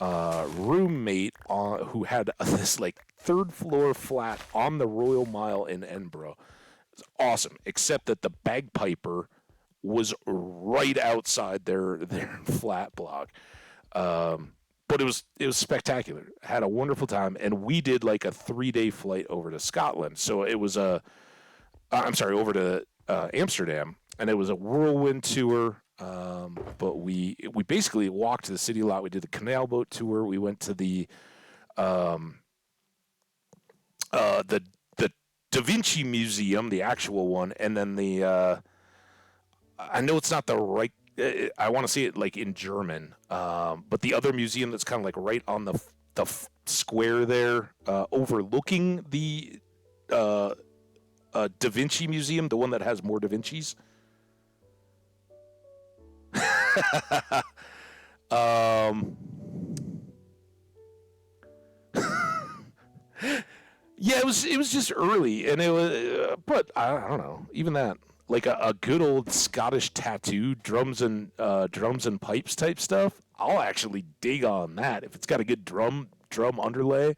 roommate who had this like third floor flat on the Royal Mile in Edinburgh. It's awesome, except that the bagpiper was right outside their flat block. Um, but it was spectacular. I had a wonderful time, and we did like a 3-day flight over to Scotland. So it was I'm sorry, over to Amsterdam, and it was a whirlwind tour. But we basically walked the city a lot. We did the canal boat tour. We went to um, the the Da Vinci Museum, the actual one, and then I know it's not the right. I want to see it like in German, but the other museum that's kind of like right on the square there, overlooking the Da Vinci Museum, the one that has more Da Vinci's. um, yeah, it was just early, and it was, but I don't know, even that. Like a good old Scottish tattoo, drums and pipes type stuff. I'll actually dig on that if it's got a good drum underlay.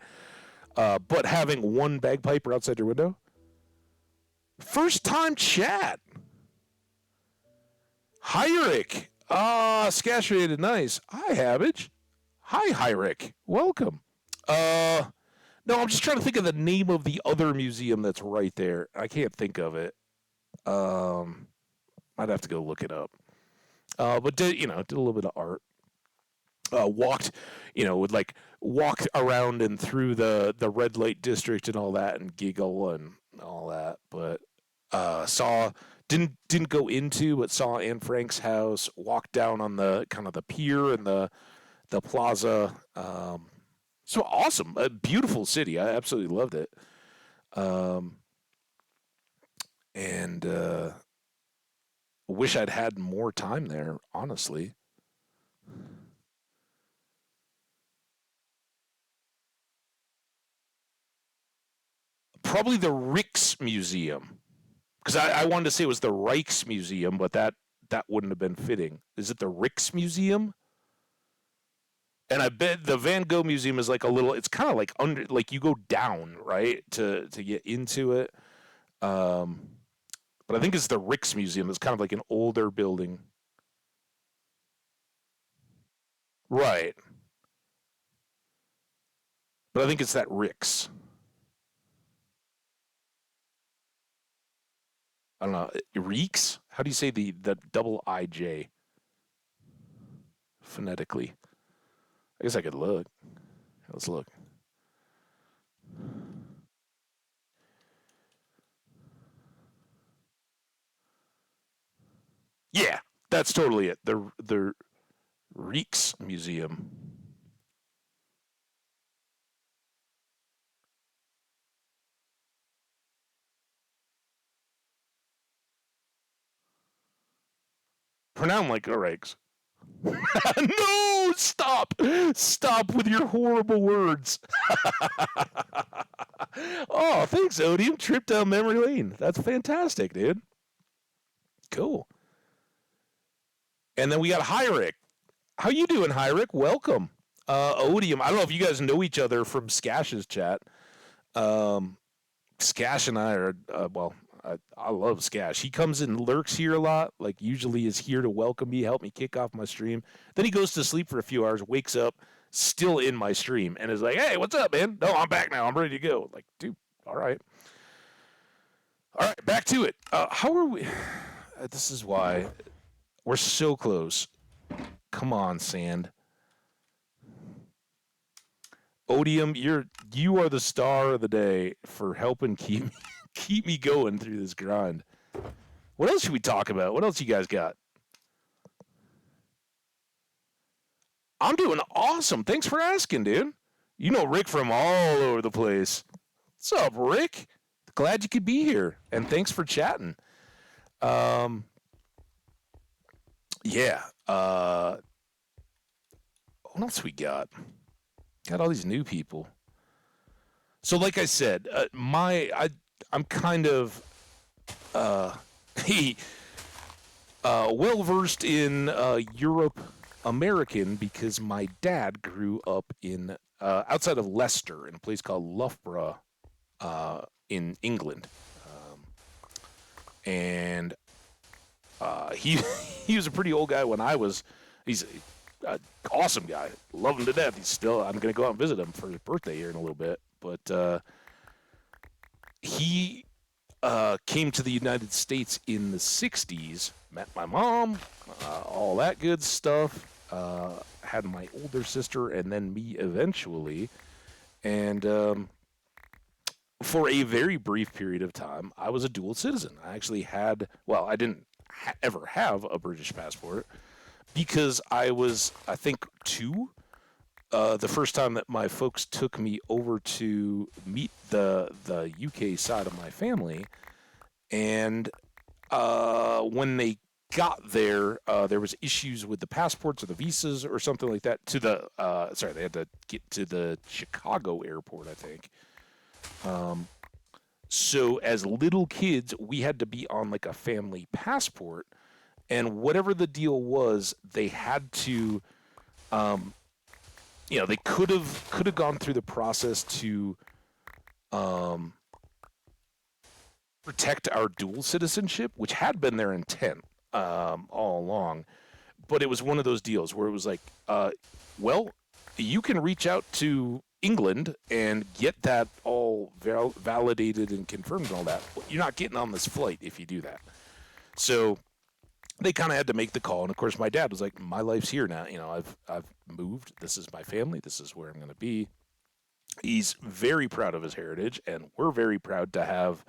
But having one bagpiper outside your window, first time chat. Hi Rick, Scash rated nice. Hi Habbage. Hi Rick, welcome. No, I'm just trying to think of the name of the other museum that's right there. I can't think of it. I'd have to go look it up. But did a little bit of art. Walked, would like walk around and through the red light district and all that, and giggle and all that. But saw didn't go into, but saw Anne Frank's house. Walked down on the kind of the pier and the plaza. So awesome, a beautiful city. I absolutely loved it. And wish I'd had more time there, honestly. Probably the Rijksmuseum, because I wanted to say it was the Rijksmuseum, but that wouldn't have been fitting. Is it the Rijksmuseum? And I bet the Van Gogh Museum is like a little. It's kind of like under, like you go down, right, to get into it. Um, but I think it's the Rijksmuseum. It's kind of like an older building, right? But I think it's that Rijks. I don't know. Reeks? How do you say the double IJ phonetically? I guess I could look. Let's look. Yeah, that's totally it. The Reeks Museum. Pronounced like Reeks. No, stop with your horrible words. Oh, thanks, Odium. Trip down memory lane. That's fantastic, dude. Cool. And then we got Hyrick. How you doing, Hyrick? Welcome. Odium. I don't know if you guys know each other from Skash's chat. Um, Skash and I are I love Skash. He comes and lurks here a lot. Like usually is here to welcome me, help me kick off my stream. Then he goes to sleep for a few hours, wakes up, still in my stream, and is like, "Hey, what's up, man? No, I'm back now. I'm ready to go." Like, dude, all right, back to it. How are we? This is why we're so close. Come on, Sand. Odium, you are the star of the day for helping keep me going through this grind. What else should we talk about? What else you guys got? I'm doing awesome. Thanks for asking, dude. You know Rick from all over the place. What's up, Rick? Glad you could be here, and thanks for chatting. Um, yeah. What else we got? Got all these new people. So, like I said, I'm kind of he well versed in Europe American because my dad grew up in outside of Leicester in a place called Loughborough in England, and he he was a pretty old guy when I was. He's awesome guy. Love him to death. I'm going to go out and visit him for his birthday here in a little bit. But he came to the United States in the 60s, met my mom, all that good stuff. Had my older sister and then me eventually. And for a very brief period of time, I was a dual citizen. I actually I didn't ever have a British passport because I was, I think, 2. The first time that my folks took me over to meet the UK side of my family, and when they got there, there was issues with the passports or the visas or something like that. They had to get to the Chicago airport, I think. So as little kids, we had to be on like a family passport, and whatever the deal was, they had to, they could have gone through the process to protect our dual citizenship, which had been their intent all along. But it was one of those deals where it was like, well, you can reach out to England and get that all validated and confirmed and all that. You're not getting on this flight if you do that. So they kind of had to make the call. And of course, my dad was like, my life's here now. I've moved. This is my family. This is where I'm going to be. He's very proud of his heritage, and we're very proud to have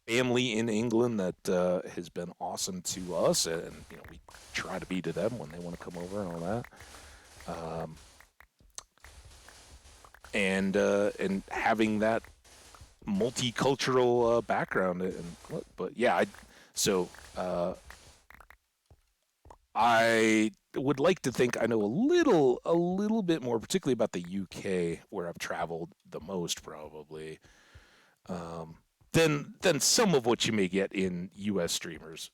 family in England that has been awesome to us, and we try to be to them when they want to come over and all that. And having that multicultural background, but yeah, I would like to think I know a little bit more, particularly about the UK, where I've traveled the most, probably, than some of what you may get in US streamers.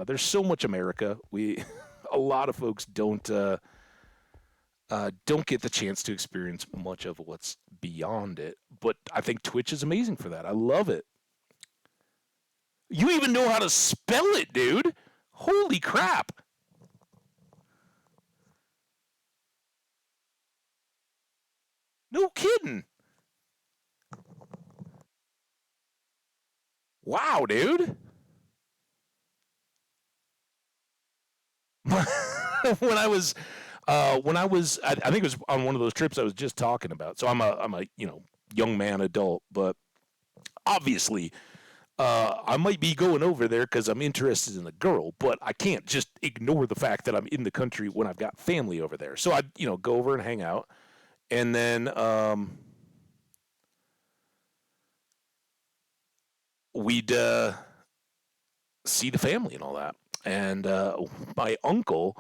There's so much America. A lot of folks don't get the chance to experience much of what's beyond it. But I think Twitch is amazing for that. I love it. You even know how to spell it, dude. Holy crap. No kidding. Wow, dude. when I was, I think it was on one of those trips I was just talking about. So I'm a young man adult, but obviously, I might be going over there because I'm interested in the girl, but I can't just ignore the fact that I'm in the country when I've got family over there. So I, go over and hang out, and then we'd see the family and all that. And my uncle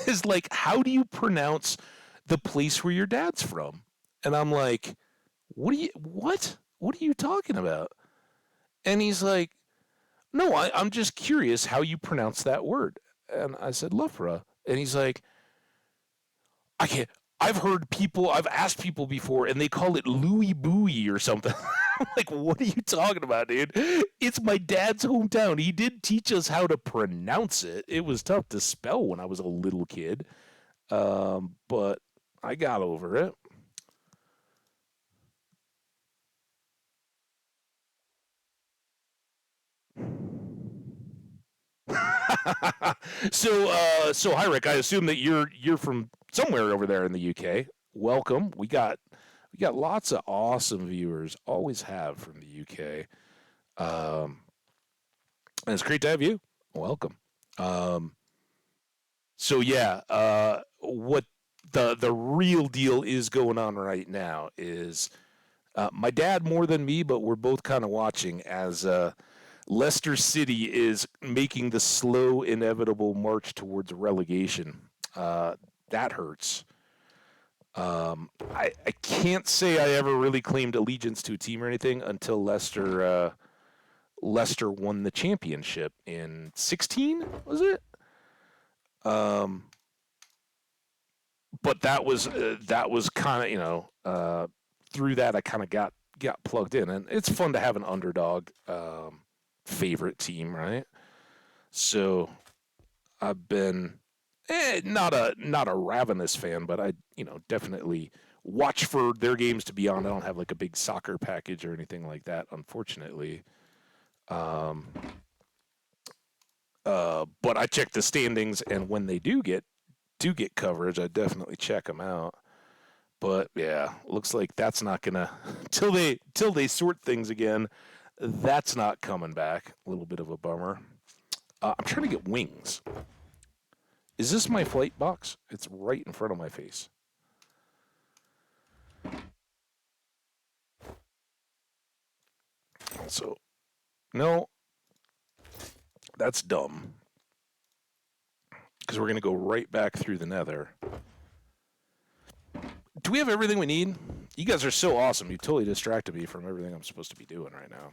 is like, "How do you pronounce the place where your dad's from?" And I'm like, what? What are you talking about? And he's like, "No, I'm just curious how you pronounce that word." And I said, "Loughborough." And he's like, "I can't. I've asked people before, and they call it Louis Bowie or something." I'm like, "What are you talking about, dude? It's my dad's hometown. He did teach us how to pronounce it. It was tough to spell when I was a little kid, but I got over it." So hi Rick. I assume that you're from somewhere over there in the UK. Welcome. We got lots of awesome viewers. Always have from the UK. And it's great to have you. Welcome. Um, so yeah, what the real deal is going on right now is my dad more than me, but we're both kind of watching as Leicester City is making the slow, inevitable march towards relegation. That hurts. I can't say I ever really claimed allegiance to a team or anything until Leicester won the championship in 16, was it? Um, but that was kind of through that I kind of got plugged in, and it's fun to have an underdog favorite team, right? So I've been not a ravenous fan, but I definitely watch for their games to be on. I don't have like a big soccer package or anything like that, unfortunately. Um, but I check the standings, and when they do get coverage, I definitely check them out. But yeah, looks like that's not gonna till they sort things again. That's not coming back. A little bit of a bummer. I'm trying to get wings. Is this my flight box? It's right in front of my face. So no, that's dumb. Because we're gonna go right back through the nether. Do we have everything we need? You guys are so awesome. You totally distracted me from everything I'm supposed to be doing right now.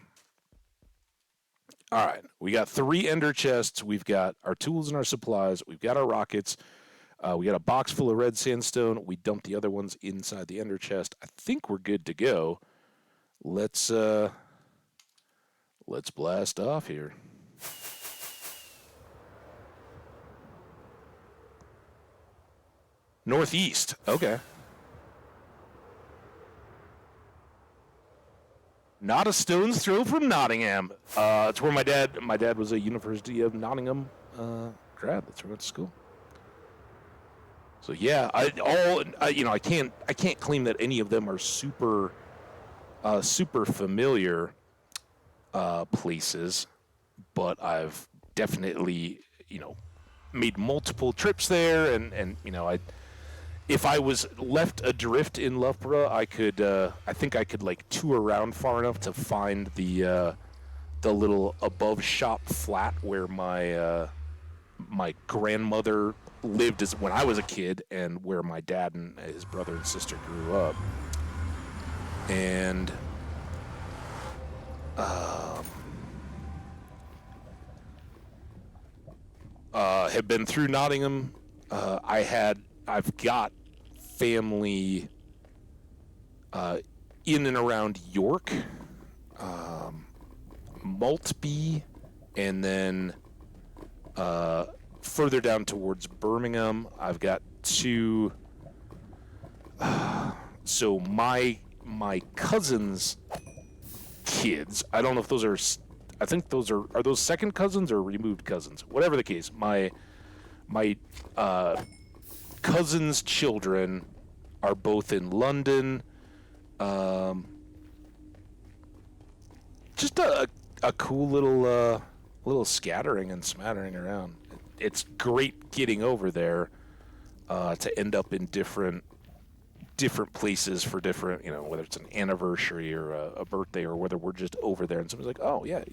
All right, we got 3 ender chests. We've got our tools and our supplies. We've got our rockets. We got a box full of red sandstone. We dumped the other ones inside the ender chest. I think we're good to go. Let's blast off here. Northeast. Okay. Not a stone's throw from Nottingham. It's where my dad was a University of Nottingham grad. That's where I went to school. So yeah, I can't claim that any of them are super familiar places, but I've definitely made multiple trips there, and if I was left adrift in Loughborough, I think I could like tour around far enough to find the little above shop flat where my grandmother lived when I was a kid, and where my dad and his brother and sister grew up. And have been through Nottingham. I've got family in and around York, Maltby, and then further down towards Birmingham. I've got 2. So my cousin's kids. I don't know if those are. I think those are those second cousins or removed cousins. Whatever the case, my cousin's children are both in London. Just a cool little scattering and smattering around. It's great getting over there to end up in different places for different, whether it's an anniversary or a birthday, or whether we're just over there and somebody's like, oh yeah,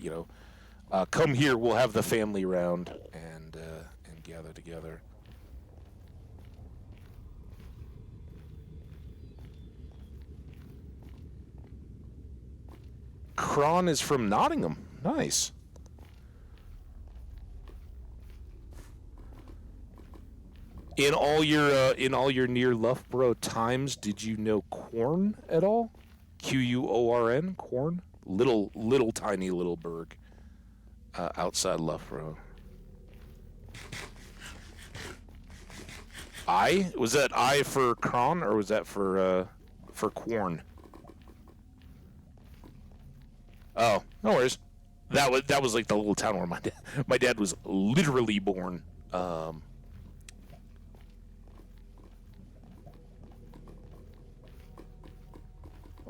come here, we'll have the family round and gather together. Kron is from Nottingham. Nice. In all your near Loughborough times, did you know Quorn at all? Quorn, Quorn, little tiny little burg outside Loughborough. Was that I for Kron, or was that for Quorn? Oh, no worries. That was like the little town where my dad was literally born. Well,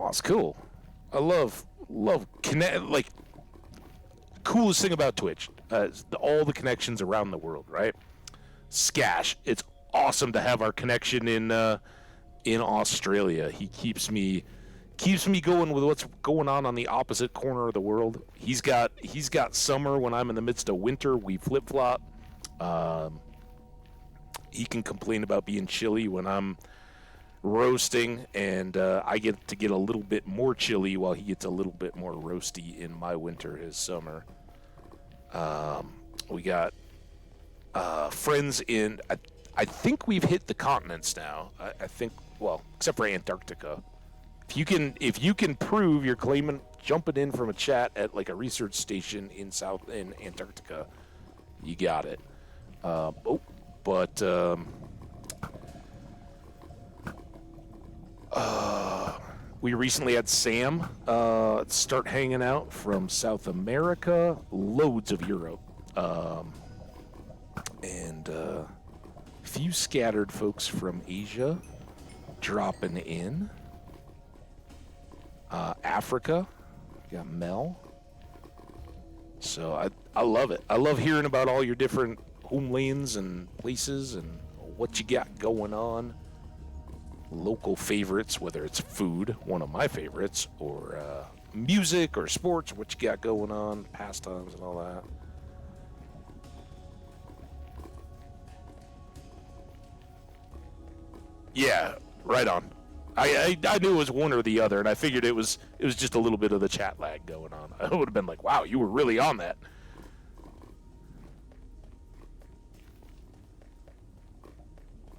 it's cool. I love connect, like, coolest thing about Twitch. All the connections around the world, right? Skash, it's awesome to have our connection in Australia. He keeps me going with what's going on the opposite corner of the world. He's got summer when I'm in the midst of winter. We flip flop. He can complain about being chilly when I'm roasting, and I get to get a little bit more chilly while he gets a little bit more roasty in my winter, his summer. We got friends in. I think we've hit the continents now. I think, well, except for Antarctica. If you can prove you're jumping in from a chat at like a research station in Antarctica, you got it. But we recently had Sam start hanging out from South America, loads of Europe, and a few scattered folks from Asia dropping in. Africa, got Mel. So I love it. I love hearing about all your different homelands and places and what you got going on. Local favorites, whether it's food, one of my favorites, or music or sports, what you got going on, pastimes and all that. Yeah, right on. I knew it was one or the other, and I figured it was just a little bit of the chat lag going on. I would have been like, wow, you were really on that.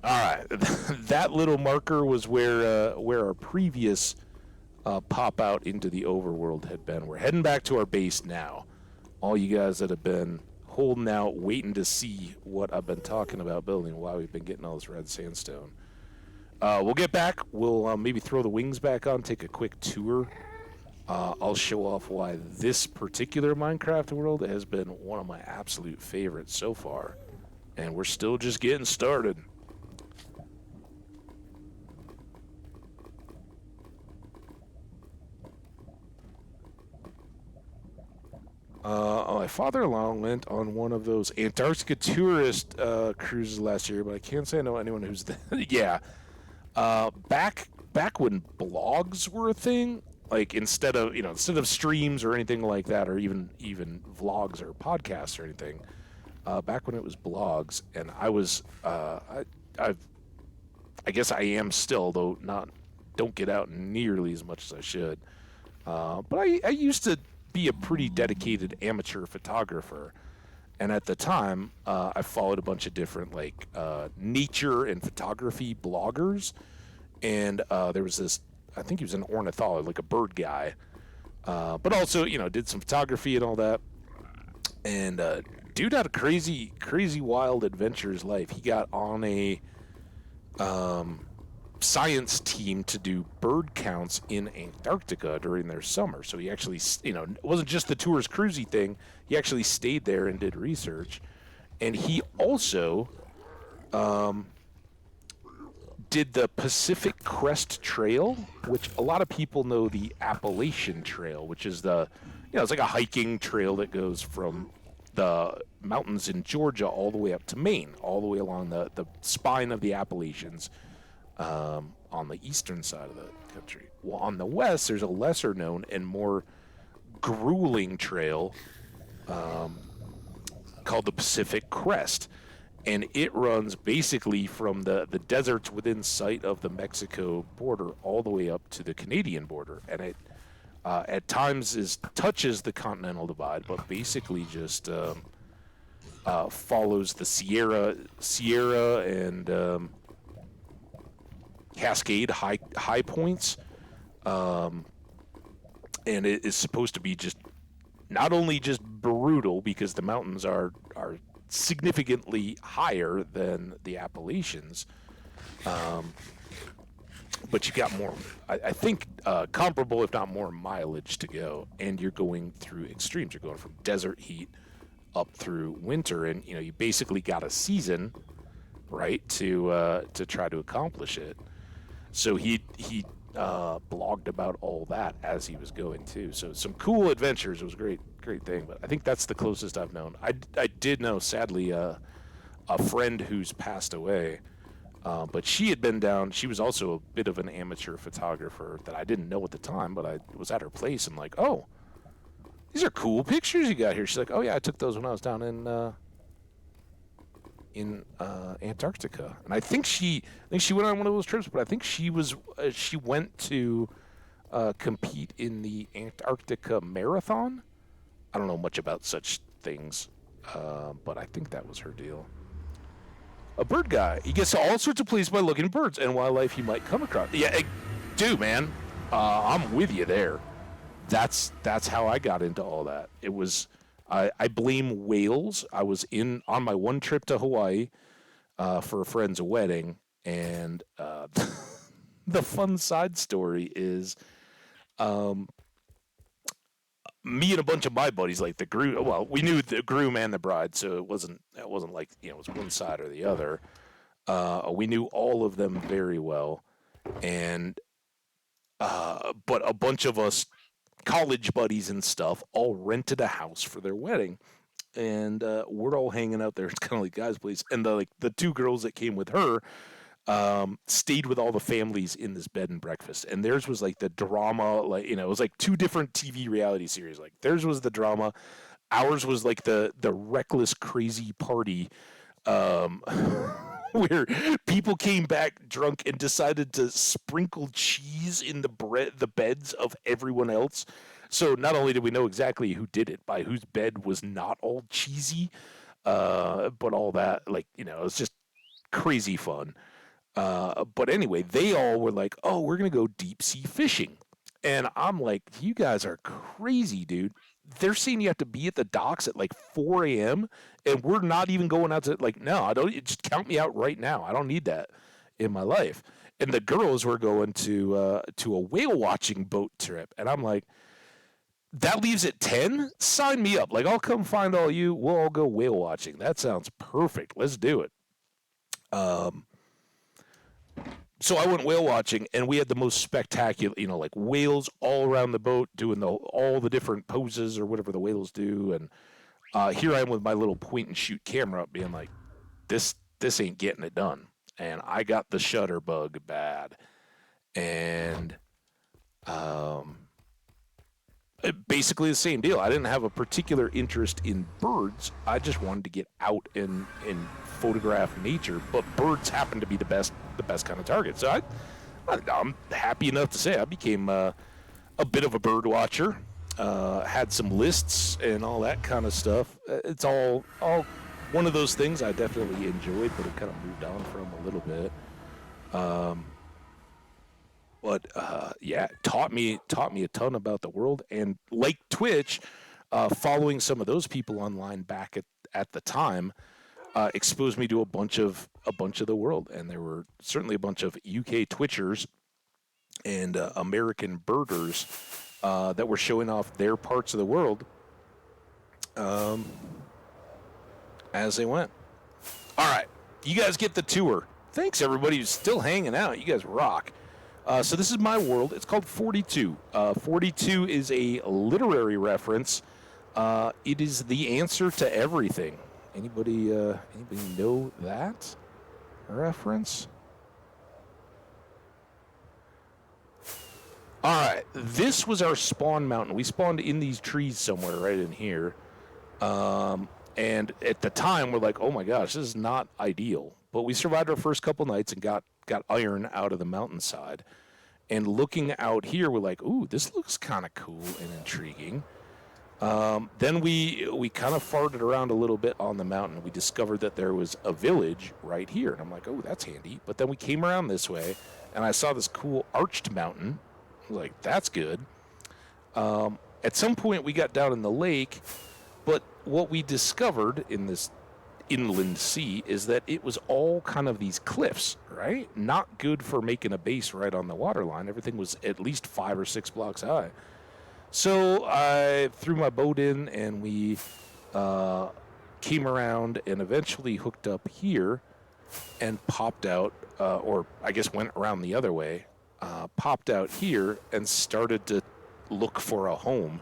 All right, that little marker was where our previous pop out into the overworld had been. We're heading back to our base now. All you guys that have been holding out, waiting to see what I've been talking about building, why we've been getting all this red sandstone. We'll get back. We'll maybe throw the wings back on, take a quick tour. I'll show off why this particular Minecraft world has been one of my absolute favorites so far. And we're still just getting started. My father-in-law went on one of those Antarctica tourist cruises last year, but I can't say I know anyone who's yeah. Back when blogs were a thing, like instead of streams or anything like that, or even vlogs or podcasts or anything, back when it was blogs, and I was I guess I am still, though don't get out nearly as much as I should. But I used to be a pretty dedicated amateur photographer. And at the time, I followed a bunch of different nature and photography bloggers. And there was this, I think he was an ornithologist, like a bird guy. But also, did some photography and all that. And dude had a crazy, crazy wild adventures life. He got on a science team to do bird counts in Antarctica during their summer. So he actually, it wasn't just the tours cruisy thing. He actually stayed there and did research. And he also did the Pacific Crest Trail, which a lot of people know the Appalachian Trail, which is it's like a hiking trail that goes from the mountains in Georgia all the way up to Maine, all the way along the spine of the Appalachians. On the eastern side of the country. Well, on the west, there's a lesser known and more grueling trail called the Pacific Crest. And it runs basically from the deserts within sight of the Mexico border all the way up to the Canadian border. And it at times touches the continental divide, but basically just follows the Sierra and Cascade high points, and it is supposed to be just not only just brutal because the mountains are significantly higher than the Appalachians, but you got more, I think, comparable if not more mileage to go, and you're going through extremes. You're going from desert heat up through winter, and you basically got a season, right, to try to accomplish it. So he blogged about all that as he was going too. So some cool adventures. It was a great thing. But I think that's the closest I've known. I did know, sadly, a friend who's passed away. But she had been down. She was also a bit of an amateur photographer that I didn't know at the time. But I was at her place and like, oh, these are cool pictures you got here. She's like, oh yeah, I took those when I was down in Antarctica, and I think she went on one of those trips. But I think she went to compete in the Antarctica Marathon. I don't know much about such things, but I think that was her deal. A bird guy. He gets to all sorts of places by looking at birds and wildlife he might come across. Yeah, dude, man, I'm with you there. That's how I got into all that. It was I blame whales. I was on my one trip to Hawaii for a friend's wedding, and the fun side story is um, me and a bunch of my buddies, like the groom. Well, we knew the groom and the bride, so it wasn't like it was one side or the other. We knew all of them very well, and but a bunch of us college buddies and stuff all rented a house for their wedding, and we're all hanging out there. It's kind of like, guys, please. And the two girls that came with her stayed with all the families in this bed and breakfast, and theirs was like the drama, like it was like two different TV reality series. Like theirs was the drama, ours was like the reckless, crazy party, um, where people came back drunk and decided to sprinkle cheese in the beds of everyone else. So not only did we know exactly who did it, by whose bed was not all cheesy, but all that, like it was just crazy fun. But anyway, they all were like, "Oh, we're gonna go deep sea fishing," and I'm like, "You guys are crazy, dude." They're saying you have to be at the docks at like 4 a.m. and we're not even going out to like. No, I don't. Just count me out right now. I don't need that in my life. And the girls were going to a whale watching boat trip, and I'm like, that leaves at 10. Sign me up. Like I'll come find all you. We'll all go whale watching. That sounds perfect. Let's do it. Um, so I went whale watching, and we had the most spectacular, like whales all around the boat doing all the different poses or whatever the whales do. And here I am with my little point and shoot camera up, being like, this ain't getting it done. And I got the shutter bug bad, and basically the same deal. I didn't have a particular interest in birds. I just wanted to get out and photograph nature, but birds happen to be the best kind of target. So I'm happy enough to say I became a bit of a bird watcher. Had some lists and all that kind of stuff. It's all one of those things I definitely enjoyed, but it kind of moved on from a little bit. But yeah, taught me a ton about the world, and like Twitch, following some of those people online back at the time exposed me to a bunch of the world, and there were certainly a bunch of UK Twitchers and American birders that were showing off their parts of the world as they went. All right, you guys get the tour. Thanks everybody who's still hanging out. You guys rock. So this is my world. It's called 42. 42 is a literary reference. It is the answer to everything. Anybody know that reference? All right, this was our spawn mountain. We spawned in these trees somewhere right in here. And at the time, we're like, oh my gosh, this is not ideal. But we survived our first couple nights and got iron out of the mountainside. And looking out here, we're like, ooh, this looks kind of cool and intriguing. Then we kind of farted around a little bit on the mountain. We discovered that there was a village right here. And I'm like, oh, that's handy. But then we came around this way, and I saw this cool arched mountain. I was like, that's good. At some point, we got down in the lake, but what we discovered in this inland sea is that it was all kind of these cliffs, right? Not good for making a base right on the waterline. Everything was at least 5 or 6 blocks high. So I threw my boat in, and we came around and eventually hooked up here and popped out, or I guess went around the other way, popped out here and started to look for a home,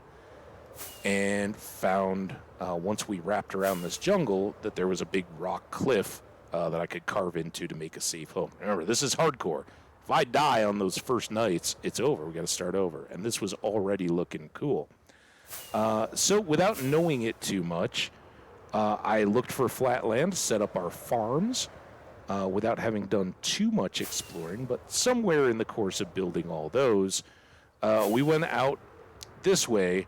and found, once we wrapped around this jungle, that there was a big rock cliff that I could carve into to make a safe home. Remember, this is hardcore. If I die on those first nights, it's over. We got to start over. And this was already looking cool. So without knowing it too much, I looked for flat land, set up our farms without having done too much exploring. But somewhere in the course of building all those, we went out this way,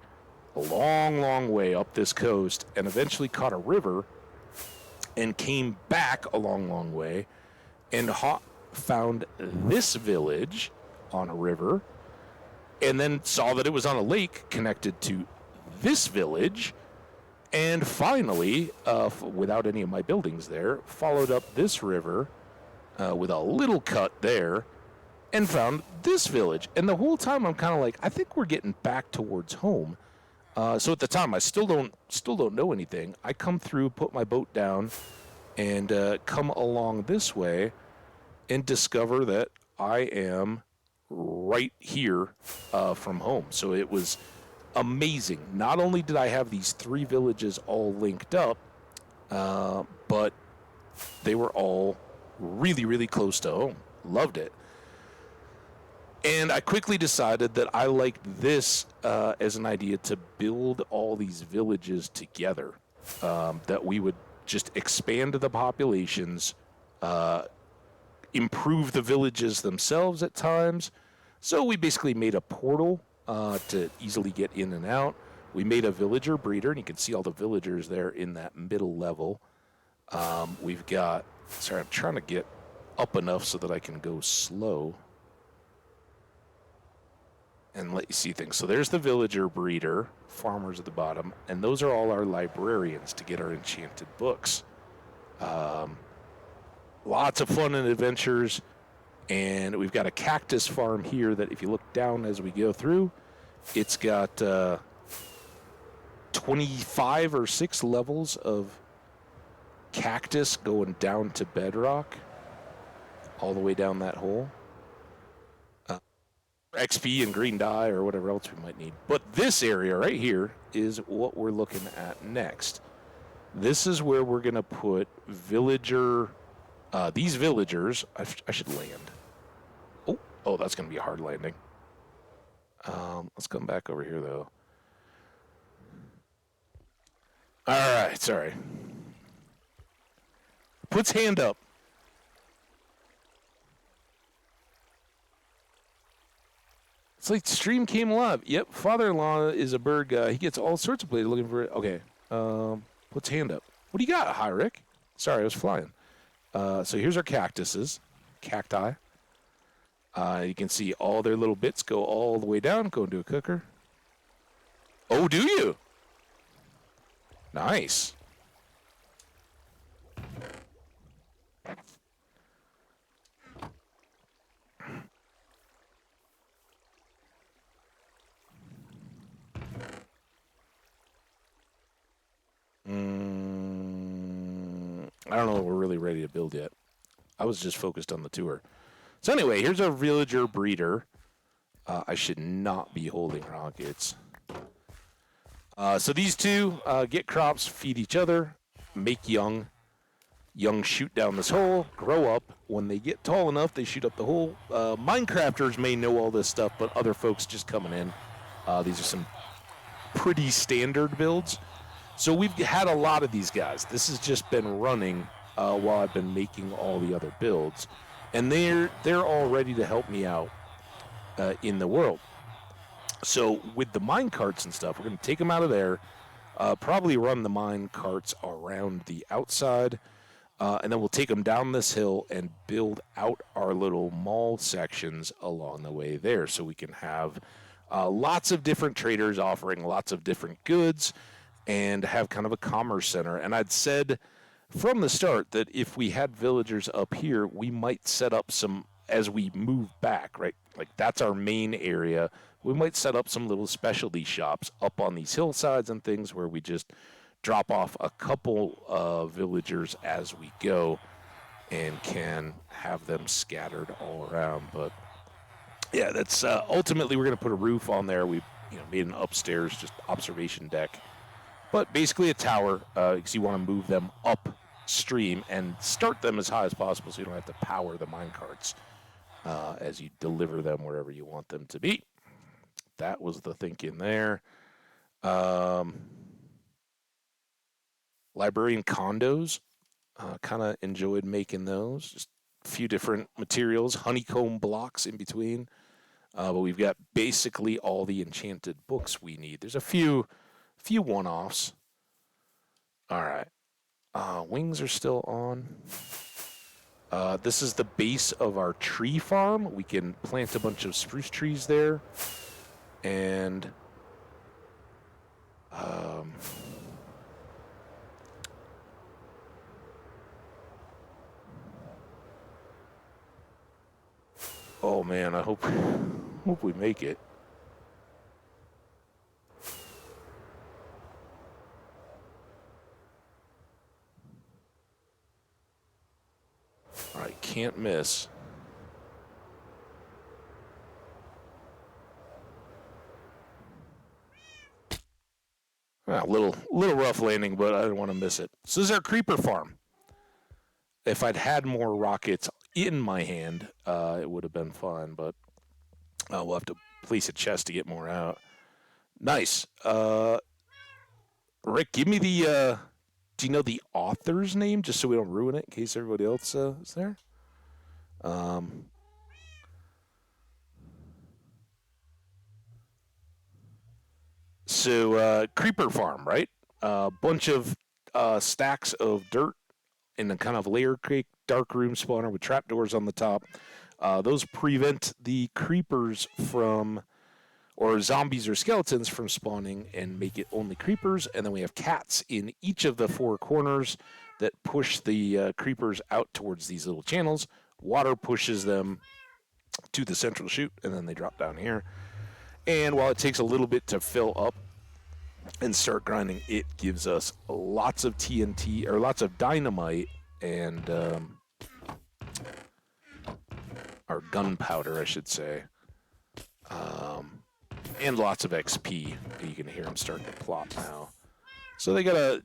a long, long way up this coast, and eventually caught a river and came back a long, long way and found this village on a river, and then saw that it was on a lake connected to this village, And finally, without any of my buildings there, followed up this river with a little cut there and found this village. And the whole time I'm kind of like, I think we're getting back towards home. So at the time, I still don't know anything. I come through, put my boat down, and come along this way and discover that I am right here from home. So it was amazing. Not only did I have these 3 villages all linked up, but they were all really, really close to home. Loved it. And I quickly decided that I liked this as an idea to build all these villages together, that we would just expand the populations, improve the villages themselves at times. So we basically made a portal to easily get in and out. We made a villager breeder, and you can see all the villagers there in that middle level. We've got, sorry, I'm trying to get up enough so that I can go slow and let you see things. So there's the villager breeder, farmers at the bottom, and those are all our librarians to get our enchanted books. Lots of fun and adventures, and we've got a cactus farm here that if you look down as we go through, it's got 25 or 6 levels of cactus going down to bedrock, all the way down that hole. XP and green dye or whatever else we might need. But this area right here is what we're looking at next. This is where we're going to put these villagers. I should land. Oh, that's going to be a hard landing. Let's come back over here, though. All right, sorry. Puts hand up. It's like stream came alive. Yep, father-in-law is a bird guy. He gets all sorts of plays looking for it. Okay, puts hand up. What do you got? Hi, Rick. Sorry, I was flying. So here's our cactuses, cacti. You can see all their little bits go all the way down, go into a cooker. Oh, do you? Nice. I don't know if we're really ready to build yet. I was just focused on the tour. So anyway, here's a villager breeder. I should not be holding rockets. So these two get crops, feed each other, make young. Young shoot down this hole, grow up. When they get tall enough, they shoot up the hole. Minecrafters may know all this stuff, but other folks just coming in. These are some pretty standard builds. So we've had a lot of these guys. This has just been running while I've been making all the other builds. And they're all ready to help me out in the world. So with the mine carts and stuff, we're going to take them out of there, probably run the mine carts around the outside, and then we'll take them down this hill and build out our little mall sections along the way there so we can have lots of different traders offering lots of different goods and have kind of a commerce center. And I'd said from the start that if we had villagers up here, we might set up some, as we move back, right? Like that's our main area. We might set up some little specialty shops up on these hillsides and things where we just drop off a couple of villagers as we go and can have them scattered all around. But yeah, that's ultimately we're going to put a roof on there. We made an upstairs just observation deck. But basically a tower, because you want to move them upstream and start them as high as possible so you don't have to power the mine carts as you deliver them wherever you want them to be. That was the thinking there. Librarian condos, kind of enjoyed making those. Just a few different materials, honeycomb blocks in between. But we've got basically all the enchanted books we need. There's a few one-offs. All right. Wings are still on. This is the base of our tree farm. We can plant a bunch of spruce trees there. And man, I hope we make it. All right, can't miss. A little rough landing, but I didn't want to miss it. So this is our creeper farm. If I'd had more rockets in my hand, it would have been fine, but we'll have to place a chest to get more out. Nice. Rick, give me the, do you know the author's name, just so we don't ruin it in case everybody else is there? So, creeper farm, right? A bunch of stacks of dirt in a kind of layer cake dark room spawner with trapdoors on the top. Those prevent the creepers from, or zombies or skeletons from spawning and make it only creepers. And then we have cats in each of the four corners that push the creepers out towards these little channels. Water pushes them to the central chute, and then they drop down here. And while it takes a little bit to fill up and start grinding, it gives us lots of TNT, or lots of dynamite, and or gunpowder, I should say, and lots of XP. You can hear them starting to plop now. So they gotta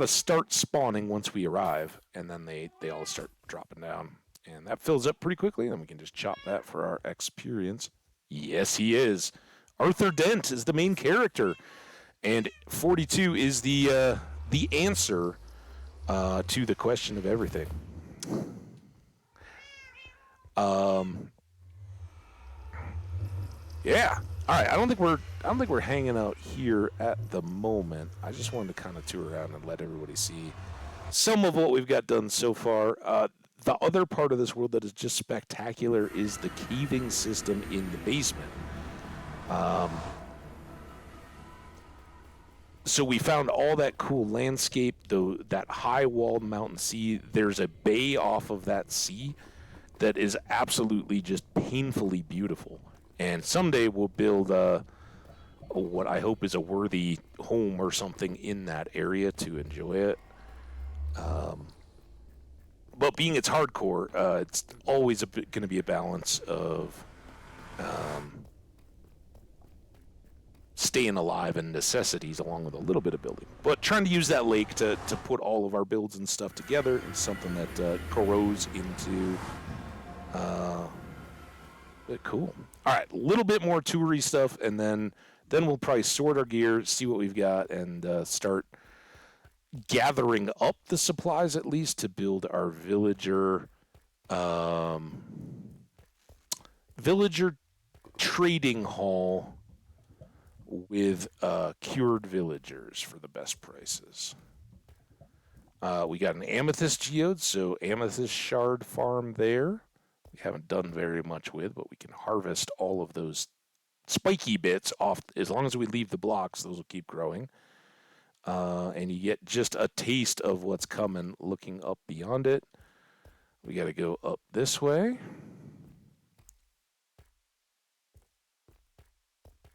start spawning once we arrive, and then they all start dropping down, and that fills up pretty quickly. And then we can just chop that for our experience. Yes, he is. Arthur Dent is the main character, and 42 is the answer to the question of everything. Yeah. All right. I don't think we're hanging out here at the moment. I just wanted to kind of tour around and let everybody see some of what we've got done so far. The other part of this world that is just spectacular is the caving system in the basement. So we found all that cool landscape, though, that high-walled mountain sea. There's a bay off of that sea that is absolutely just painfully beautiful. And someday we'll build what I hope is a worthy home or something in that area to enjoy it. But being it's hardcore, it's always going to be a balance of staying alive and necessities along with a little bit of building. But trying to use that lake to put all of our builds and stuff together is something that grows into... but cool. All right, a little bit more toury stuff, and then we'll probably sort our gear, see what we've got, and start gathering up the supplies at least to build our villager trading hall with cured villagers for the best prices. We got an amethyst geode, so amethyst shard farm there. We haven't done very much with, but we can harvest all of those spiky bits off. As long as we leave the blocks, those will keep growing. And you get just a taste of what's coming looking up beyond it. We got to go up this way.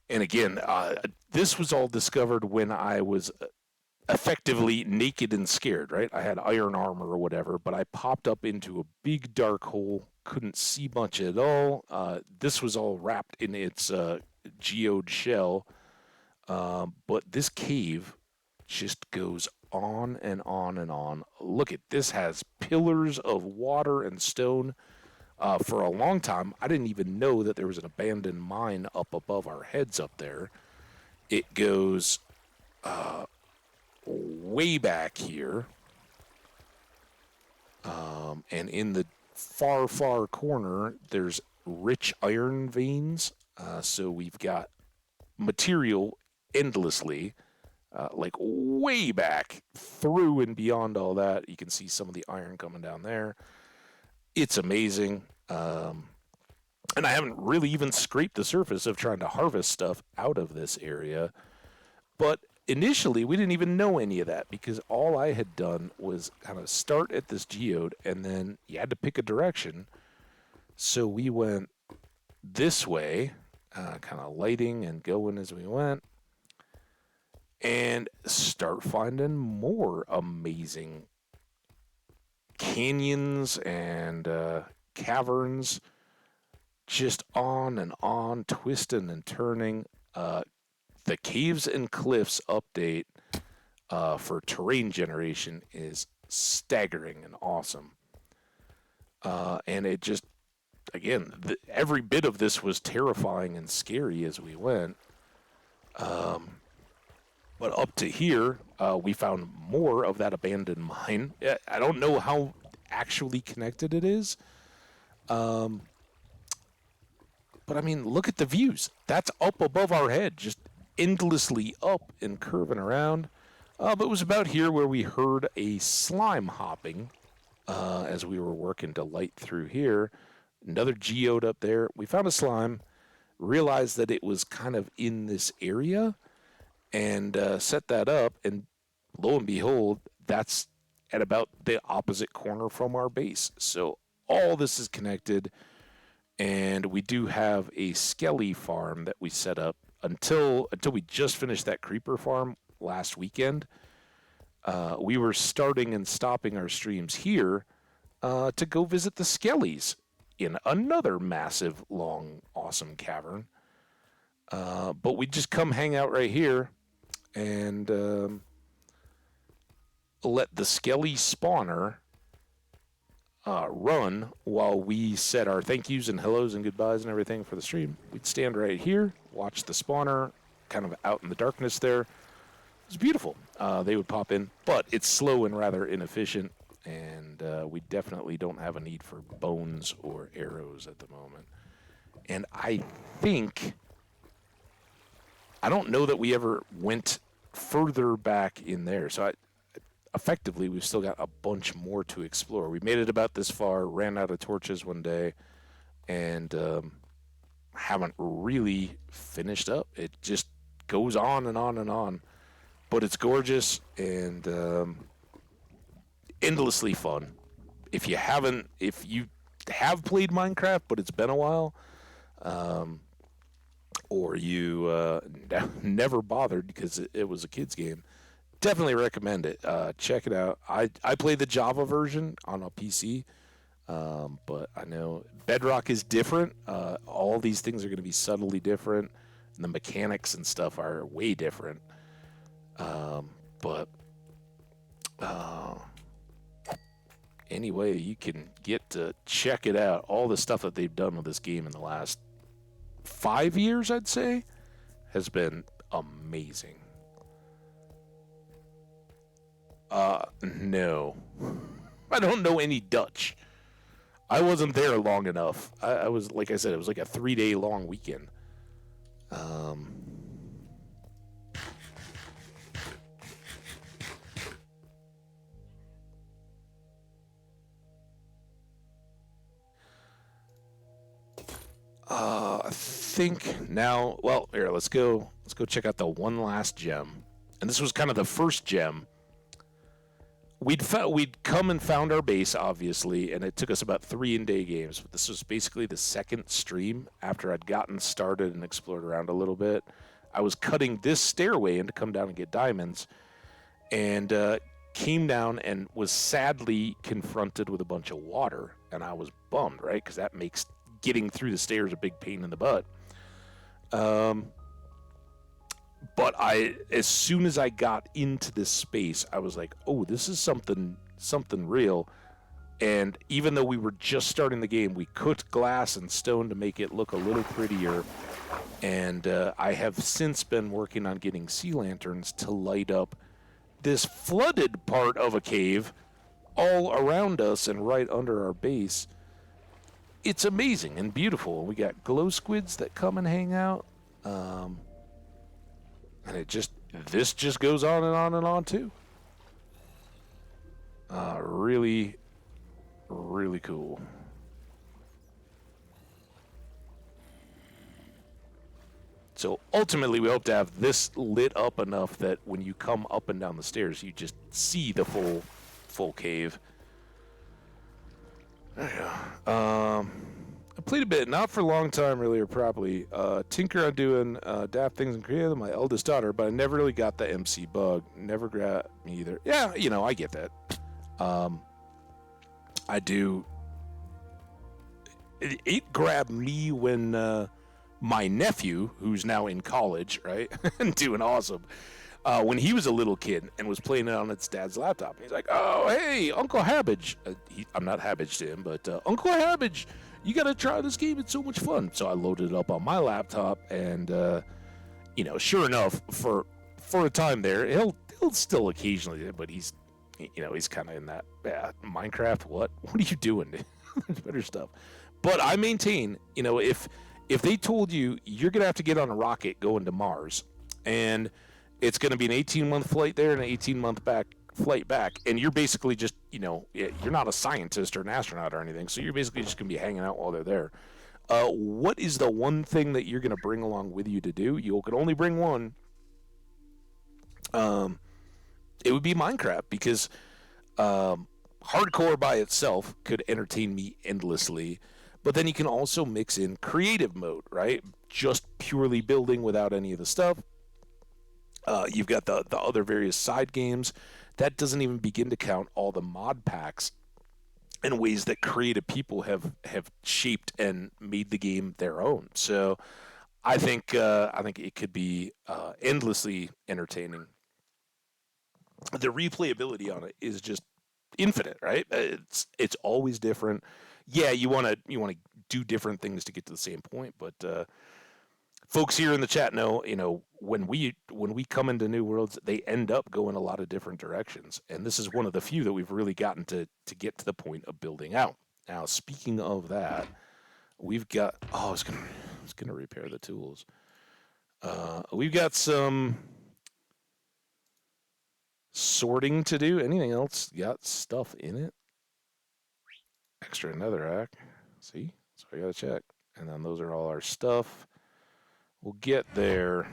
And again, this was all discovered when I was effectively naked and scared, right? I had iron armor or whatever, but I popped up into a big dark hole, couldn't see much at all. This was all wrapped in its geode shell. But this cave just goes on and on and on. Look at this, has pillars of water and stone. For a long time, I didn't even know that there was an abandoned mine up above our heads up there. It goes way back here. And in the far, far corner, there's rich iron veins. So we've got material endlessly, like way back through and beyond all that. You can see some of the iron coming down there. It's amazing. And I haven't really even scraped the surface of trying to harvest stuff out of this area. But initially, we didn't even know any of that because all I had done was kind of start at this geode, and then you had to pick a direction. So we went this way, kind of lighting and going as we went, and start finding more amazing canyons and caverns, just on, twisting and turning. The Caves and Cliffs update for terrain generation is staggering and awesome. And it just, again, every bit of this was terrifying and scary as we went. But up to here, we found more of that abandoned mine. I don't know how actually connected it is. But I mean, look at the views. That's up above our head, just endlessly up and curving around. But it was about here where we heard a slime hopping as we were working to light through here. Another geode up there. We found a slime, realized that it was kind of in this area, and set that up. And lo and behold, that's at about the opposite corner from our base. So all this is connected. And we do have a skelly farm that we set up until we just finished that creeper farm last weekend. We were starting and stopping our streams here to go visit the skellies in another massive, long, awesome cavern. But we just come hang out right here and let the skelly spawner run while we said our thank yous and hellos and goodbyes and everything for the stream. We'd stand right here, watch the spawner kind of out in the darkness there. It was beautiful. They would pop in, but it's slow and rather inefficient, and we definitely don't have a need for bones or arrows at the moment. And I don't know that we ever went further back in there. So effectively, we've still got a bunch more to explore. We made it about this far, ran out of torches one day, and haven't really finished up. It just goes on and on and on. But it's gorgeous and endlessly fun. If you have played Minecraft, but it's been a while, or you never bothered because it was a kid's game, definitely recommend it. Check it out. I played the Java version on a PC, but I know Bedrock is different. All these things are going to be subtly different, and the mechanics and stuff are way different. But anyway, you can get to check it out. All the stuff that they've done with this game in the last 5 years, I'd say, has been amazing. No. I don't know any Dutch. I wasn't there long enough. I was, like I said, it was like a 3-day long weekend. I think now, well, here, let's go check out the one last gem. And this was kind of the first gem. We'd come and found our base, obviously, and it took us about 3 in-day games. But this was basically the second stream after I'd gotten started and explored around a little bit. I was cutting this stairway in to come down and get diamonds, and came down and was sadly confronted with a bunch of water. And I was bummed, right? Because that makes getting through the stairs a big pain in the butt. But as soon as I got into this space, I was like, oh, this is something real. And even though we were just starting the game, we cooked glass and stone to make it look a little prettier. And I have since been working on getting sea lanterns to light up this flooded part of a cave all around us and right under our base. It's amazing and beautiful. We got glow squids that come and hang out. And this just goes on and on and on too. Really, really cool. So ultimately, we hope to have this lit up enough that when you come up and down the stairs, you just see the full cave. There you go. Played a bit, not for a long time really, or probably. Tinker on doing daft things and creative, my eldest daughter, but I never really got the MC bug. Never grabbed me either. Yeah, I get that. I do. It grabbed me when my nephew, who's now in college, right, and doing awesome, when he was a little kid and was playing it on his dad's laptop. He's like, "Oh, hey, Uncle Habbage." I'm not Habbage to him, but Uncle Habbage, you got to try this game. It's so much fun. So I loaded it up on my laptop, and sure enough, for a time there, he'll still occasionally, but he's kind of in that Minecraft. What are you doing? There's better stuff. But I maintain, if they told you you're gonna have to get on a rocket going to Mars, and it's going to be an 18-month flight there and an 18-month flight back, and you're basically just, you're not a scientist or an astronaut or anything, so you're basically just going to be hanging out while they're there. What is the one thing that you're going to bring along with you to do? You can only bring one. It would be Minecraft, because hardcore by itself could entertain me endlessly, but then you can also mix in creative mode, right? Just purely building without any of the stuff. You've got the other various side games. That doesn't even begin to count all the mod packs and ways that creative people have shaped and made the game their own. So I think it could be endlessly entertaining. The replayability on it is just infinite, right? It's always different. Yeah, you want to do different things to get to the same point, but folks here in the chat know, when we come into new worlds, they end up going a lot of different directions, and this is one of the few that we've really gotten to get to the point of building out. Now, speaking of that, we've got. Oh, I was gonna repair the tools. We've got some sorting to do. Anything else got stuff in it? Extra netherrack. See, so I gotta check, and then those are all our stuff. We'll get there.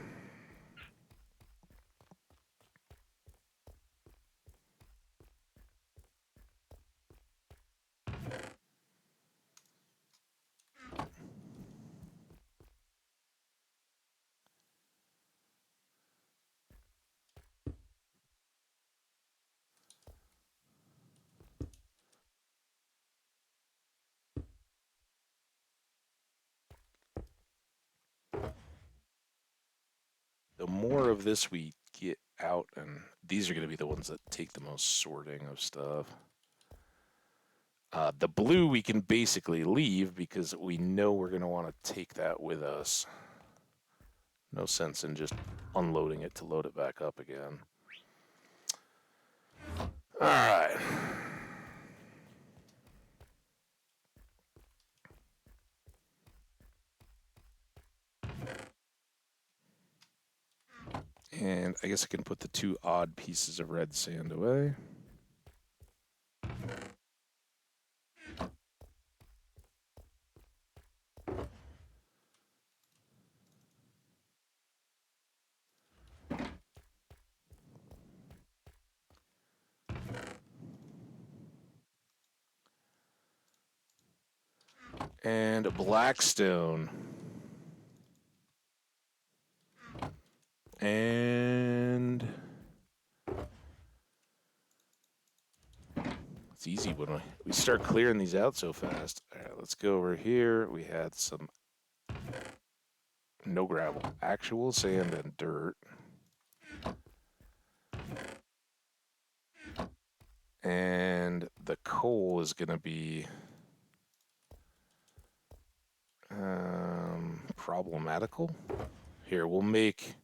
The more of this we get out, and these are going to be the ones that take the most sorting of stuff. The blue we can basically leave because we know we're going to want to take that with us. No sense in just unloading it to load it back up again. All right. And I guess I can put the two odd pieces of red sand away. And Blackstone. And it's easy when we start clearing these out so fast. All right, let's go over here. We had some no gravel, actual sand and dirt. And the coal is going to be problematical. Here, we'll make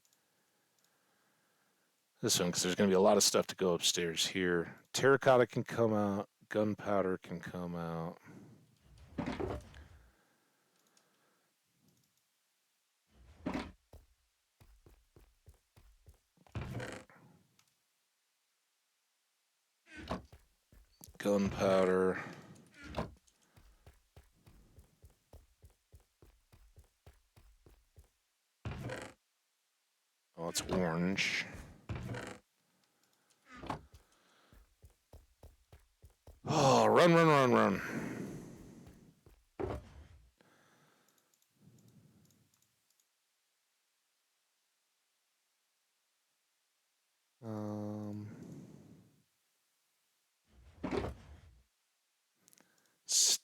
this one because there's going to be a lot of stuff to go upstairs here. Terracotta can come out. Gunpowder can come out. Gunpowder. Oh, it's orange. Oh, run.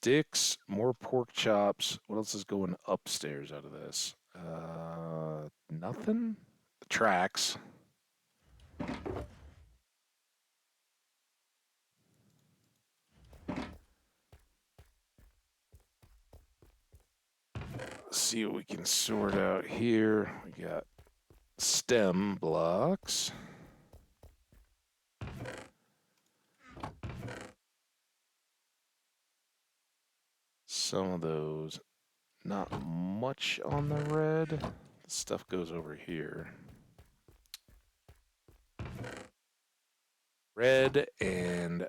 sticks, more pork chops. What else is going upstairs out of this? Nothing. Tracks. Let's see what we can sort out here. We got stem blocks. Some of those, not much on the red. The stuff goes over here. Red and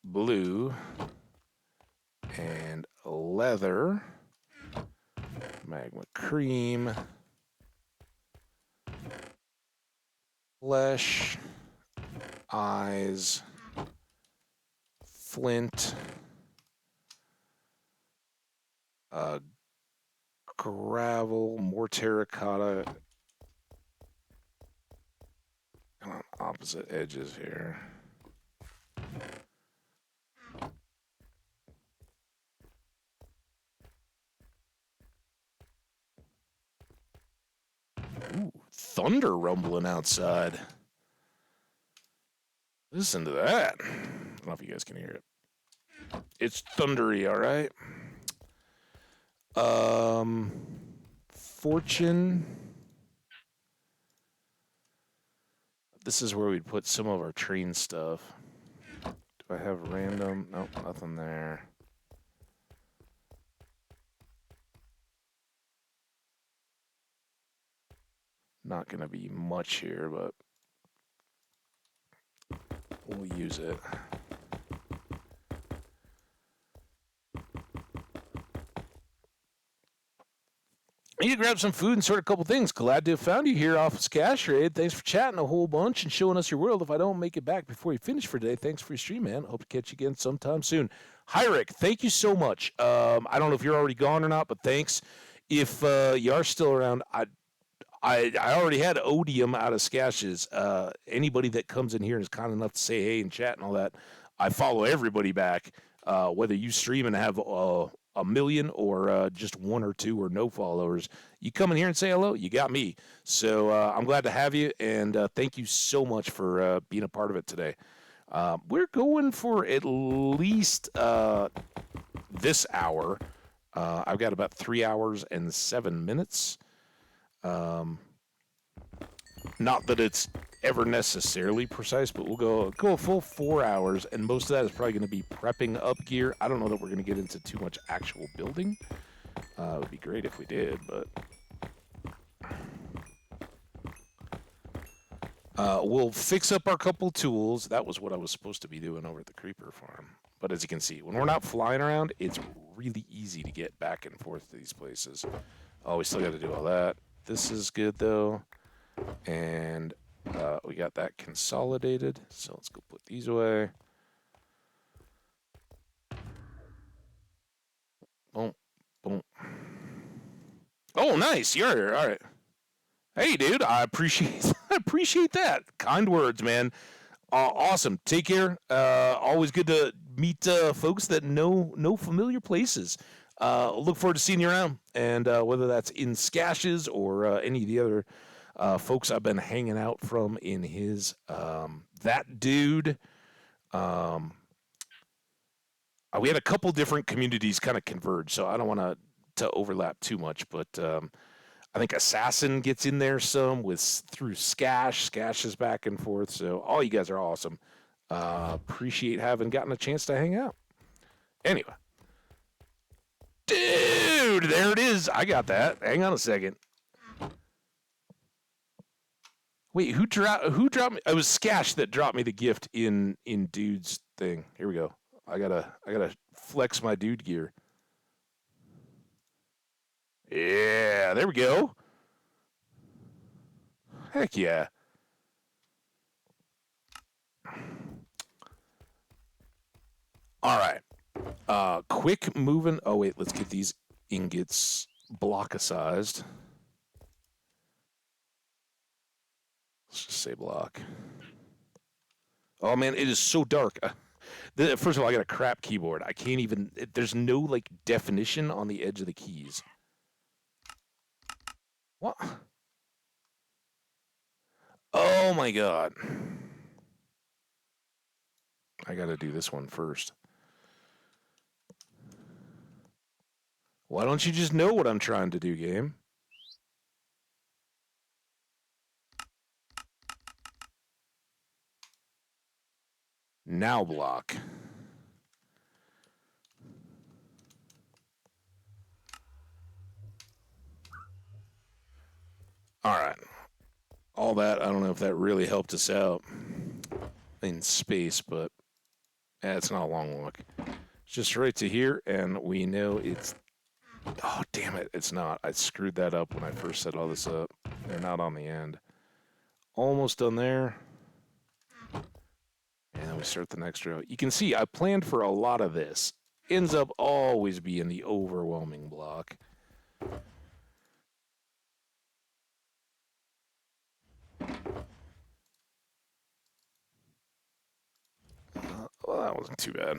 blue and leather. Magma cream. Flesh. Eyes. Flint. Gravel, more terracotta. Kind of opposite edges here. Ooh, thunder rumbling outside. Listen to that. I don't know if you guys can hear it. It's thundery, all right. Fortune. This is where we'd put some of our train stuff. Do I have random? Nope, nothing there. Not going to be much here, but we'll use it. I need to grab some food and sort a couple things. Glad to have found you here off of Scash Raid. Thanks for chatting a whole bunch and showing us your world. If I don't make it back before you finish for today, thanks for your stream, man. Hope to catch you again sometime soon. Hi, Rick. Thank you so much. I don't know if you're already gone or not, but thanks. If you are still around, I already had odium out of Skash's. Anybody that comes in here is kind enough to say hey and chat and all that. I follow everybody back, whether you stream and have a million or just one or two or no followers. You come in here and say hello, you got me. So I'm glad to have you, and thank you so much for being a part of it today. We're going for at least this hour. I've got about 3 hours and 7 minutes. Not that it's ever necessarily precise, but we'll go a full 4 hours, and most of that is probably going to be prepping up gear. I don't know that we're going to get into too much actual building. It would be great if we did, but we'll fix up our couple tools. That was what I was supposed to be doing over at the Creeper Farm. But as you can see, when we're not flying around, it's really easy to get back and forth to these places. Oh, we still got to do all that. This is good, though. And we got that consolidated. So let's go put these away. Boom, boom. Oh, nice. You're here. All right. Hey, dude. I appreciate that. Kind words, man. Awesome. Take care. Always good to meet folks that know familiar places. Look forward to seeing you around, and whether that's in Skash's or any of the other folks I've been hanging out from in his that dude. We had a couple different communities kind of converge, so I don't want to overlap too much, but I think Assassin gets in there some through Skash. Skash is back and forth, so all you guys are awesome. Appreciate having gotten a chance to hang out. Anyway. Dude, there it is. I got that. Hang on a second. Wait, who dropped me? It was Skash that dropped me the gift in dude's thing. Here we go. I gotta flex my dude gear. Yeah, there we go. Heck yeah. All right. Quick moving. Oh wait, let's get these ingots blockicized. Let's just say block. Oh man, it is so dark. First of all, I got a crap keyboard. I can't even. There's no like definition on the edge of the keys. What? Oh my god! I got to do this one first. Why don't you just know what I'm trying to do, game? Now block. All right. All that, I don't know if that really helped us out in space, but it's not a long walk. It's just right to here, and we know it's... Oh, damn it. It's not. I screwed that up when I first set all this up. They're not on the end. Almost done there. And then we start the next row. You can see I planned for a lot of this. Ends up always being the overwhelming block. Well, that wasn't too bad.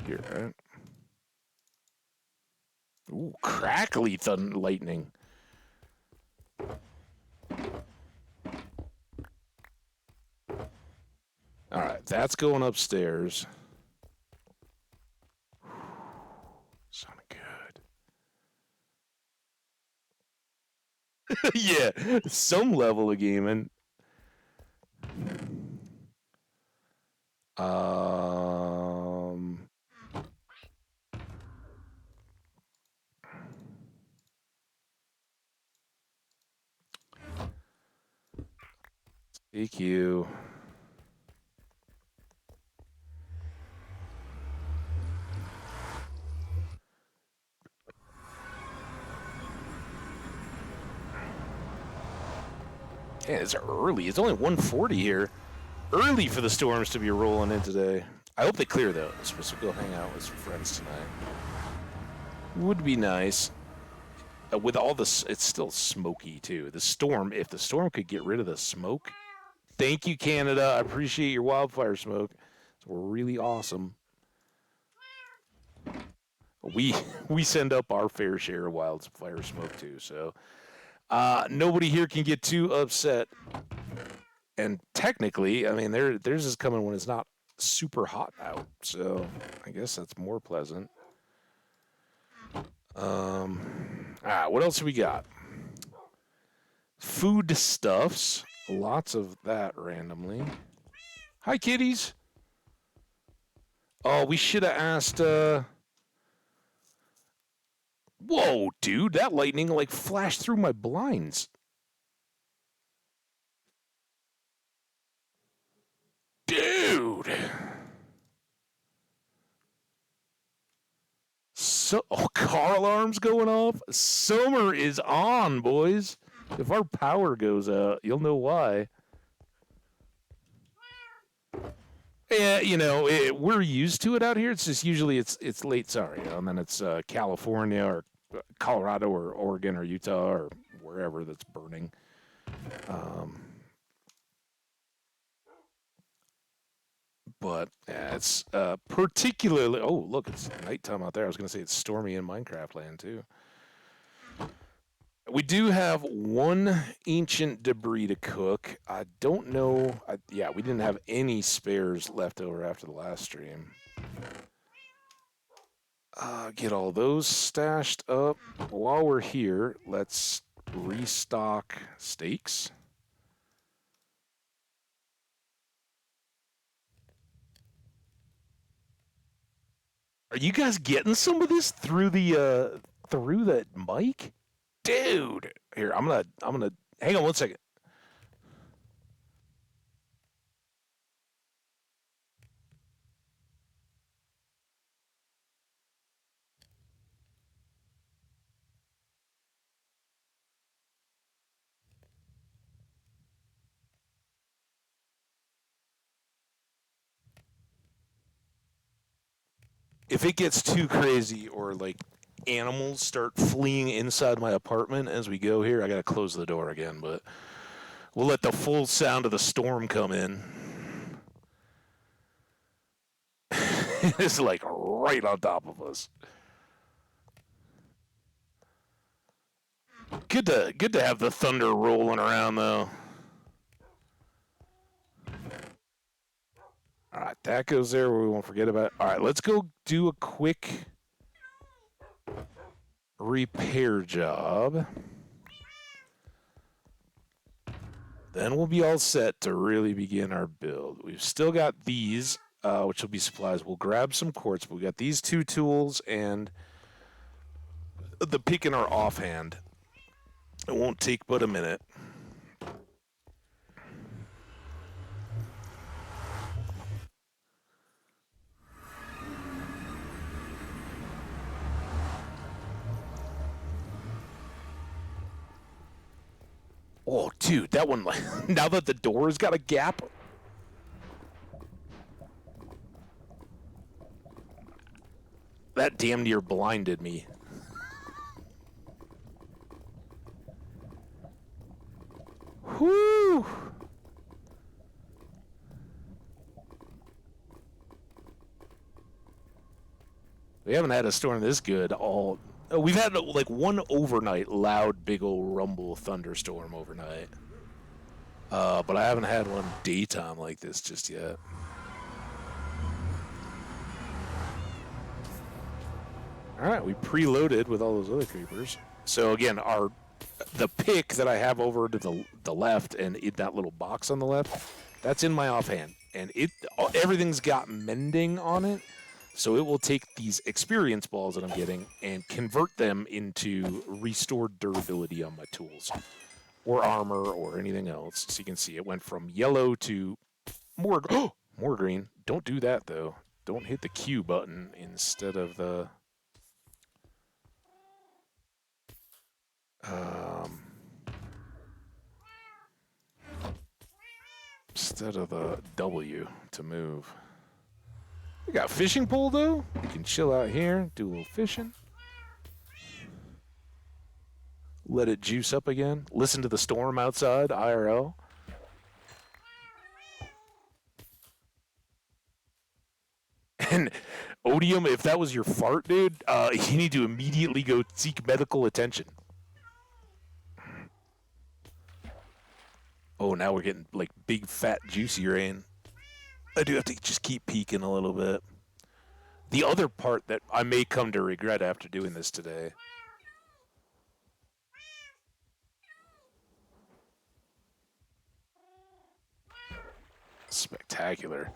Here, right? Ooh, crackly lightning. All right, that's going upstairs. Sounded good. Yeah, some level of gaming. Thank you. Yeah, it's early. It's only 1:40 here. Early for the storms to be rolling in today. I hope they clear though. I'm supposed to go hang out with some friends tonight. Would be nice. With all this, it's still smoky too. The storm, if the storm could get rid of the smoke. Thank you, Canada. I appreciate your wildfire smoke. It's really awesome. We send up our fair share of wildfire smoke too. So nobody here can get too upset. And technically, I mean, theirs is coming when it's not super hot out. So I guess that's more pleasant. What else we got? Food stuffs. Lots of that randomly. Hi, kitties. Oh, we should have asked, Whoa, dude, that lightning, like, flashed through my blinds. Dude. Car alarms going off? Summer is on, boys. If our power goes out, you'll know why. Yeah, we're used to it out here. It's just usually it's late summer, and then it's California or Colorado or Oregon or Utah or wherever that's burning. But yeah, it's particularly. Oh, look, it's nighttime out there. I was going to say it's stormy in Minecraft land too. We do have one ancient debris to cook. I don't know. Yeah, we didn't have any spares left over after the last stream. Get all those stashed up. While we're here, let's restock steaks. Are you guys getting some of this through the mic? Dude, here I'm gonna hang on one second. If it gets too crazy or like animals start fleeing inside my apartment as we go here, I gotta close the door again. But we'll let the full sound of the storm come in. It's like right on top of us. Good to have the thunder rolling around though. All right, that goes there. We won't forget about it. All right, let's go do a quick repair job. Then we'll be all set to really begin our build. We've still got these, which will be supplies. We'll grab some quartz. But we got these 2 tools and the pick in our offhand. It won't take but a minute. Oh, dude, that one, like, now that the door's got a gap. That damn near blinded me. Whoo! We haven't had a storm this good all... We've had like one overnight loud big old rumble thunderstorm overnight. But I haven't had one daytime like this just yet. Alright, we preloaded with all those other creepers. So again, the pick that I have over to the left and in that little box on the left, that's in my offhand. And everything's got mending on it. So it will take these experience balls that I'm getting and convert them into restored durability on my tools or armor or anything else. So you can see it went from yellow to more green. Don't do that though. Don't hit the Q button instead of the W to move. We got a fishing pole, though. You can chill out here, do a little fishing. Let it juice up again. Listen to the storm outside, IRL. And Odium, if that was your fart, dude, you need to immediately go seek medical attention. Oh, now we're getting, like, big, fat, juicy rain. I do have to just keep peeking a little bit. The other part that I may come to regret after doing this today. Spectacular.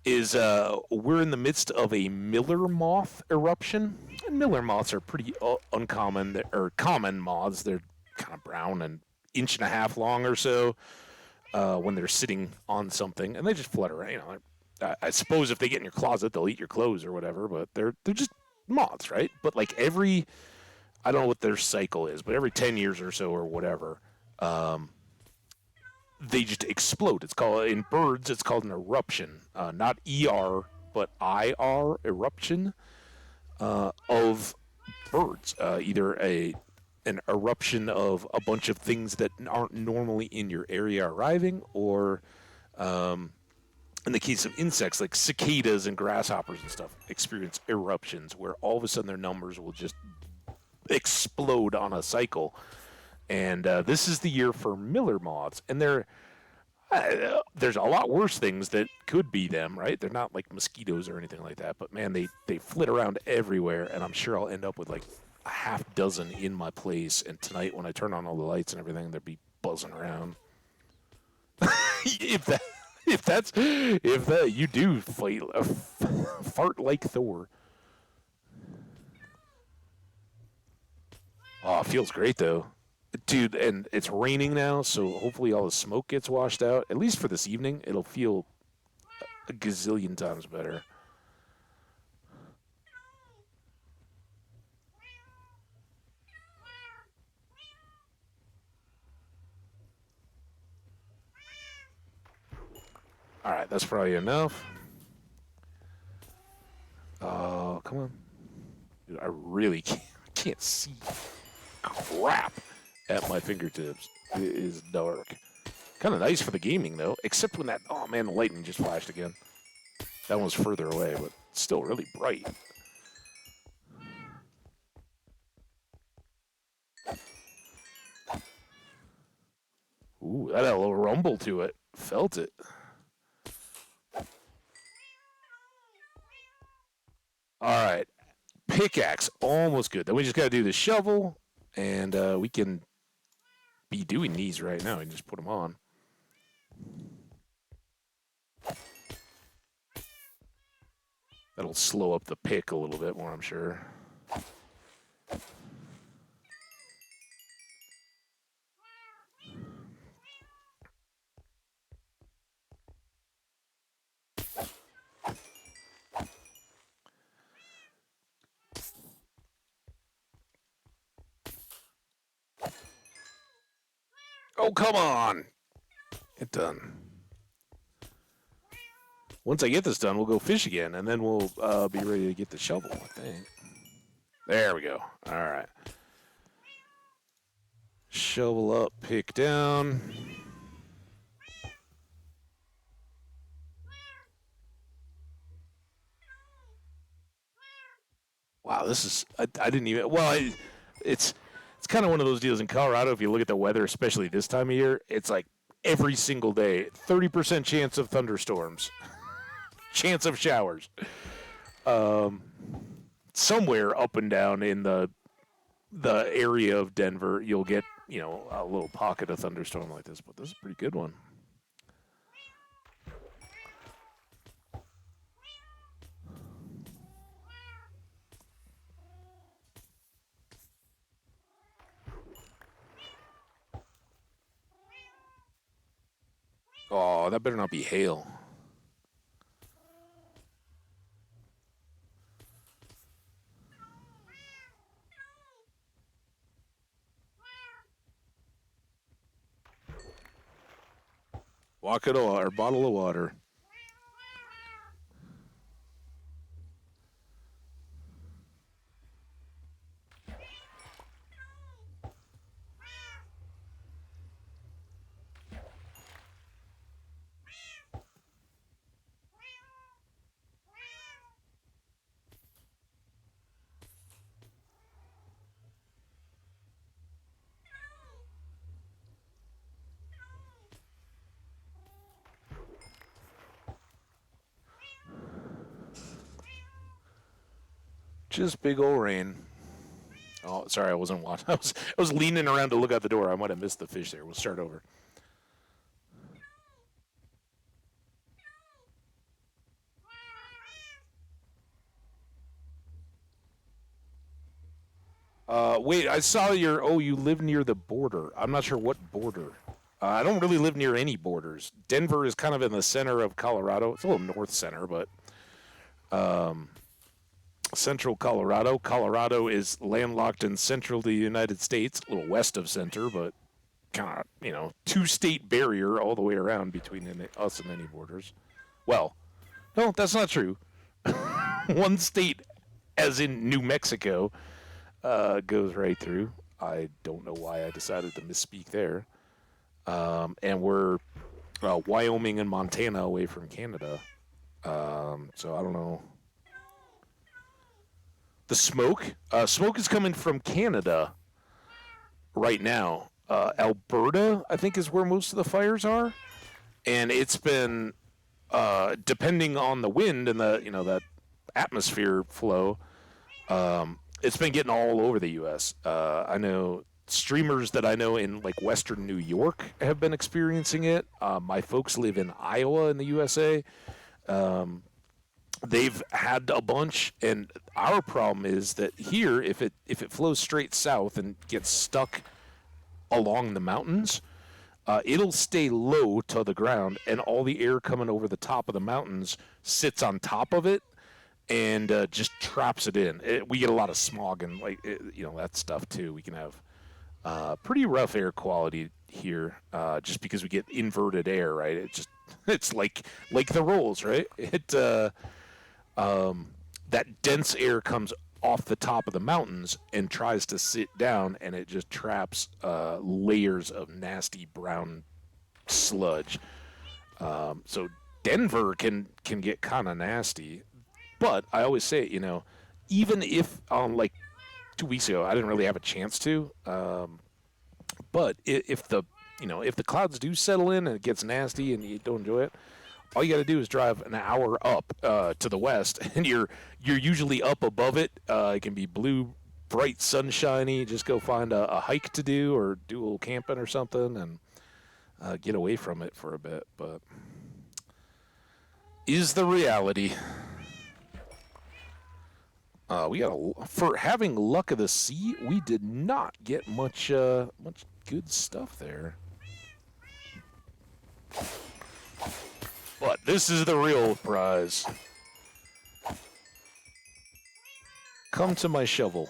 Is we're in the midst of a Miller moth eruption. And Miller moths are pretty uncommon, or common moths. They're kind of brown and inch and a half long or so. When they're sitting on something, and they just flutter around. You know, I suppose if they get in your closet, they'll eat your clothes or whatever. But they're just moths, right? But like I don't know what their cycle is, but every 10 years or so or whatever, they just explode. It's called in birds. It's called an eruption, not ER, but IR eruption of birds. Either an eruption of a bunch of things that aren't normally in your area arriving, or in the case of insects like cicadas and grasshoppers and stuff, experience eruptions where all of a sudden their numbers will just explode on a cycle. And this is the year for Miller moths, and there's a lot worse things that could be them, right? They're not like mosquitoes or anything like that, but man, they flit around everywhere, and I'm sure I'll end up with like a half dozen in my place, and tonight when I turn on all the lights and everything, they'll be buzzing around. if that you do fart like Thor. Oh, it feels great though, dude. And it's raining now, so hopefully all the smoke gets washed out. At least for this evening, it'll feel a gazillion times better. All right, that's probably enough. Oh, come on. Dude, I really can't see crap at my fingertips. It is dark. Kind of nice for the gaming, though, except when that... Oh, man, the lightning just flashed again. That one was further away, but It's still really bright. Ooh, that had a little rumble to it. Felt it. All right. Pickaxe, almost good. Then we just got to do the shovel, and we can be doing these right now and just put them on. That'll slow up the pick a little bit more, I'm sure. Oh, come on. Get done. Once I get this done, we'll go fish again, and then we'll be ready to get the shovel, I think. There we go. All right. Shovel up, pick down. Wow, this is, I didn't even, well, it's kind of one of those deals in Colorado. If you look at the weather, especially this time of year, it's like every single day, 30% chance of thunderstorms, chance of showers. Somewhere up and down in the area of Denver, you'll get, you know, a little pocket of thunderstorm like this, but this is a pretty good one. Oh, that better not be hail. Bucket of water, bottle of water. Just big old rain. Oh, sorry, I wasn't watching. I was leaning around to look out the door. I might have missed the fish there. We'll start over. Wait, I saw your. Oh, you live near the border. I'm not sure what border. I don't really live near any borders. Denver is kind of in the center of Colorado. It's a little north center, but central Colorado. Colorado is landlocked in central the United States, a little west of center, but kind of, you know, two-state barrier all the way around between us and any borders. Well, no, that's not true. One state, as in New Mexico, goes right through. I don't know why I decided to misspeak there. And we're Wyoming and Montana away from Canada. So I don't know. The smoke? Smoke is coming from Canada right now. Alberta, I think, is where most of the fires are. And it's been, depending on the wind and the, you know, that atmosphere flow, it's been getting all over the U.S. I know streamers that I know in like Western New York have been experiencing it. My folks live in Iowa in the USA. They've had a bunch, and our problem is that here, if it flows straight south and gets stuck along the mountains, it'll stay low to the ground, and all the air coming over the top of the mountains sits on top of it and just traps it in. We get a lot of smog and you know, that stuff too. We can have pretty rough air quality here, just because we get inverted air, right? It's like the rolls, right? That dense air comes off the top of the mountains and tries to sit down, and it just traps layers of nasty brown sludge. So Denver can get kind of nasty. But I always say, even if like 2 weeks ago I didn't really have a chance to, but if the clouds do settle in and it gets nasty and you don't enjoy it, all you got to do is drive an hour up to the west, and you're usually up above it. It can be blue, bright, sunshiny. Just go find a hike to do or do a little camping or something, and get away from it for a bit. But is the reality. We got for having luck of the sea. We did not get much good stuff there. But this is the real prize. Come to my shovel.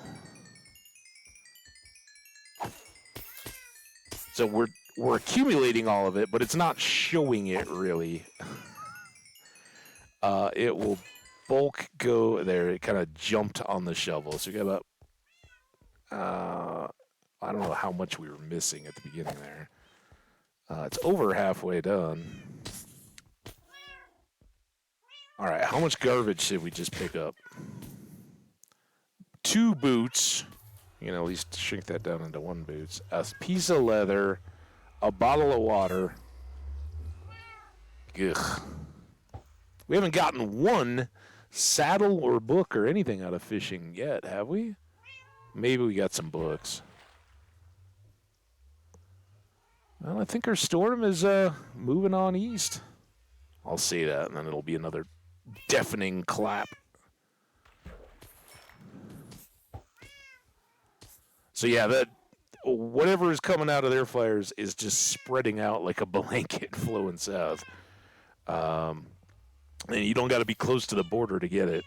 So we're accumulating all of it, but it's not showing it really. It will bulk go there. It kind of jumped on the shovel. So we got about I don't know how much we were missing at the beginning there. It's over halfway done. All right, how much garbage should we just pick up? 2 boots. You know, at least shrink that down into 1 boots. A piece of leather, a bottle of water. Ugh. We haven't gotten 1 saddle or book or anything out of fishing yet, have we? Maybe we got some books. Well, I think our storm is moving on east. I'll say that, and then it'll be another deafening clap. So yeah, that whatever is coming out of their fires is just spreading out like a blanket flowing south. And you don't got to be close to the border to get it.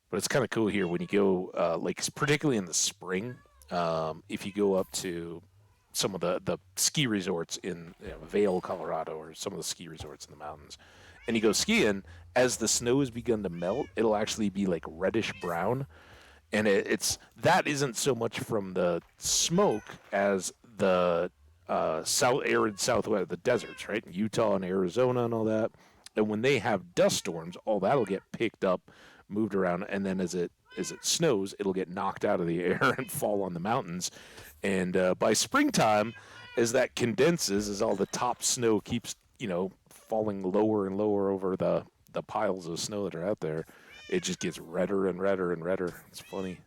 But it's kind of cool here when you go, like particularly in the spring, if you go up to some of the ski resorts in Vail, Colorado, or some of the ski resorts in the mountains, and you go skiing, as the snow has begun to melt, it'll actually be like reddish brown, and that isn't so much from the smoke as the arid southwest, the deserts, right? Utah and Arizona and all that. And when they have dust storms, all that'll get picked up, moved around, and then as it snows, it'll get knocked out of the air and fall on the mountains. And by springtime, as that condenses, as all the top snow keeps, falling lower and lower over the piles of snow that are out there, it just gets redder and redder and redder. It's funny.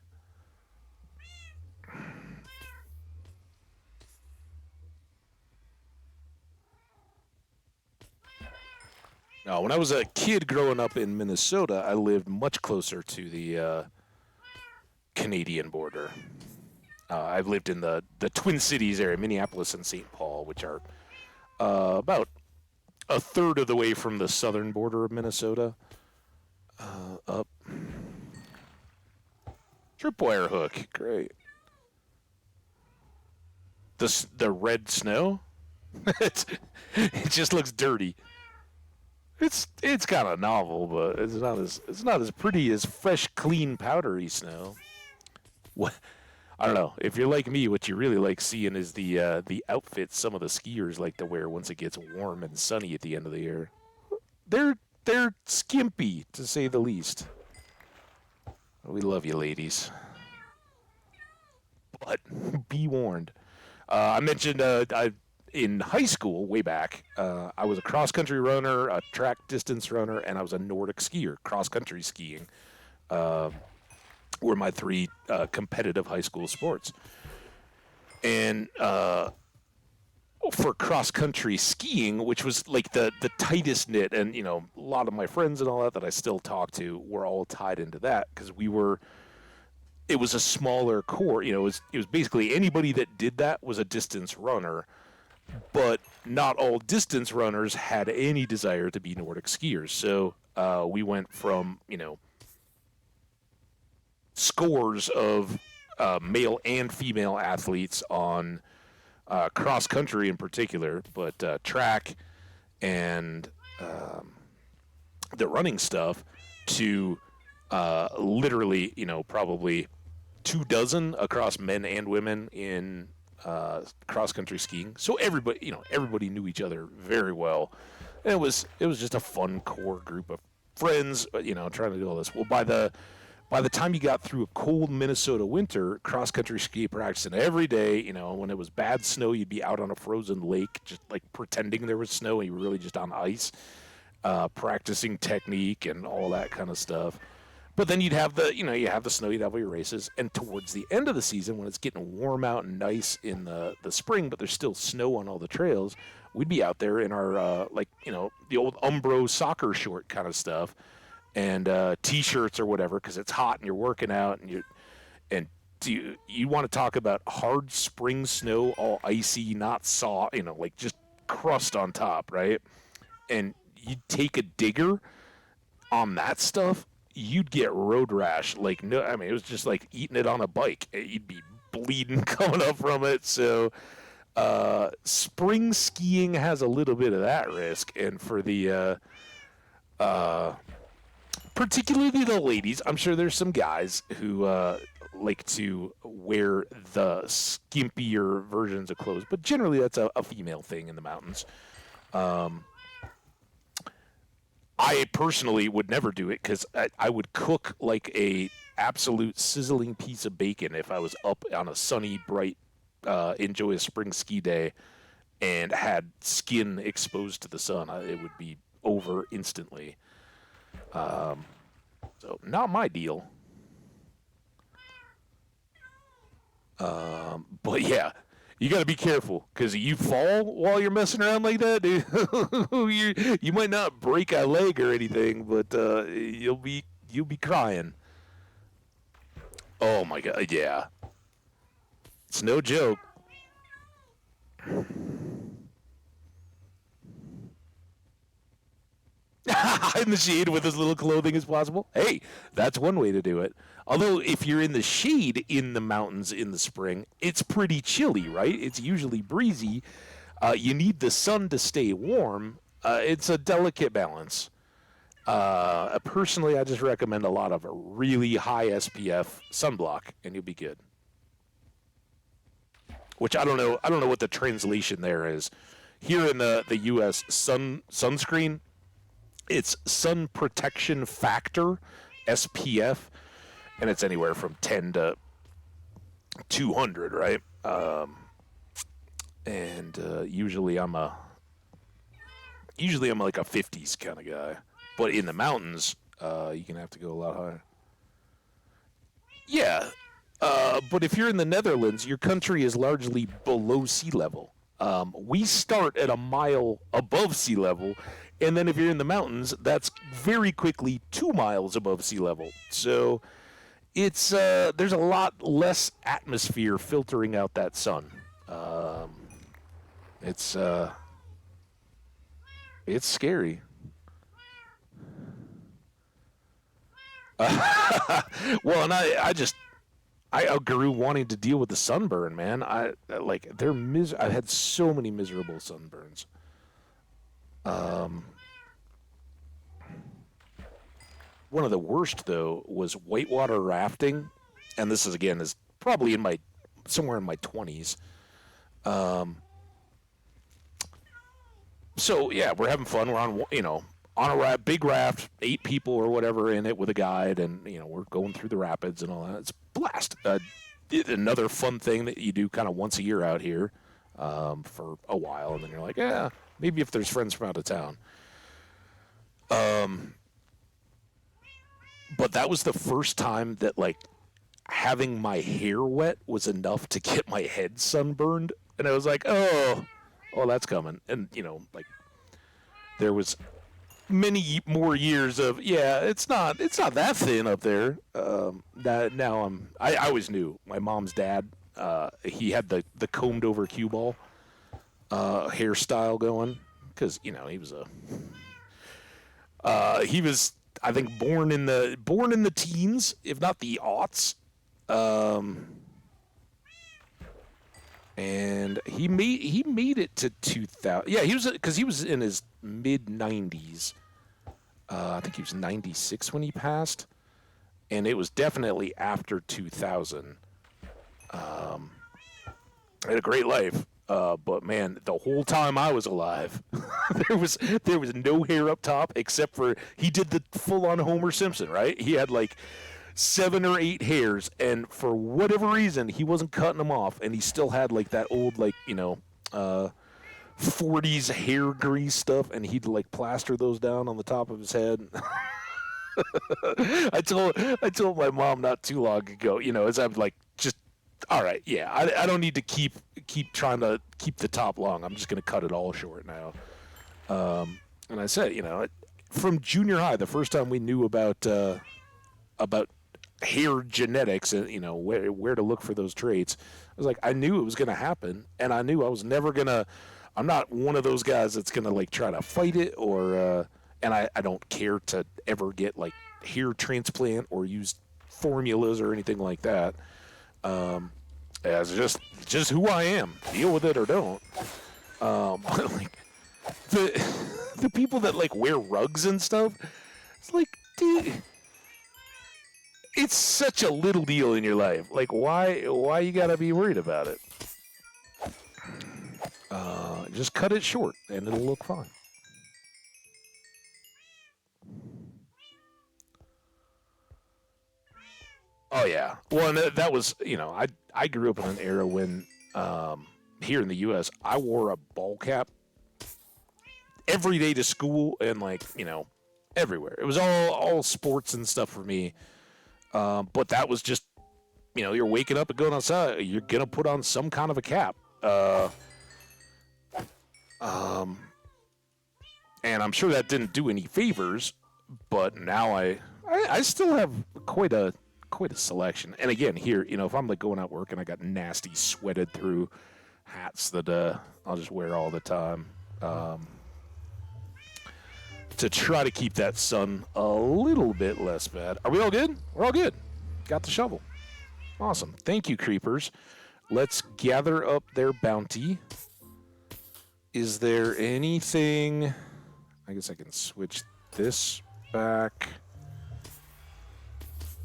Now, when I was a kid growing up in Minnesota, I lived much closer to the Canadian border. I've lived in the Twin Cities area, Minneapolis and St. Paul, which are about a third of the way from the southern border of Minnesota up. Tripwire hook, great. The red snow, it just looks dirty. It's kind of novel, but it's not as pretty as fresh, clean, powdery snow. What? I don't know. If you're like me, what you really like seeing is the outfits some of the skiers like to wear once it gets warm and sunny at the end of the year. They're skimpy, to say the least. We love you, ladies. But be warned. I mentioned in high school, way back, I was a cross-country runner, a track distance runner, and I was a Nordic skier, cross-country skiing. Were my 3 competitive high school sports. And for cross-country skiing, which was like the tightest knit, and, a lot of my friends and all that I still talk to were all tied into that because it was a smaller core. It was basically anybody that did that was a distance runner, but not all distance runners had any desire to be Nordic skiers. So we went from, scores of male and female athletes on cross country in particular, but track and the running stuff to literally, probably 24 across men and women in cross country skiing. So everybody knew each other very well. And it was just a fun core group of friends, trying to do all this. Well, by the time you got through a cold Minnesota winter, cross country ski practicing every day. When it was bad snow, you'd be out on a frozen lake, just like pretending there was snow, and you were really just on ice, practicing technique and all that kind of stuff. But then you'd have you have the snow, you'd have all your races, and towards the end of the season, when it's getting warm out and nice in the spring, but there's still snow on all the trails, we'd be out there in our the old Umbro soccer short kind of stuff, and T-shirts or whatever, because it's hot and you're working out, and you want to talk about hard spring snow, all icy, not soft, like just crust on top, right? And you take a digger on that stuff, you'd get road rash. Like, no, I mean, it was just like eating it on a bike. You'd be bleeding coming up from it. So spring skiing has a little bit of that risk. And for the particularly the ladies, I'm sure there's some guys who like to wear the skimpier versions of clothes, but generally that's a female thing in the mountains. I personally would never do it because I would cook like a absolute sizzling piece of bacon if I was up on a sunny, bright, enjoy a spring ski day and had skin exposed to the sun. It would be over instantly. So not my deal. But yeah, you got to be careful because you fall while you're messing around like that, dude. you might not break a leg or anything, but you'll be crying. Oh my God, yeah, it's no joke. In the shade with as little clothing as possible. Hey, that's one way to do it. Although if you're in the shade in the mountains in the spring, it's pretty chilly, right? It's usually breezy. You need the sun to stay warm. It's a delicate balance. Personally, I just recommend a lot of a really high SPF sunblock, and you'll be good. Which I don't know. I don't know what the translation there is. Here in the U.S., sunscreen, it's sun protection factor, SPF, and it's anywhere from 10 to 200, right? Usually I'm like a 50s kind of guy, but in the mountains, you can have to go a lot higher. Yeah, but if you're in the Netherlands, your country is largely below sea level. We start at a mile above sea level, and then if you're in the mountains, that's very quickly 2 miles above sea level. So it's there's a lot less atmosphere filtering out that sun. It's scary. Well, and I outgrew wanting to deal with the sunburn, man. I've had so many miserable sunburns. One of the worst though was whitewater rafting, and this is probably somewhere in my 20s. So yeah, we're having fun. We're on a big raft, 8 people or whatever in it with a guide, and we're going through the rapids and all that. It's a blast. Another fun thing that you do kind of once a year out here for a while, and then you're like, yeah, maybe if there's friends from out of town. But that was the first time that like having my hair wet was enough to get my head sunburned, and I was like, oh, that's coming. And like there was many more years of it's not that thin up there. That now I always knew my mom's dad. He had the combed over cue ball hairstyle going because he was I think born in the teens, if not the aughts. And he made it to 2000. Yeah, he was in his mid 90s. I think he was 96 when he passed, and it was definitely after 2000. I had a great life. But man, the whole time I was alive, there was no hair up top except for he did the full on Homer Simpson, right? He had like 7 or 8 hairs, and for whatever reason, he wasn't cutting them off, and he still had like that old like 40s hair grease stuff, and he'd like plaster those down on the top of his head. I told my mom not too long ago, as I'm like, just all right, yeah, I don't need to keep trying to keep the top long. I'm just gonna cut it all short now. And I said, from junior high, the first time we knew about hair genetics and where to look for those traits, I was like, I knew it was gonna happen, and I knew I was never gonna. I'm not one of those guys that's gonna like try to fight it or. And I don't care to ever get like hair transplant or use formulas or anything like that. It's just who I am. Deal with it or don't. Like the people that like wear rugs and stuff, it's like, dude, it's such a little deal in your life. Like, why you gotta be worried about it? Just cut it short and it'll look fine. Oh yeah. Well, and that was I grew up in an era when here in the U.S. I wore a ball cap every day to school and like everywhere. It was all sports and stuff for me. But that was just you're waking up and going outside. You're gonna put on some kind of a cap. And I'm sure that didn't do any favors. But now I still have quite a selection. And again, here, if I'm like going out working, I got nasty sweated through hats that I'll just wear all the time to try to keep that sun a little bit less bad. Are we all good? We're all good. Got the shovel. Awesome. Thank you, creepers. Let's gather up their bounty. Is there anything? I guess I can switch this back.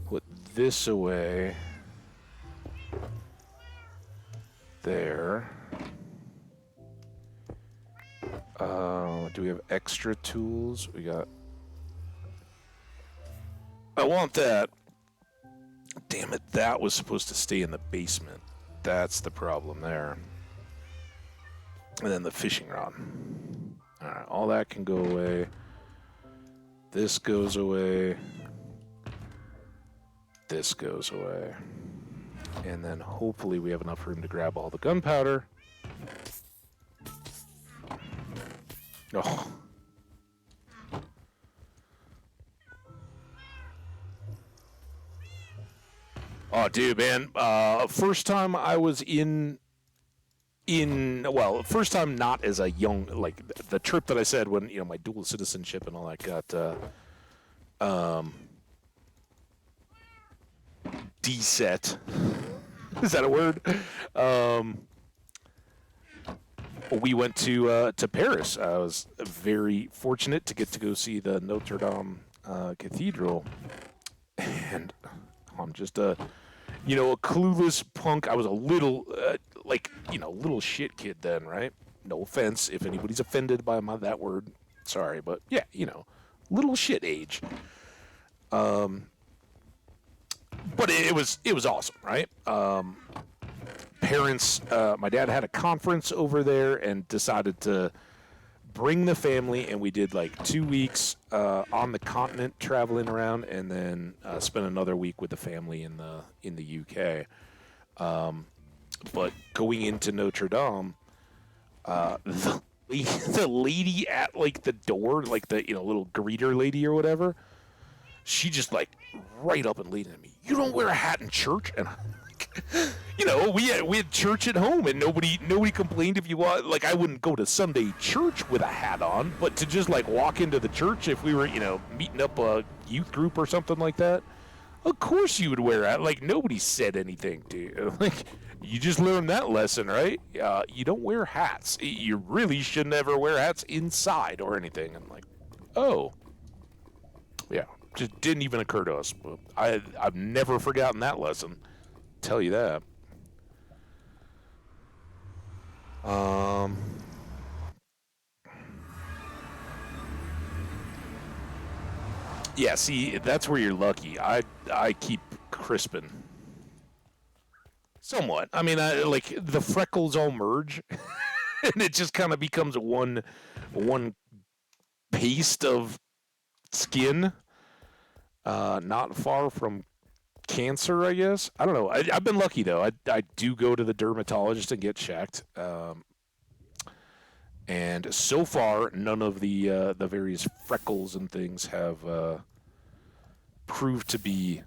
Put this away. There. Do we have extra tools? We got... I want that. Damn it, that was supposed to stay in the basement. That's the problem there. And then the fishing rod. Alright, all that can go away. This goes away. This goes away. And then hopefully we have enough room to grab all the gunpowder. Oh. Oh, dude, man. First time I was first time not as a young, like the trip that I said when, my dual citizenship and all that got, deset. Is that a word? We went to Paris. I was very fortunate to get to go see the Notre Dame Cathedral, and I'm just a clueless punk. I was a little little shit kid then, right? No offense if anybody's offended by that word. Sorry, but yeah, little shit age. But it was awesome, right? Parents, my dad had a conference over there and decided to bring the family, and we did like 2 weeks on the continent traveling around, and then spent another week with the family in the UK. But going into Notre Dame, the lady at like the door, like the little greeter lady or whatever, she just like right up and leaned at me. You don't wear a hat in church, and I'm like, we had church at home, and nobody complained if you want. Like, I wouldn't go to Sunday church with a hat on, but to just like walk into the church if we were meeting up a youth group or something like that, of course you would wear a hat. Like, nobody said anything to you. Like, you just learned that lesson, right? You don't wear hats. You really should never wear hats inside or anything. I'm like, oh, yeah. Just didn't even occur to us. But I've never forgotten that lesson. Tell you that. Um, yeah, see, that's where you're lucky. I keep crisping somewhat. I mean, like the freckles all merge, and it just kind of becomes one paste of skin. Not far from cancer, I guess. I don't know. I've been lucky though. I do go to the dermatologist and get checked. And so far, none of the various freckles and things have proved to be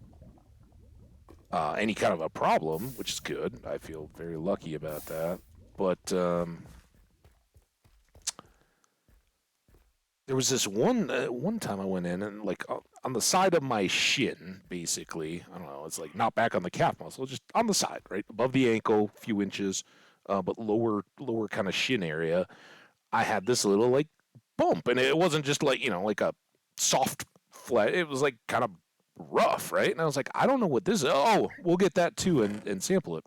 any kind of a problem, which is good. I feel very lucky about that. But there was this one time I went in and like on the side of my shin, basically. I don't know. It's like not back on the calf muscle, just on the side, right above the ankle, a few inches, but lower kind of shin area. I had this little like bump, and it wasn't just like like a soft flat. It was like kind of rough, right? And I was like, I don't know what this is. Oh, we'll get that too and sample it.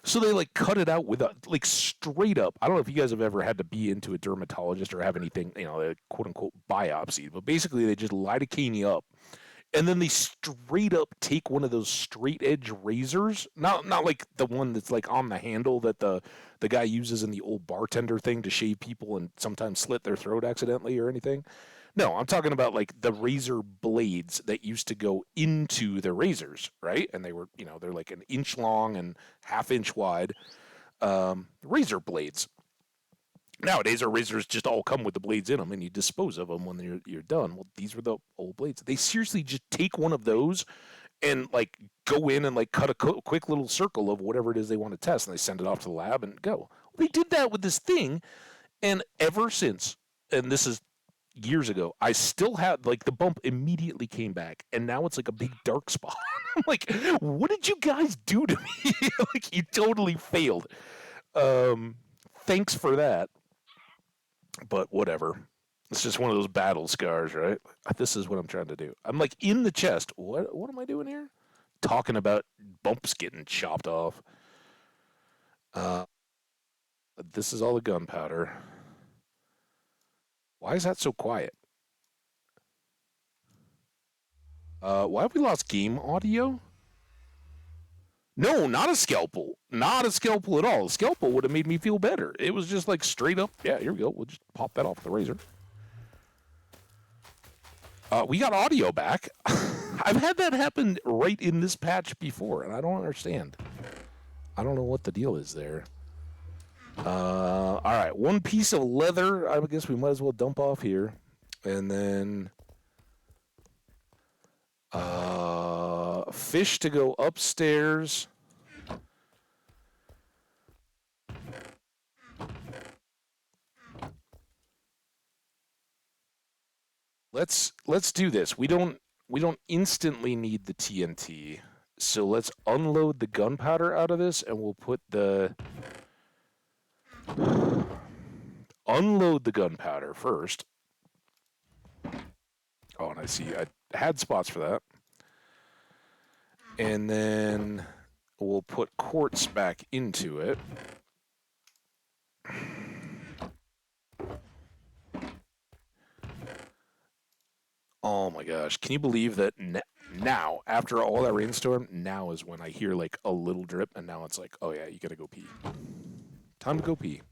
So they like cut it out with a like straight up. I don't know if you guys have ever had to be into a dermatologist or have anything, a quote unquote biopsy, but basically they just lidocaine you up and then they straight up take one of those straight edge razors, not like the one that's like on the handle that the guy uses in the old bartender thing to shave people and sometimes slit their throat accidentally or anything. No, I'm talking about like the razor blades that used to go into the razors, right? And they were, they're like an inch long and half-inch wide razor blades. Nowadays, our razors just all come with the blades in them, and you dispose of them when you're done. Well, these were the old blades. They seriously just take one of those and like go in and like cut a quick little circle of whatever it is they want to test, and they send it off to the lab and go. They did that with this thing, and ever since, and this is years ago, I still had like the bump immediately came back, and now it's like a big dark spot. I'm like, what did you guys do to me? Like you totally failed. Um, thanks for that, but whatever. It's just one of those battle scars, right? This is what I'm trying to do. I'm like in the chest. What am I doing here? Talking about bumps getting chopped off. Uh, this is all the gunpowder. Why is that so quiet? Why have we lost game audio? No, not a scalpel. Not a scalpel at all. A scalpel would have made me feel better. It was just like straight up. Yeah, here we go. We'll just pop that off the razor. We got audio back. I've had that happen right in this patch before, and I don't understand. I don't know what the deal is there. All right, one piece of leather. I guess we might as well dump off here, and then fish to go upstairs. Let's do this. We don't instantly need the TNT, so let's unload the gunpowder out of this, and we'll put the unload the gunpowder first. Oh, and I see I had spots for that. And then we'll put quartz back into it. Oh my gosh. Can you believe that now, after all that rainstorm, now is when I hear like a little drip, and now it's like, oh yeah, you gotta go pee. Time to go pee.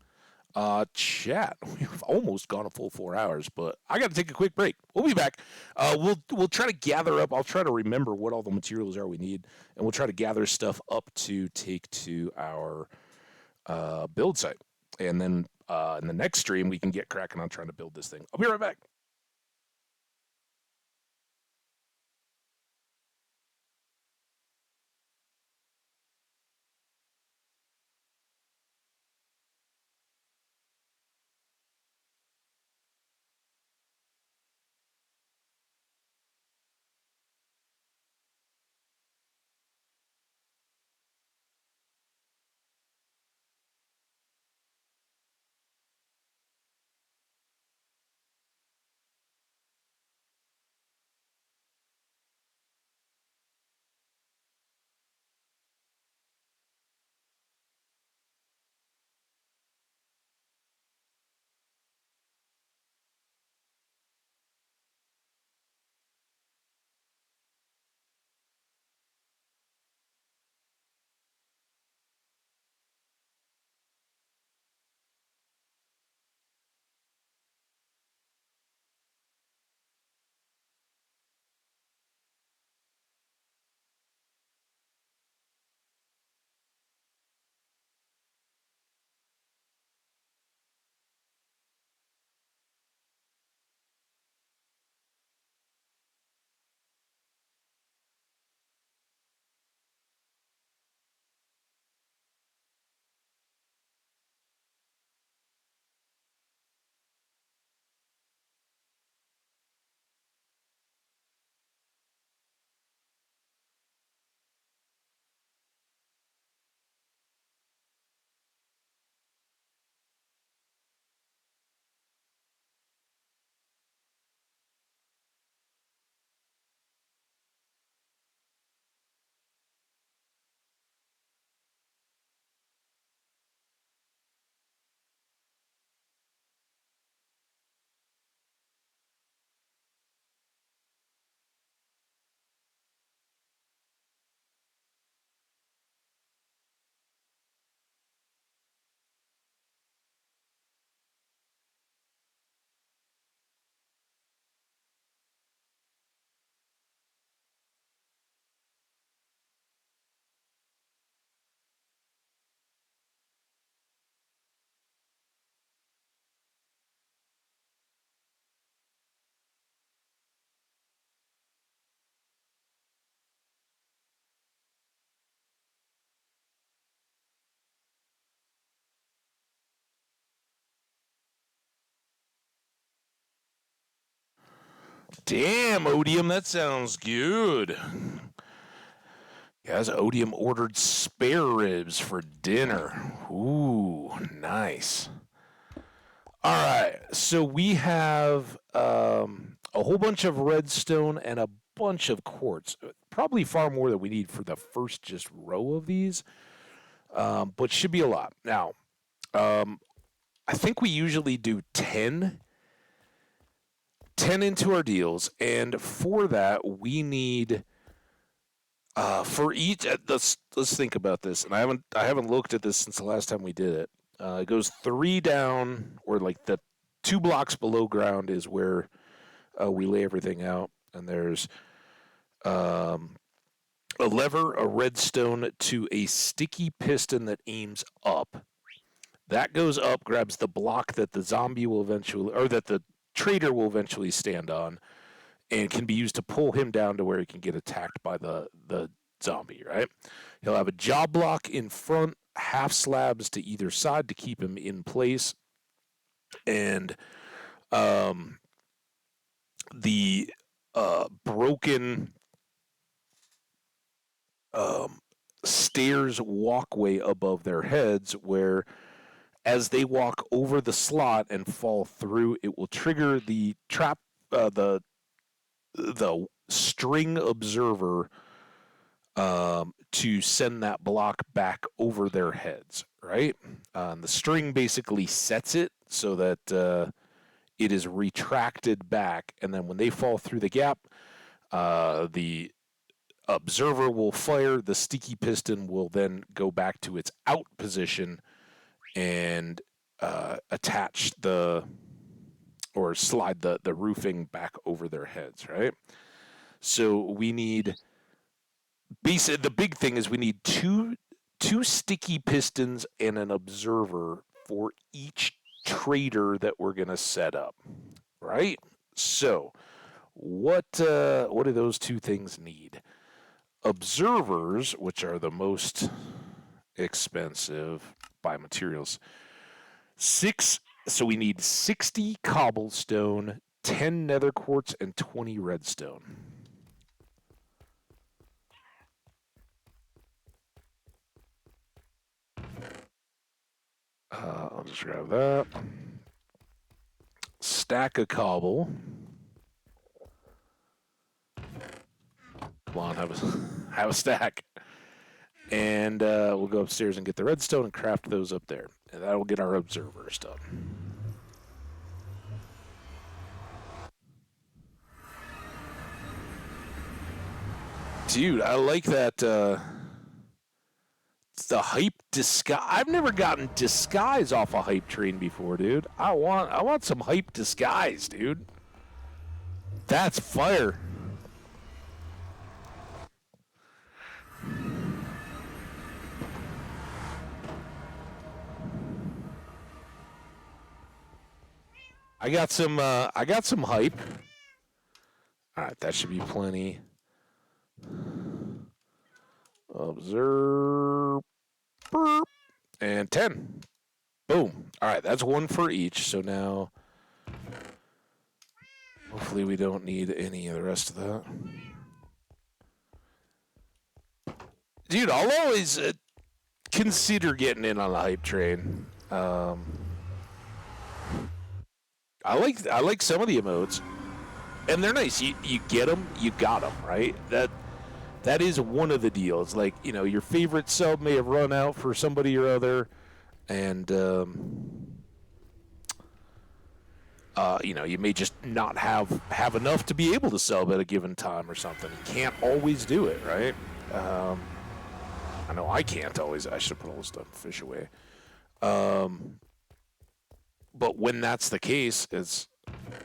Chat. We've almost gone a full 4 hours, but I got to take a quick break. We'll be back. We'll try to gather up. I'll try to remember what all the materials are we need, and we'll try to gather stuff up to take to our build site, and then in the next stream we can get cracking on trying to build this thing. I'll be right back. Damn, Odium, that sounds good. Guys, Odium ordered spare ribs for dinner. Ooh, nice. All right, so we have a whole bunch of redstone and a bunch of quartz. Probably far more than we need for the first just row of these, but should be a lot. Now, um, I think we usually do 10 into our deals, and for that we need for each. Let's think about this, and I haven't looked at this since the last time we did it. It goes 3 down, or like the 2 blocks below ground is where we lay everything out, and there's um, a lever, a redstone to a sticky piston that aims up. That goes up, grabs the block that the zombie will eventually, or that the trader will eventually stand on, and can be used to pull him down to where he can get attacked by the zombie, right? He'll have a job block in front, half slabs to either side to keep him in place, and um, the broken um, stairs walkway above their heads where as they walk over the slot and fall through, it will trigger the trap, the string observer to send that block back over their heads, right? The string basically sets it so that it is retracted back, and then when they fall through the gap, the observer will fire, the sticky piston will then go back to its out position and attach or slide the roofing back over their heads, right? So we need the big thing is we need two sticky pistons and an observer for each trader that we're going to set up, right? So what do those two things need? Observers, which are the most expensive by materials, so we need 60 cobblestone, 10 nether quartz, and 20 redstone. I'll just grab that. Stack of cobble. Come on, have a stack. And we'll go upstairs and get the redstone and craft those up there. And that'll get our observers done. Dude, I like that the hype disguise. I've never gotten disguise off a hype train before, dude. I want some hype disguise, dude. That's fire. I got some hype. All right, that should be plenty. Observe. And 10. Boom. All right, that's one for each. So now, hopefully we don't need any of the rest of that. Dude, I'll always consider getting in on the hype train. I like some of the emotes, and they're nice. You get them, you got them, right? That is one of the deals. Like, you know, your favorite sub may have run out for somebody or other, and you know, you may just not have enough to be able to sub at a given time or something. You can't always do it, right? I know I can't always. I should put all this stuff fish away. But when that's the case, it's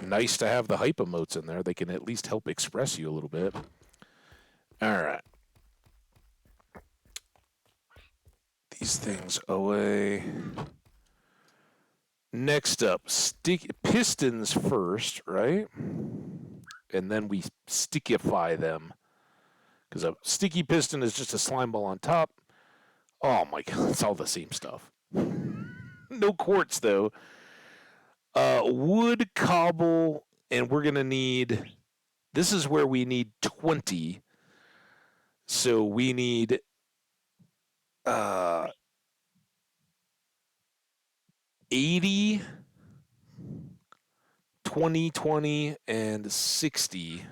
nice to have the hype emotes in there. They can at least help express you a little bit. All right. These things away. Next up, pistons first, right? And then we stickify them. Because a sticky piston is just a slime ball on top. Oh my god, it's all the same stuff. No quartz, though. Wood, cobble, and we're going to need This is where we need 20. So we need uh, 80, 20, 20, and 60.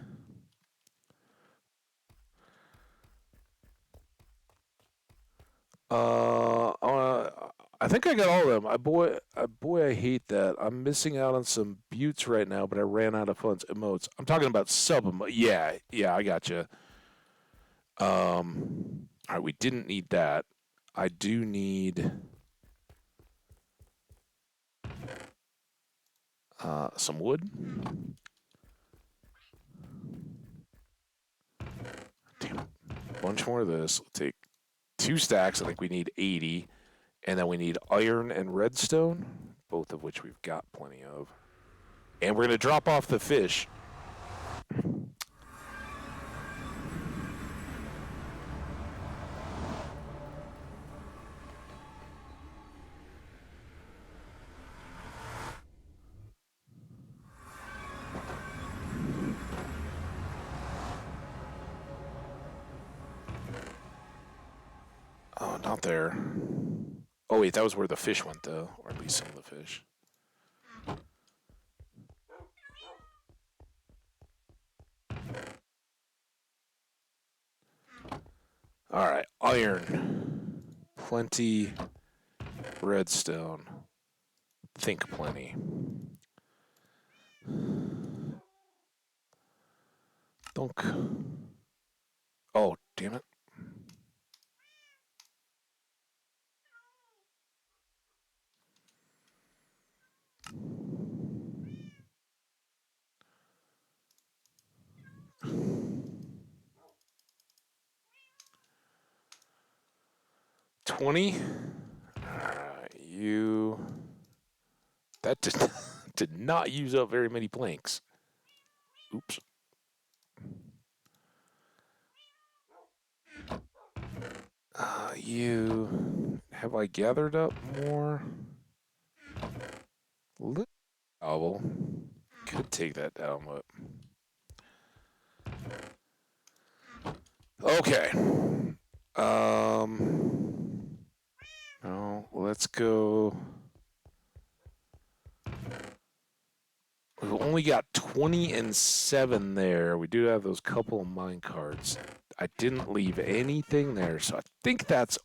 I think I got all of them. I hate that. I'm missing out on some buttes right now, but I ran out of funds. Emotes. I'm talking about sub emotes. Yeah, I got you. All right, we didn't need that. I do need some wood. Damn it. A bunch more of this. We'll take 2 stacks. I think we need 80. And then we need iron and redstone, both of which we've got plenty of. And we're going to drop off the fish. Oh, not there. Oh, wait, that was where the fish went, though. Or at least some of the fish. All right, iron. Plenty. Redstone. Think plenty. Dunk. Oh, damn it. $20. You. That did, did not use up very many planks. Oops. You. Have I gathered up more? Gobble. Could take that down, but. Okay. No, let's go. We've only got 20 and 7 there. We do have those couple of mine carts. I didn't leave anything there, so I think that's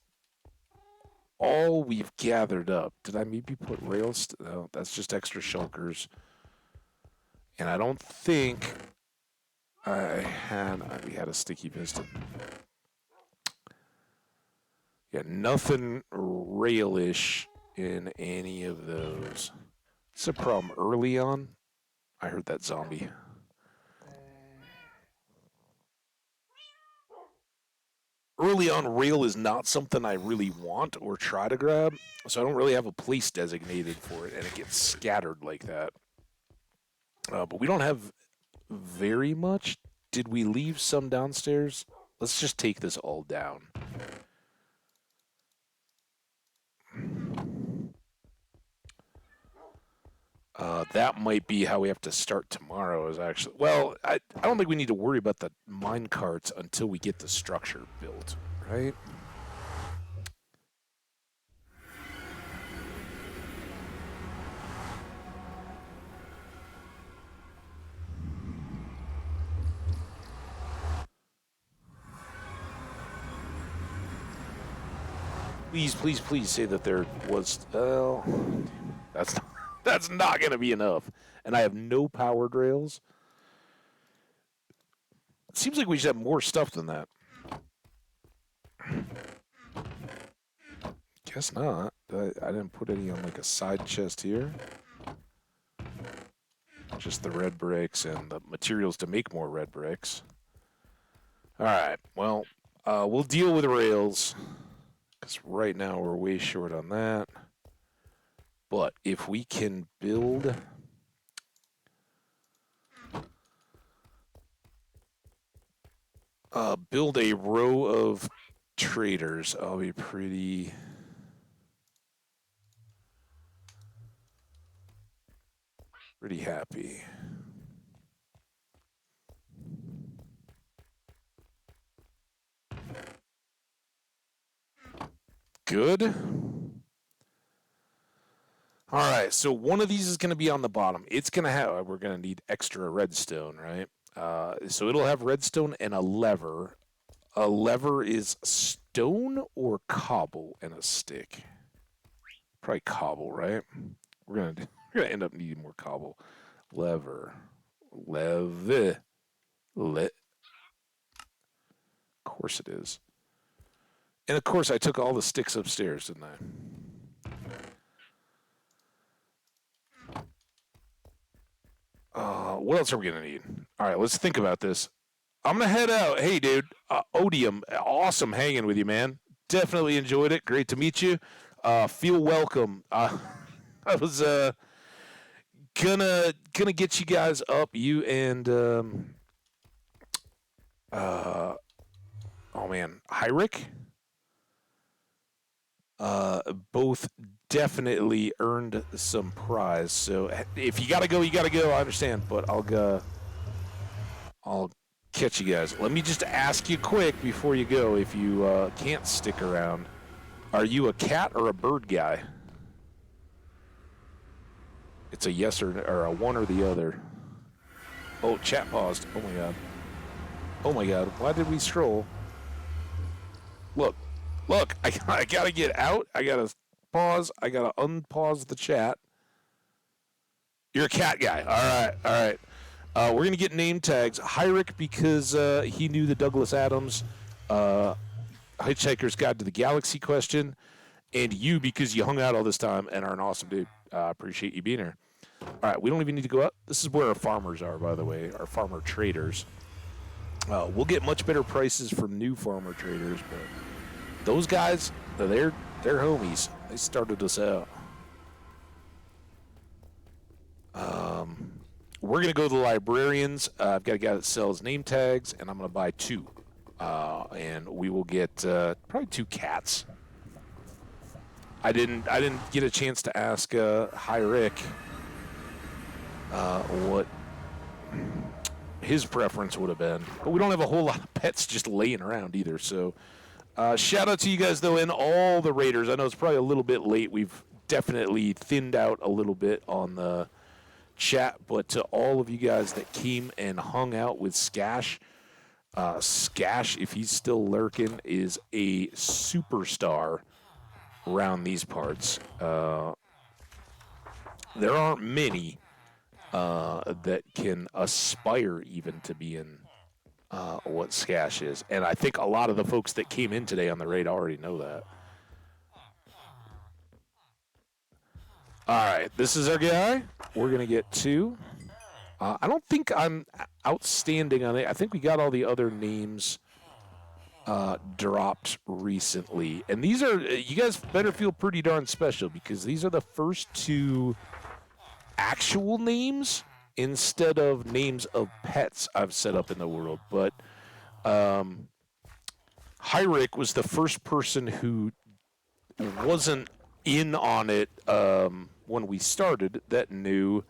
all we've gathered up. Did I maybe put rails? No, that's just extra shulkers. And I don't think we had a sticky piston. Yeah, nothing railish in any of those. It's a problem early on. I heard that zombie. Early on, rail is not something I really want or try to grab, so I don't really have a place designated for it, and it gets scattered like that. But we don't have very much. Did we leave some downstairs? Let's just take this all down. That might be how we have to start tomorrow. Is actually I don't think we need to worry about the mine carts until we get the structure built, right? Please say that there was. That's not, that's not going to be enough. And I have no powered rails. It seems like we should have more stuff than that. Guess not. I didn't put any on like a side chest here. Just the red bricks and the materials to make more red bricks. All right. Well, we'll deal with rails because right now we're way short on that. But if we can build a row of traders, I'll be pretty happy. Good. All right, so one of these is going to be on the bottom. It's going to have, we're going to need extra redstone, right? So it'll have redstone and a lever. A lever is stone or cobble and a stick. Probably cobble, right? We're gonna end up needing more cobble. Lever, leve, let. Of course it is. And of course I took all the sticks upstairs, didn't I? What else are we gonna need? All right, let's think about this. I'm gonna head out. Hey, dude, Odium, awesome hanging with you, man. Definitely enjoyed it. Great to meet you. Feel welcome. I was gonna get you guys up. You and oh man, Hyric. Both definitely earned some prize. So if you gotta go, you gotta go. I understand, but I'll catch you guys. Let me just ask you quick before you go. If you can't stick around, are you a cat or a bird guy? It's a yes or a one or the other. Oh, chat paused. Oh my god. Oh my god. Why did we scroll? Look, look. I gotta get out. I gotta pause. I gotta unpause the chat. You're a cat guy. All right, all right. We're gonna get name tags. Hyric because he knew the Douglas Adams Hitchhiker's Guide to the Galaxy question, and you because you hung out all this time and are an awesome dude. Appreciate you being here. All right, we don't even need to go up. This is where our farmers are, by the way, our farmer traders. We'll get much better prices from new farmer traders, but those guys, they're homies. They started us out. We're going to go to the librarians. I've got a guy that sells name tags, and I'm going to buy 2. And we will get probably 2 cats. I didn't get a chance to ask Hyric what his preference would have been. But we don't have a whole lot of pets just laying around either. So shout out to you guys, though, and all the raiders. I know it's probably a little bit late. We've definitely thinned out a little bit on the chat, but to all of you guys that came and hung out with Skash, Skash, if he's still lurking, is a superstar around these parts. There aren't many that can aspire even to be in what Skash is, and I think a lot of the folks that came in today on the raid already know that. All right, this is our guy. We're gonna get 2. I don't think I'm outstanding on it. I think we got all the other names dropped recently. And these are, you guys better feel pretty darn special because these are the first 2 actual names instead of names of pets I've set up in the world. But Hyric was the first person who wasn't in on it when we started that knew.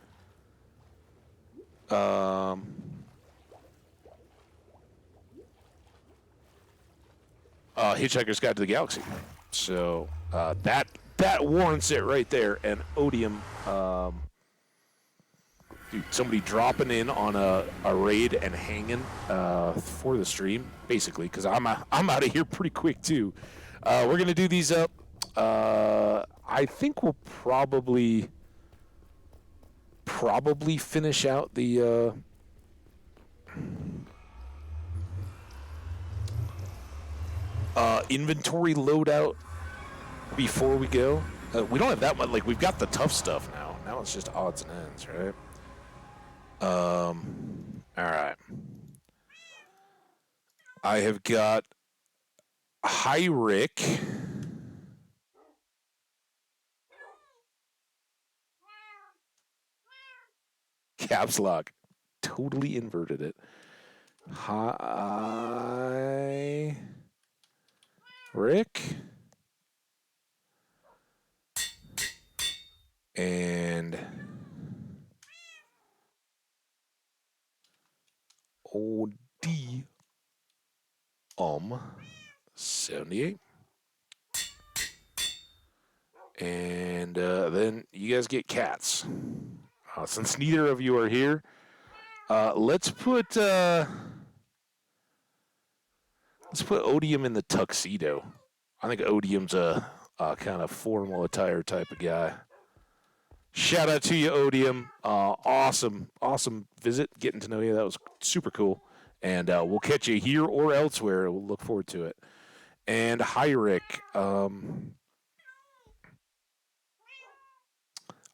Hitchhiker's Guide to the Galaxy. So that warrants it right there. And Odium, dude, somebody dropping in on a raid and hanging for the stream, basically, because I'm out of here pretty quick too. We're gonna do these up. I think we'll probably finish out the. Inventory loadout before we go. We don't have that much. Like, we've got the tough stuff now. Now it's just odds and ends, right? All right. I have got Hyric. Caps lock. Totally inverted it. Hyric. And OD 78. And then you guys get cats. Since neither of you are here, let's put Odium in the tuxedo. I think Odium's a kind of formal attire type of guy. Shout out to you, Odium. Awesome visit. Getting to know you. That was super cool. And we'll catch you here or elsewhere. We'll look forward to it. And hi, Rick.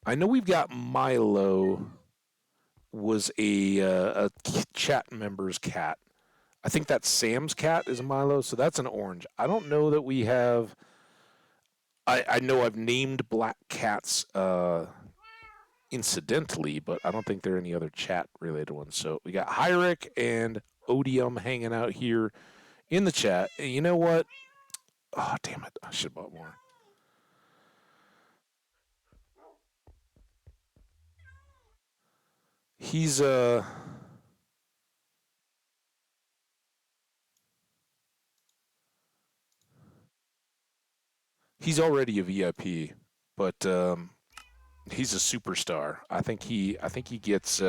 I know we've got Milo was a chat member's cat. I think that's Sam's cat is a Milo, so that's an orange. I don't know that we have. I know I've named black cats incidentally, but I don't think there are any other chat related ones. So we got Hyric and Odium hanging out here in the chat. And you know what? Oh, damn it. I should have bought more. He's already a VIP, but he's a superstar. I think he gets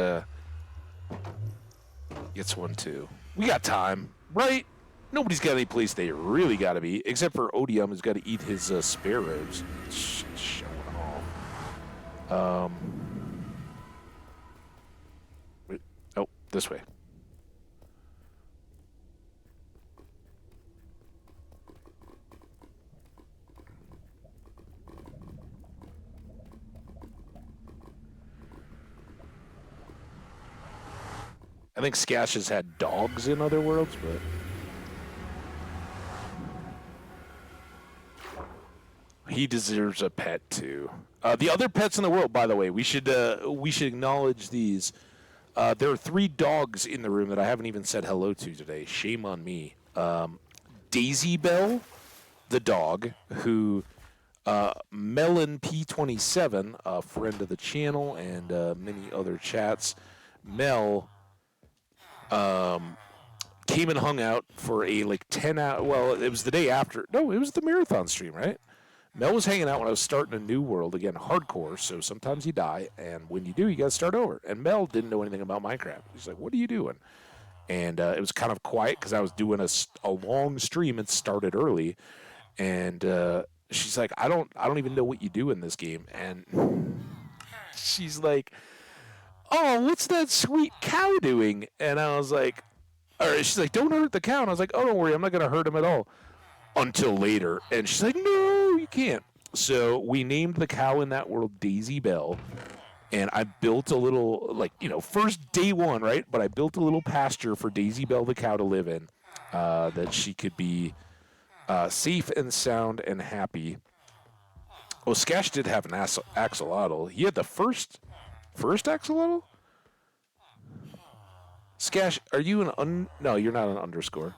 one too. We got time, right? Nobody's got any place they really got to be, except for Odium, who's got to eat his sparrows. Showing off. Wait, oh, this way. I think Skash has had dogs in other worlds, but he deserves a pet too. The other pets in the world, by the way, we should acknowledge these. There are 3 dogs in the room that I haven't even said hello to today. Shame on me. Daisy Bell, the dog, who Melon P27, a friend of the channel and many other chats. Mel came and hung out for a 10-hour. Well, it was the day after. No, it was the marathon stream, right? Mel was hanging out when I was starting a new world again, hardcore. So sometimes you die, and when you do, you got to start over. And Mel didn't know anything about Minecraft. He's like, "What are you doing?" And it was kind of quiet because I was doing a long stream and started early. And she's like, "I don't even know what you do in this game." And she's like, "Oh, what's that sweet cow doing?" And I was like, or she's like, "Don't hurt the cow." And I was like, "Oh, don't worry, I'm not going to hurt him at all." Until later. And she's like, "No, you can't." So we named the cow in that world Daisy Bell. And I built a little, first day one, right? But I built a little pasture for Daisy Bell the cow to live in, that she could be safe and sound and happy. Oh, Skash did have an axolotl. He had the first axolotl? Skash, are you no, you're not an underscore.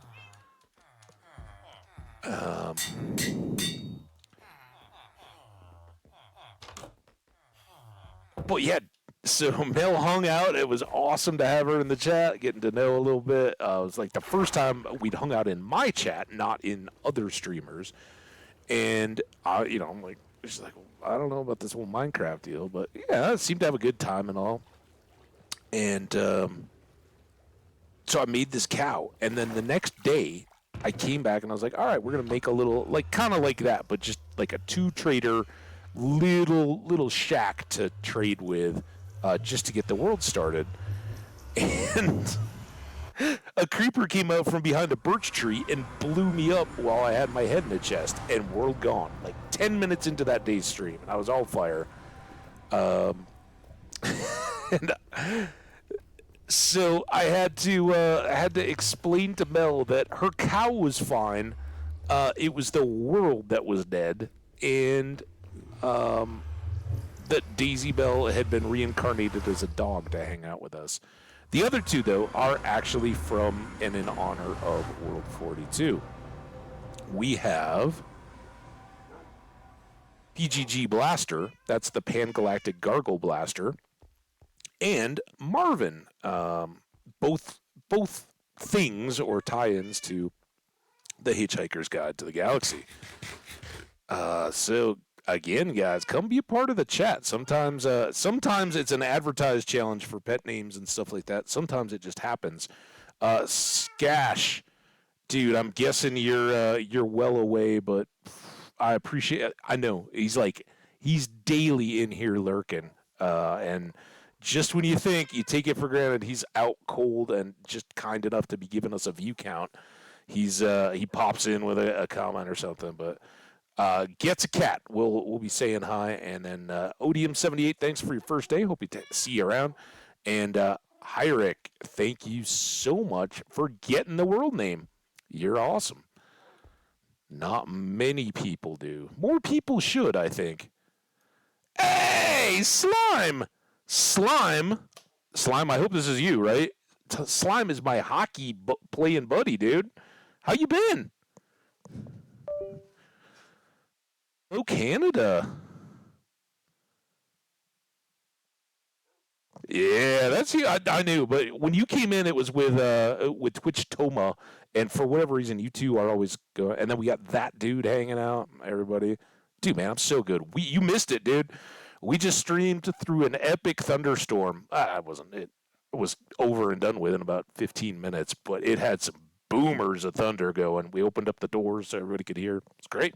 But yeah, so Mel hung out. It was awesome to have her in the chat, getting to know a little bit. It was like the first time we'd hung out in my chat, not in other streamers. And I'm like, she's like, "I don't know about this whole Minecraft deal, but yeah, it seemed to have a good time and all." And so I made this cow, and then the next day I came back and I was like, "All right, we're gonna make a little kind of like that, but just like a 2-trader little shack to trade with, just to get the world started." And a creeper came out from behind a birch tree and blew me up while I had my head in a chest, and world gone. 10 minutes into that day's stream, and I was all fire. And so I had to explain to Mel that her cow was fine. It was the world that was dead, and that Daisy Bell had been reincarnated as a dog to hang out with us. The other 2, though, are actually from and in honor of World 42. We have PGG Blaster, that's the Pan-Galactic Gargle Blaster, and Marvin, both things or tie-ins to the Hitchhiker's Guide to the Galaxy. So again, guys, come be a part of the chat. Sometimes it's an advertised challenge for pet names and stuff like that. Sometimes it just happens. Skash, dude, I'm guessing you're well away, but I appreciate it. I know he's daily in here lurking, and just when you think you take it for granted he's out cold and just kind enough to be giving us a view count, he pops in with a comment or something. But gets a cat. We'll be saying hi, and then Odium78, thanks for your first day. Hope see you around. And Hyric, thank you so much for getting the world name. You're awesome. Not many people do. More people should, I think. Hey, Slime! Slime, I hope this is you, right? Slime is my hockey playing buddy, dude. How you been? Oh, Canada. Yeah, that's you. I knew, but when you came in, it was with Twitch Toma, and for whatever reason, you two are always going. And then we got that dude hanging out. Everybody, dude, man, I'm so good. You missed it, dude. We just streamed through an epic thunderstorm. I wasn't. It was over and done with in about 15 minutes, but it had some boomers of thunder going. We opened up the doors so everybody could hear. It's great.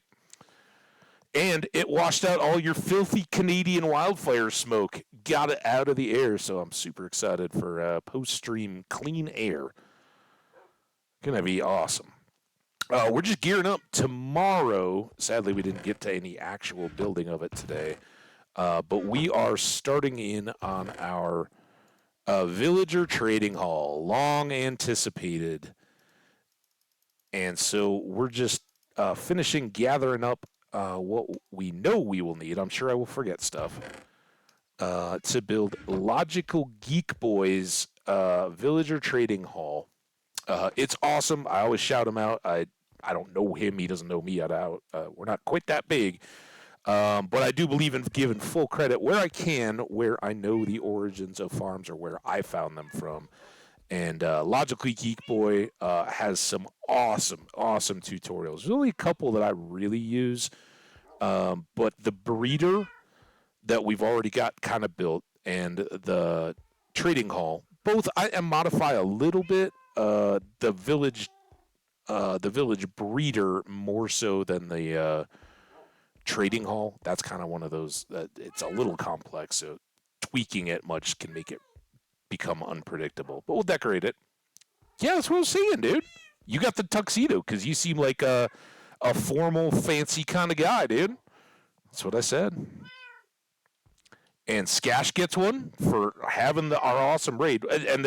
And it washed out all your filthy Canadian wildfire smoke. Got it out of the air, so I'm super excited for post-stream clean air. Gonna be awesome. We're just gearing up tomorrow. Sadly, we didn't get to any actual building of it today. But we are starting in on our villager trading hall, long anticipated. And so we're just finishing gathering up what we know we will need. I'm sure I will forget stuff. To build Logical Geek Boys Villager Trading Hall. It's awesome. I always shout him out. I don't know him. He doesn't know me. We're not quite that big. But I do believe in giving full credit where I can, where I know the origins of farms or where I found them from. And Logically Geek Boy has some awesome tutorials. There's only a couple that I really use. But the breeder that we've already got kind of built and the trading hall, both I modify a little bit. The village breeder more so than the trading hall. That's kind of one of those that it's a little complex, so tweaking it much can make it become unpredictable. But we'll decorate it. Yeah, that's what I was saying, dude. You got the tuxedo because you seem like a formal, fancy kind of guy, dude. That's what I said. And Skash gets one for having our awesome raid. And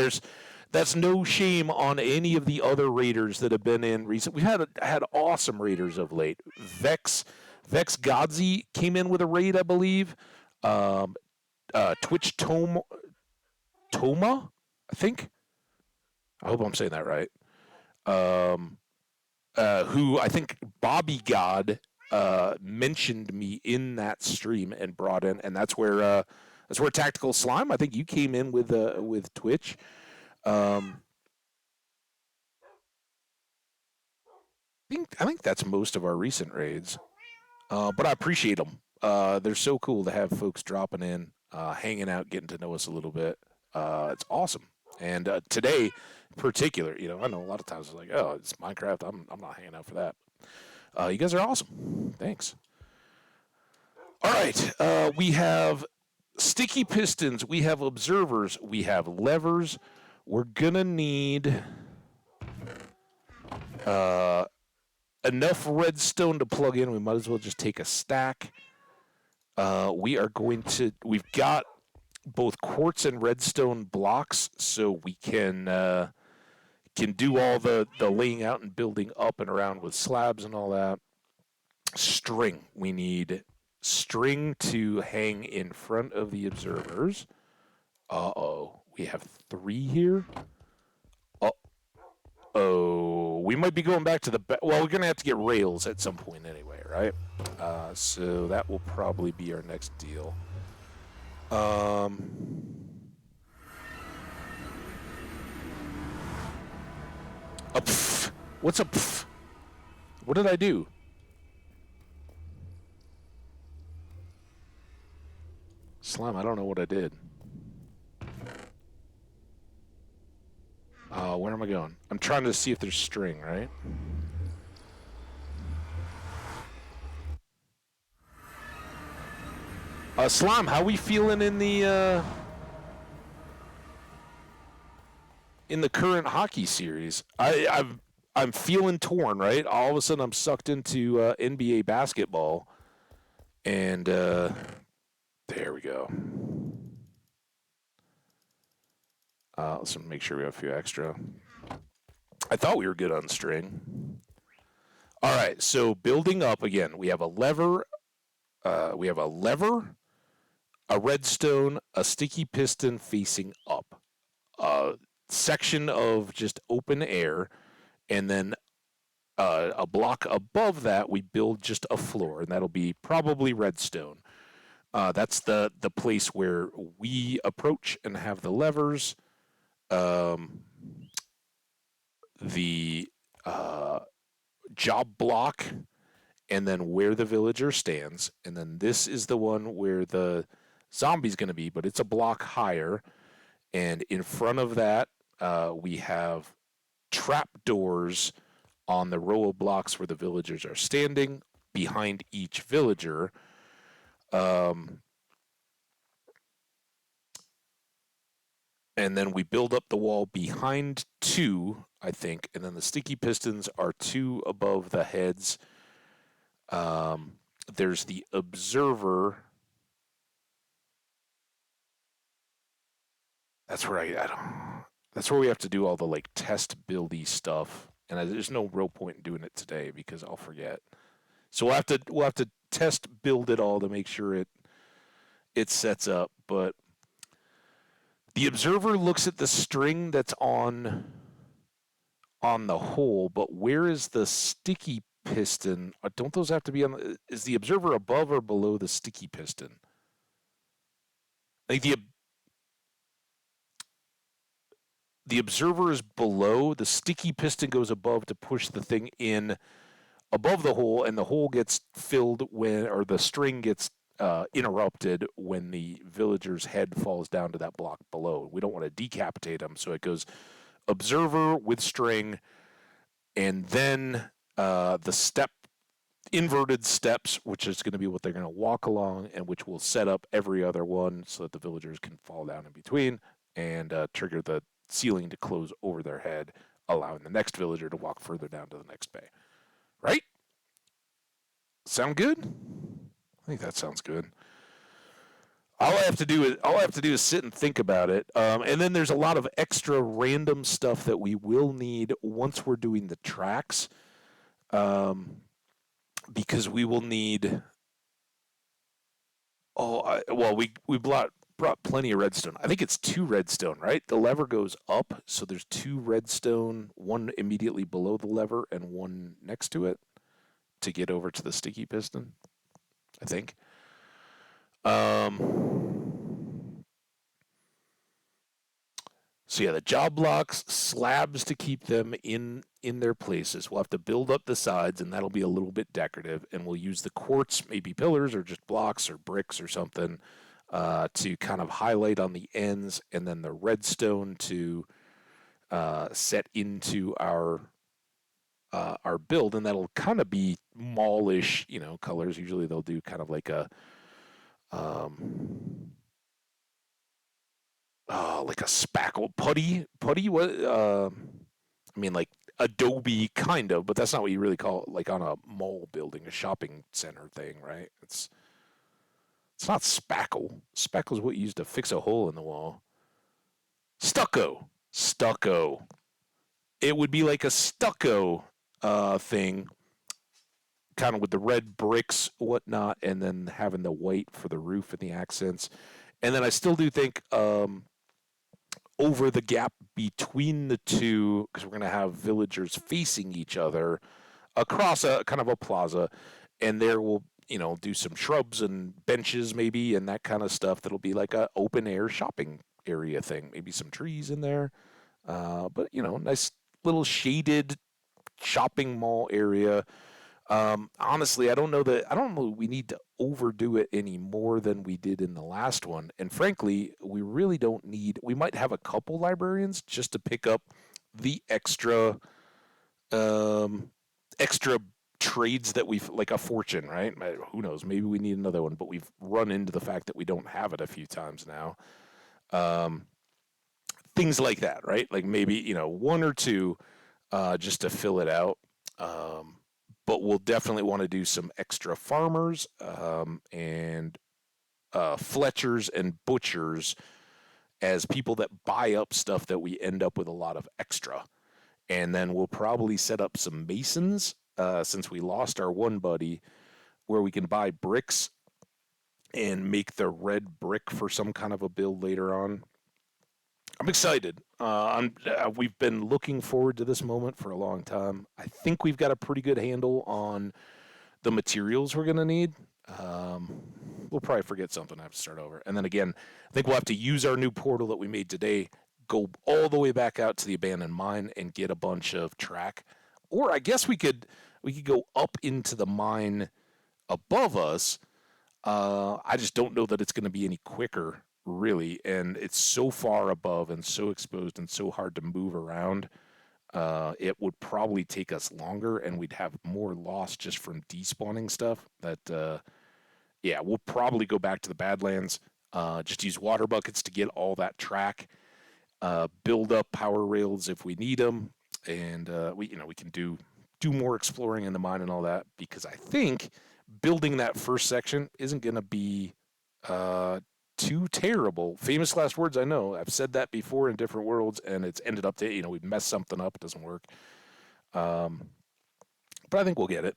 that's no shame on any of the other raiders that have been in recent. We've had awesome raiders of late. Vex Godzi came in with a raid, I believe. Twitch Toma, I think. I hope I'm saying that right. Who I think Bobby God mentioned me in that stream and brought in, and that's where Tactical Slime. I think you came in with Twitch. I think that's most of our recent raids, but I appreciate them. They're so cool to have folks dropping in, hanging out, getting to know us a little bit. It's awesome. And today, in particular, I know a lot of times it's like, oh, it's Minecraft. I'm not hanging out for that. You guys are awesome. Thanks. All right. We have sticky pistons. We have observers. We have levers. We're going to need enough redstone to plug in. We might as well just take a stack. We've got both quartz and redstone blocks, so we can do all the laying out and building up and around with slabs and all that. String. We need string to hang in front of the observers. Uh-oh. We have 3 here. Uh-oh. We might be going back to well, we're going to have to get rails at some point anyway, right? So that will probably be our next deal. What's up? What did I do? Slime, I don't know what I did. Where am I going? I'm trying to see if there's string, right? Slime, how we feeling in the current hockey series? I'm feeling torn, right? All of a sudden, I'm sucked into NBA basketball, and there we go. Let's make sure we have a few extra. I thought we were good on string. All right, so building up again, we have a lever. We have a lever, a redstone, a sticky piston facing up, a section of just open air, and then a block above that we build just a floor, and that'll be probably redstone. That's the place where we approach and have the levers. The job block, and then where the villager stands, and then this is the one where the zombie's going to be, but it's a block higher, and in front of that we have trap doors on the row of blocks where the villagers are standing behind each villager. And then we build up the wall behind two, I think, and then the sticky pistons are two above the heads. There's the observer. That's where I don't. That's where we have to do all the like test buildy stuff, and there's no real point in doing it today because I'll forget. So we'll have to test build it all to make sure it sets up. But the observer looks at the string that's on the hole, but where is the sticky piston? Don't those have to be on? Is the observer above or below the sticky piston? Like the observer is below. The sticky piston goes above to push the thing in above the hole, and the hole gets filled when, or the string gets interrupted when the villager's head falls down to that block below. We don't want to decapitate him, so it goes observer with string, and then the step inverted steps, which is going to be what they're going to walk along, and which will set up every other one so that the villagers can fall down in between and trigger the ceiling to close over their head, allowing the next villager to walk further down to the next bay. Right? Sound good? I think that sounds good. All I have to do is sit and think about it, and then there's a lot of extra random stuff that we will need once we're doing the tracks, because we will need. We brought plenty of redstone. I think it's 2 redstone, right? The lever goes up, so there's 2 redstone, one immediately below the lever and one next to it to get over to the sticky piston, I think. So yeah, the job blocks, slabs to keep them in their places. We'll have to build up the sides, and that'll be a little bit decorative. And we'll use the quartz, maybe pillars or just blocks or bricks or something, to kind of highlight on the ends, and then the redstone to set into our build, and that'll kind of be mallish, colors. Usually they'll do kind of like like a spackle putty. What? I mean, like Adobe kind of, but that's not what you really call it. Like on a mall building, a shopping center thing, right? It's not spackle. Spackle is what you use to fix a hole in the wall. Stucco. It would be like a stucco thing, kind of with the red bricks, whatnot, and then having the white for the roof and the accents. And then I still do think over the gap between the two, because we're going to have villagers facing each other across a kind of a plaza, and there will do some shrubs and benches maybe and that kind of stuff. That'll be like a open air shopping area thing, maybe some trees in there, but nice little shaded shopping mall area. Honestly, I don't know we need to overdo it any more than we did in the last one. And frankly, we really don't need, we might have a couple librarians just to pick up the um, extra trades that we've, like a fortune, right? Who knows? Maybe we need another one, but we've run into the fact that we don't have it a few times now. Um, Things like that, right? Like maybe, one or two just to fill it out. Um, but we'll definitely want to do some extra farmers and fletchers and butchers as people that buy up stuff that we end up with a lot of extra. And then we'll probably set up some masons since we lost our one buddy where we can buy bricks and make the red brick for some kind of a build later on. I'm excited. We've been looking forward to this moment for a long time. I think we've got a pretty good handle on the materials we're going to need. Um, we'll probably forget something. I have to start over. And then again, I think we'll have to use our new portal that we made today, go all the way back out to the abandoned mine and get a bunch of track. Or I guess we could go up into the mine above us. I just don't know that it's going to be any quicker, really. And it's so far above and so exposed and so hard to move around. It would probably take us longer, and we'd have more loss just from despawning stuff. Yeah, we'll probably go back to the Badlands. Just use water buckets to get all that track. Build up power rails if we need them, and we can do more exploring in the mine and all that. Because I think building that first section isn't going to be uh, too terrible. Famous last words, I know. I've said that before in different worlds, and it's ended up to, we messed something up. It doesn't work. Um, but I think we'll get it.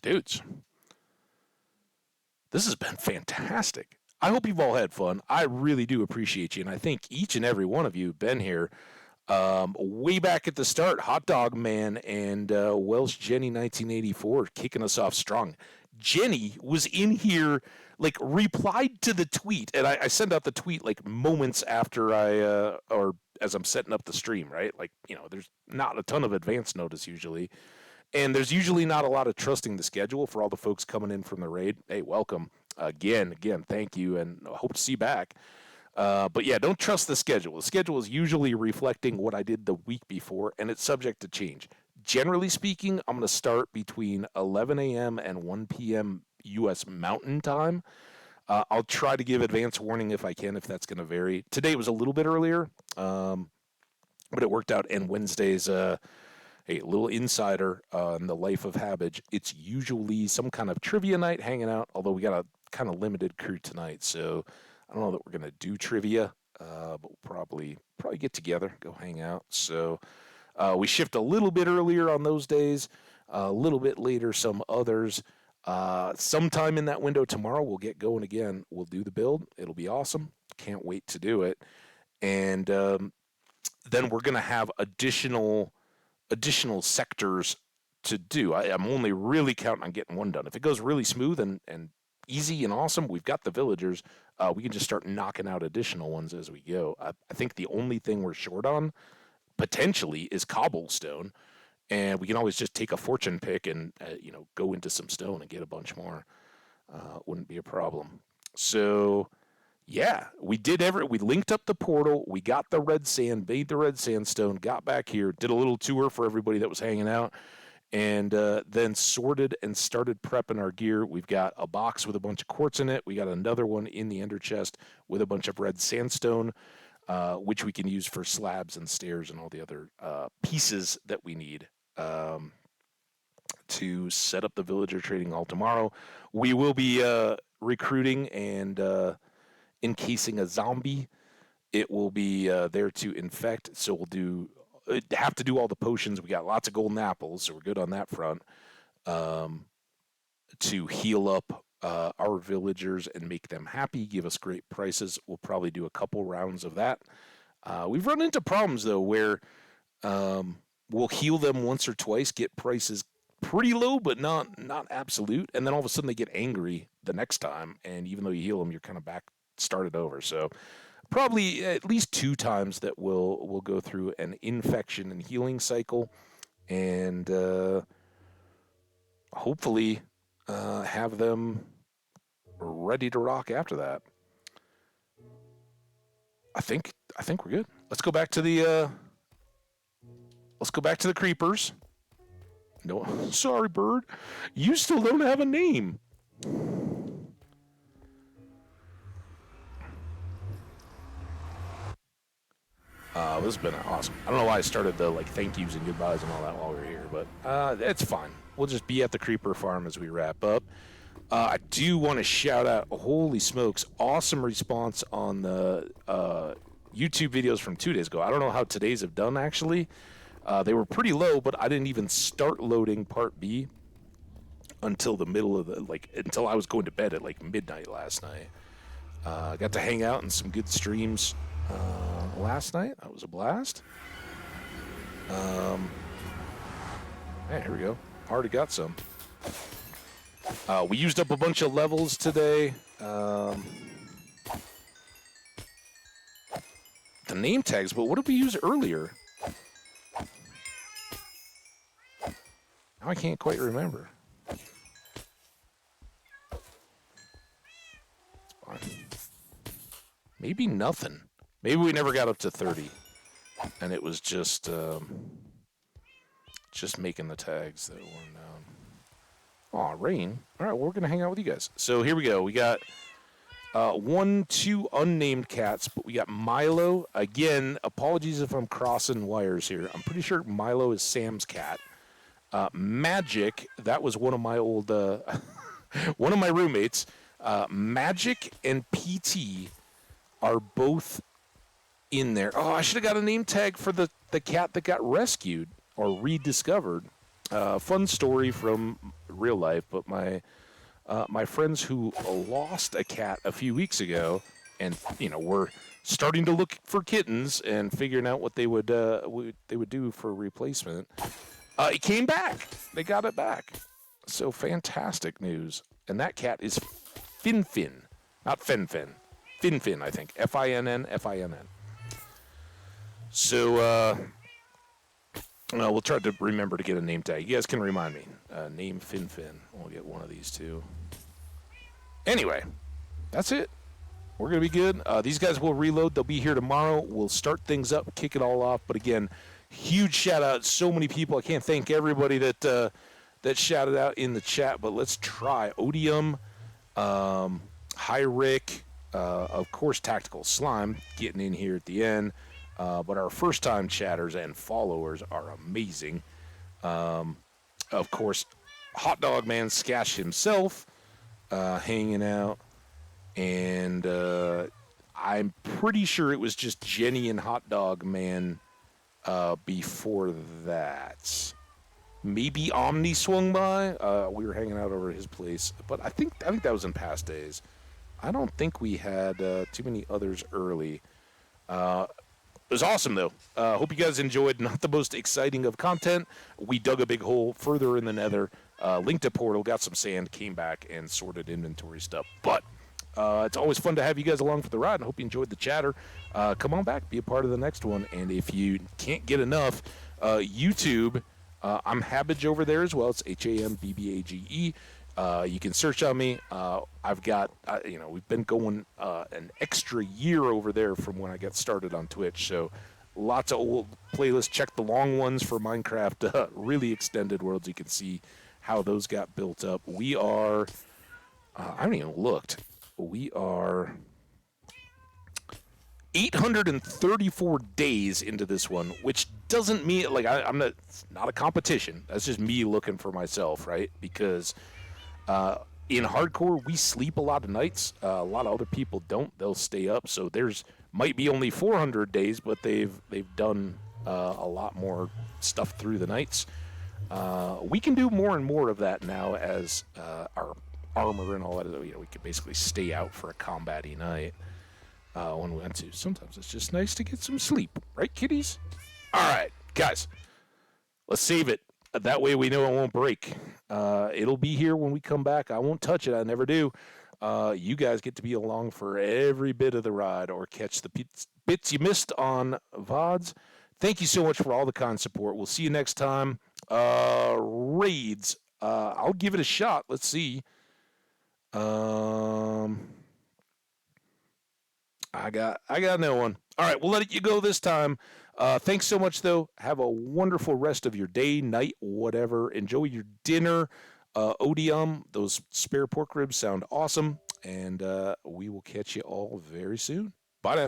Dudes, this has been fantastic. I hope you've all had fun. I really do appreciate you, and I think each and every one of you have been here way back at the start. Hot Dog Man and Welsh Jenny 1984 kicking us off strong. Jenny was in here, like replied to the tweet, and I send out the tweet like moments after or as I'm setting up the stream, right? Like, there's not a ton of advance notice usually. And there's usually not a lot of trusting the schedule for all the folks coming in from the raid. Hey, welcome again. Thank you, and hope to see you back. But yeah, don't trust the schedule. The schedule is usually reflecting what I did the week before, and it's subject to change. Generally speaking, I'm going to start between 11 a.m. and 1 p.m. U.S. Mountain Time. I'll try to give advance warning if I can, if that's going to vary. Today was a little bit earlier, but it worked out. And Wednesdays, hey, a little insider on the life of Habbage. It's usually some kind of trivia night hanging out, although we got a kind of limited crew tonight. So I don't know that we're going to do trivia, but we'll probably get together, go hang out. So we shift a little bit earlier on those days, a little bit later some others. Sometime in that window tomorrow, we'll get going again. We'll do the build. It'll be awesome. Can't wait to do it. And then we're going to have additional sectors to do. I'm only really counting on getting one done. If it goes really smooth and easy and awesome, we've got the villagers. We can just start knocking out additional ones as we go. I think the only thing we're short on potentially is cobblestone, and we can always just take a fortune pick and go into some stone and get a bunch more. Wouldn't be a problem. So yeah, we linked up the portal, we got the red sand, made the red sandstone, got back here, did a little tour for everybody that was hanging out, and then sorted and started prepping our gear. We've got a box with a bunch of quartz in it. We got another one in the ender chest with a bunch of red sandstone, which we can use for slabs and stairs and all the other pieces that we need to set up the villager trading hall tomorrow. We will be recruiting and encasing a zombie. It will be there to infect, so we'll have to do all the potions. We got lots of golden apples, so we're good on that front. To heal up our villagers and make them happy, give us great prices. We'll probably do a couple rounds of that. We've run into problems though where we'll heal them once or twice, get prices pretty low, but not absolute, and then all of a sudden they get angry the next time, and even though you heal them, you're kind of back started over. So probably at least 2 times that we'll go through an infection and healing cycle, and hopefully have them ready to rock after that. I think we're good. Let's go back to the creepers. No, sorry, bird. You still don't have a name. This has been awesome. I don't know why I started the thank yous and goodbyes and all that while we were here, but it's fine. We'll just be at the creeper farm as we wrap up. I do want to shout out, holy smokes, awesome response on the YouTube videos from 2 days ago. I don't know how today's have done, actually. They were pretty low, but I didn't even start loading Part B until the middle of until I was going to bed at midnight last night. I got to hang out in some good streams last night. That was a blast. Hey, here we go. Already got some. We used up a bunch of levels today. The name tags, but what did we use earlier? Now I can't quite remember. It's fine. Maybe nothing. Maybe we never got up to 30. And it was just making the tags that weren't down. Aw, rain. All right, well, we're going to hang out with you guys. So here we go. We got 2 unnamed cats, but we got Milo. Again, apologies if I'm crossing wires here. I'm pretty sure Milo is Sam's cat. Magic, that was one of my old, one of my roommates. Magic and PT are both in there. Oh, I should have got a name tag for the cat that got rescued or rediscovered. Fun story from real life, but my friends who lost a cat a few weeks ago, and were starting to look for kittens and figuring out what they would do for a replacement. It came back. They got it back. So fantastic news. And that cat is Fin, not Fen. Fin, I think. Finn. So we'll try to remember to get a name tag. You guys can remind me. Name Fin. We'll get one of these too. Anyway, that's it. We're going to be good. These guys will reload. They'll be here tomorrow. We'll start things up, kick it all off. But again, huge shout out. So many people. I can't thank everybody that shouted out in the chat, but let's try. Odium, Hi Rick, of course, Tactical Slime getting in here at the end. But our first-time chatters and followers are amazing. Of course, Hot Dog Man Skash himself hanging out. And I'm pretty sure it was just Jenny and Hot Dog Man before that. Maybe Omni swung by. We were hanging out over at his place. But I think that was in past days. I don't think we had too many others early. It was awesome, though. Hope you guys enjoyed. Not the most exciting of content. We dug a big hole further in the nether, linked a portal, got some sand, came back, and sorted inventory stuff. But it's always fun to have you guys along for the ride, and I hope you enjoyed the chatter. Come on back. Be a part of the next one. And if you can't get enough, YouTube, I'm Habbage over there as well. It's HAMBBAGE. You can search on me. I've got, we've been going an extra year over there from when I got started on Twitch. So lots of old playlists. Check the long ones for Minecraft, really extended worlds. You can see how those got built up. We are, I haven't even looked. We are 834 days into this one, which doesn't mean, I'm not, it's not a competition. That's just me looking for myself, right? Because in hardcore, we sleep a lot of nights. A lot of other people don't. They'll stay up. So there's might be only 400 days, but they've done a lot more stuff through the nights. We can do more and more of that now as our armor and all that. We can basically stay out for a combat-y night when we want to. Sometimes it's just nice to get some sleep, right, kiddies? All right, guys, let's save it. That way we know it won't break. It'll be here when we come back. I won't touch it. I never do. You guys get to be along for every bit of the ride or catch the bits you missed on VODs. Thank you so much for all the kind support. We'll see you next time. Raids I'll give it a shot. Let's see. Um, I got no one. All right, we'll let you go this time. Thanks so much, though. Have a wonderful rest of your day, night, whatever. Enjoy your dinner. Odium, those spare pork ribs sound awesome, and we will catch you all very soon. Bye now.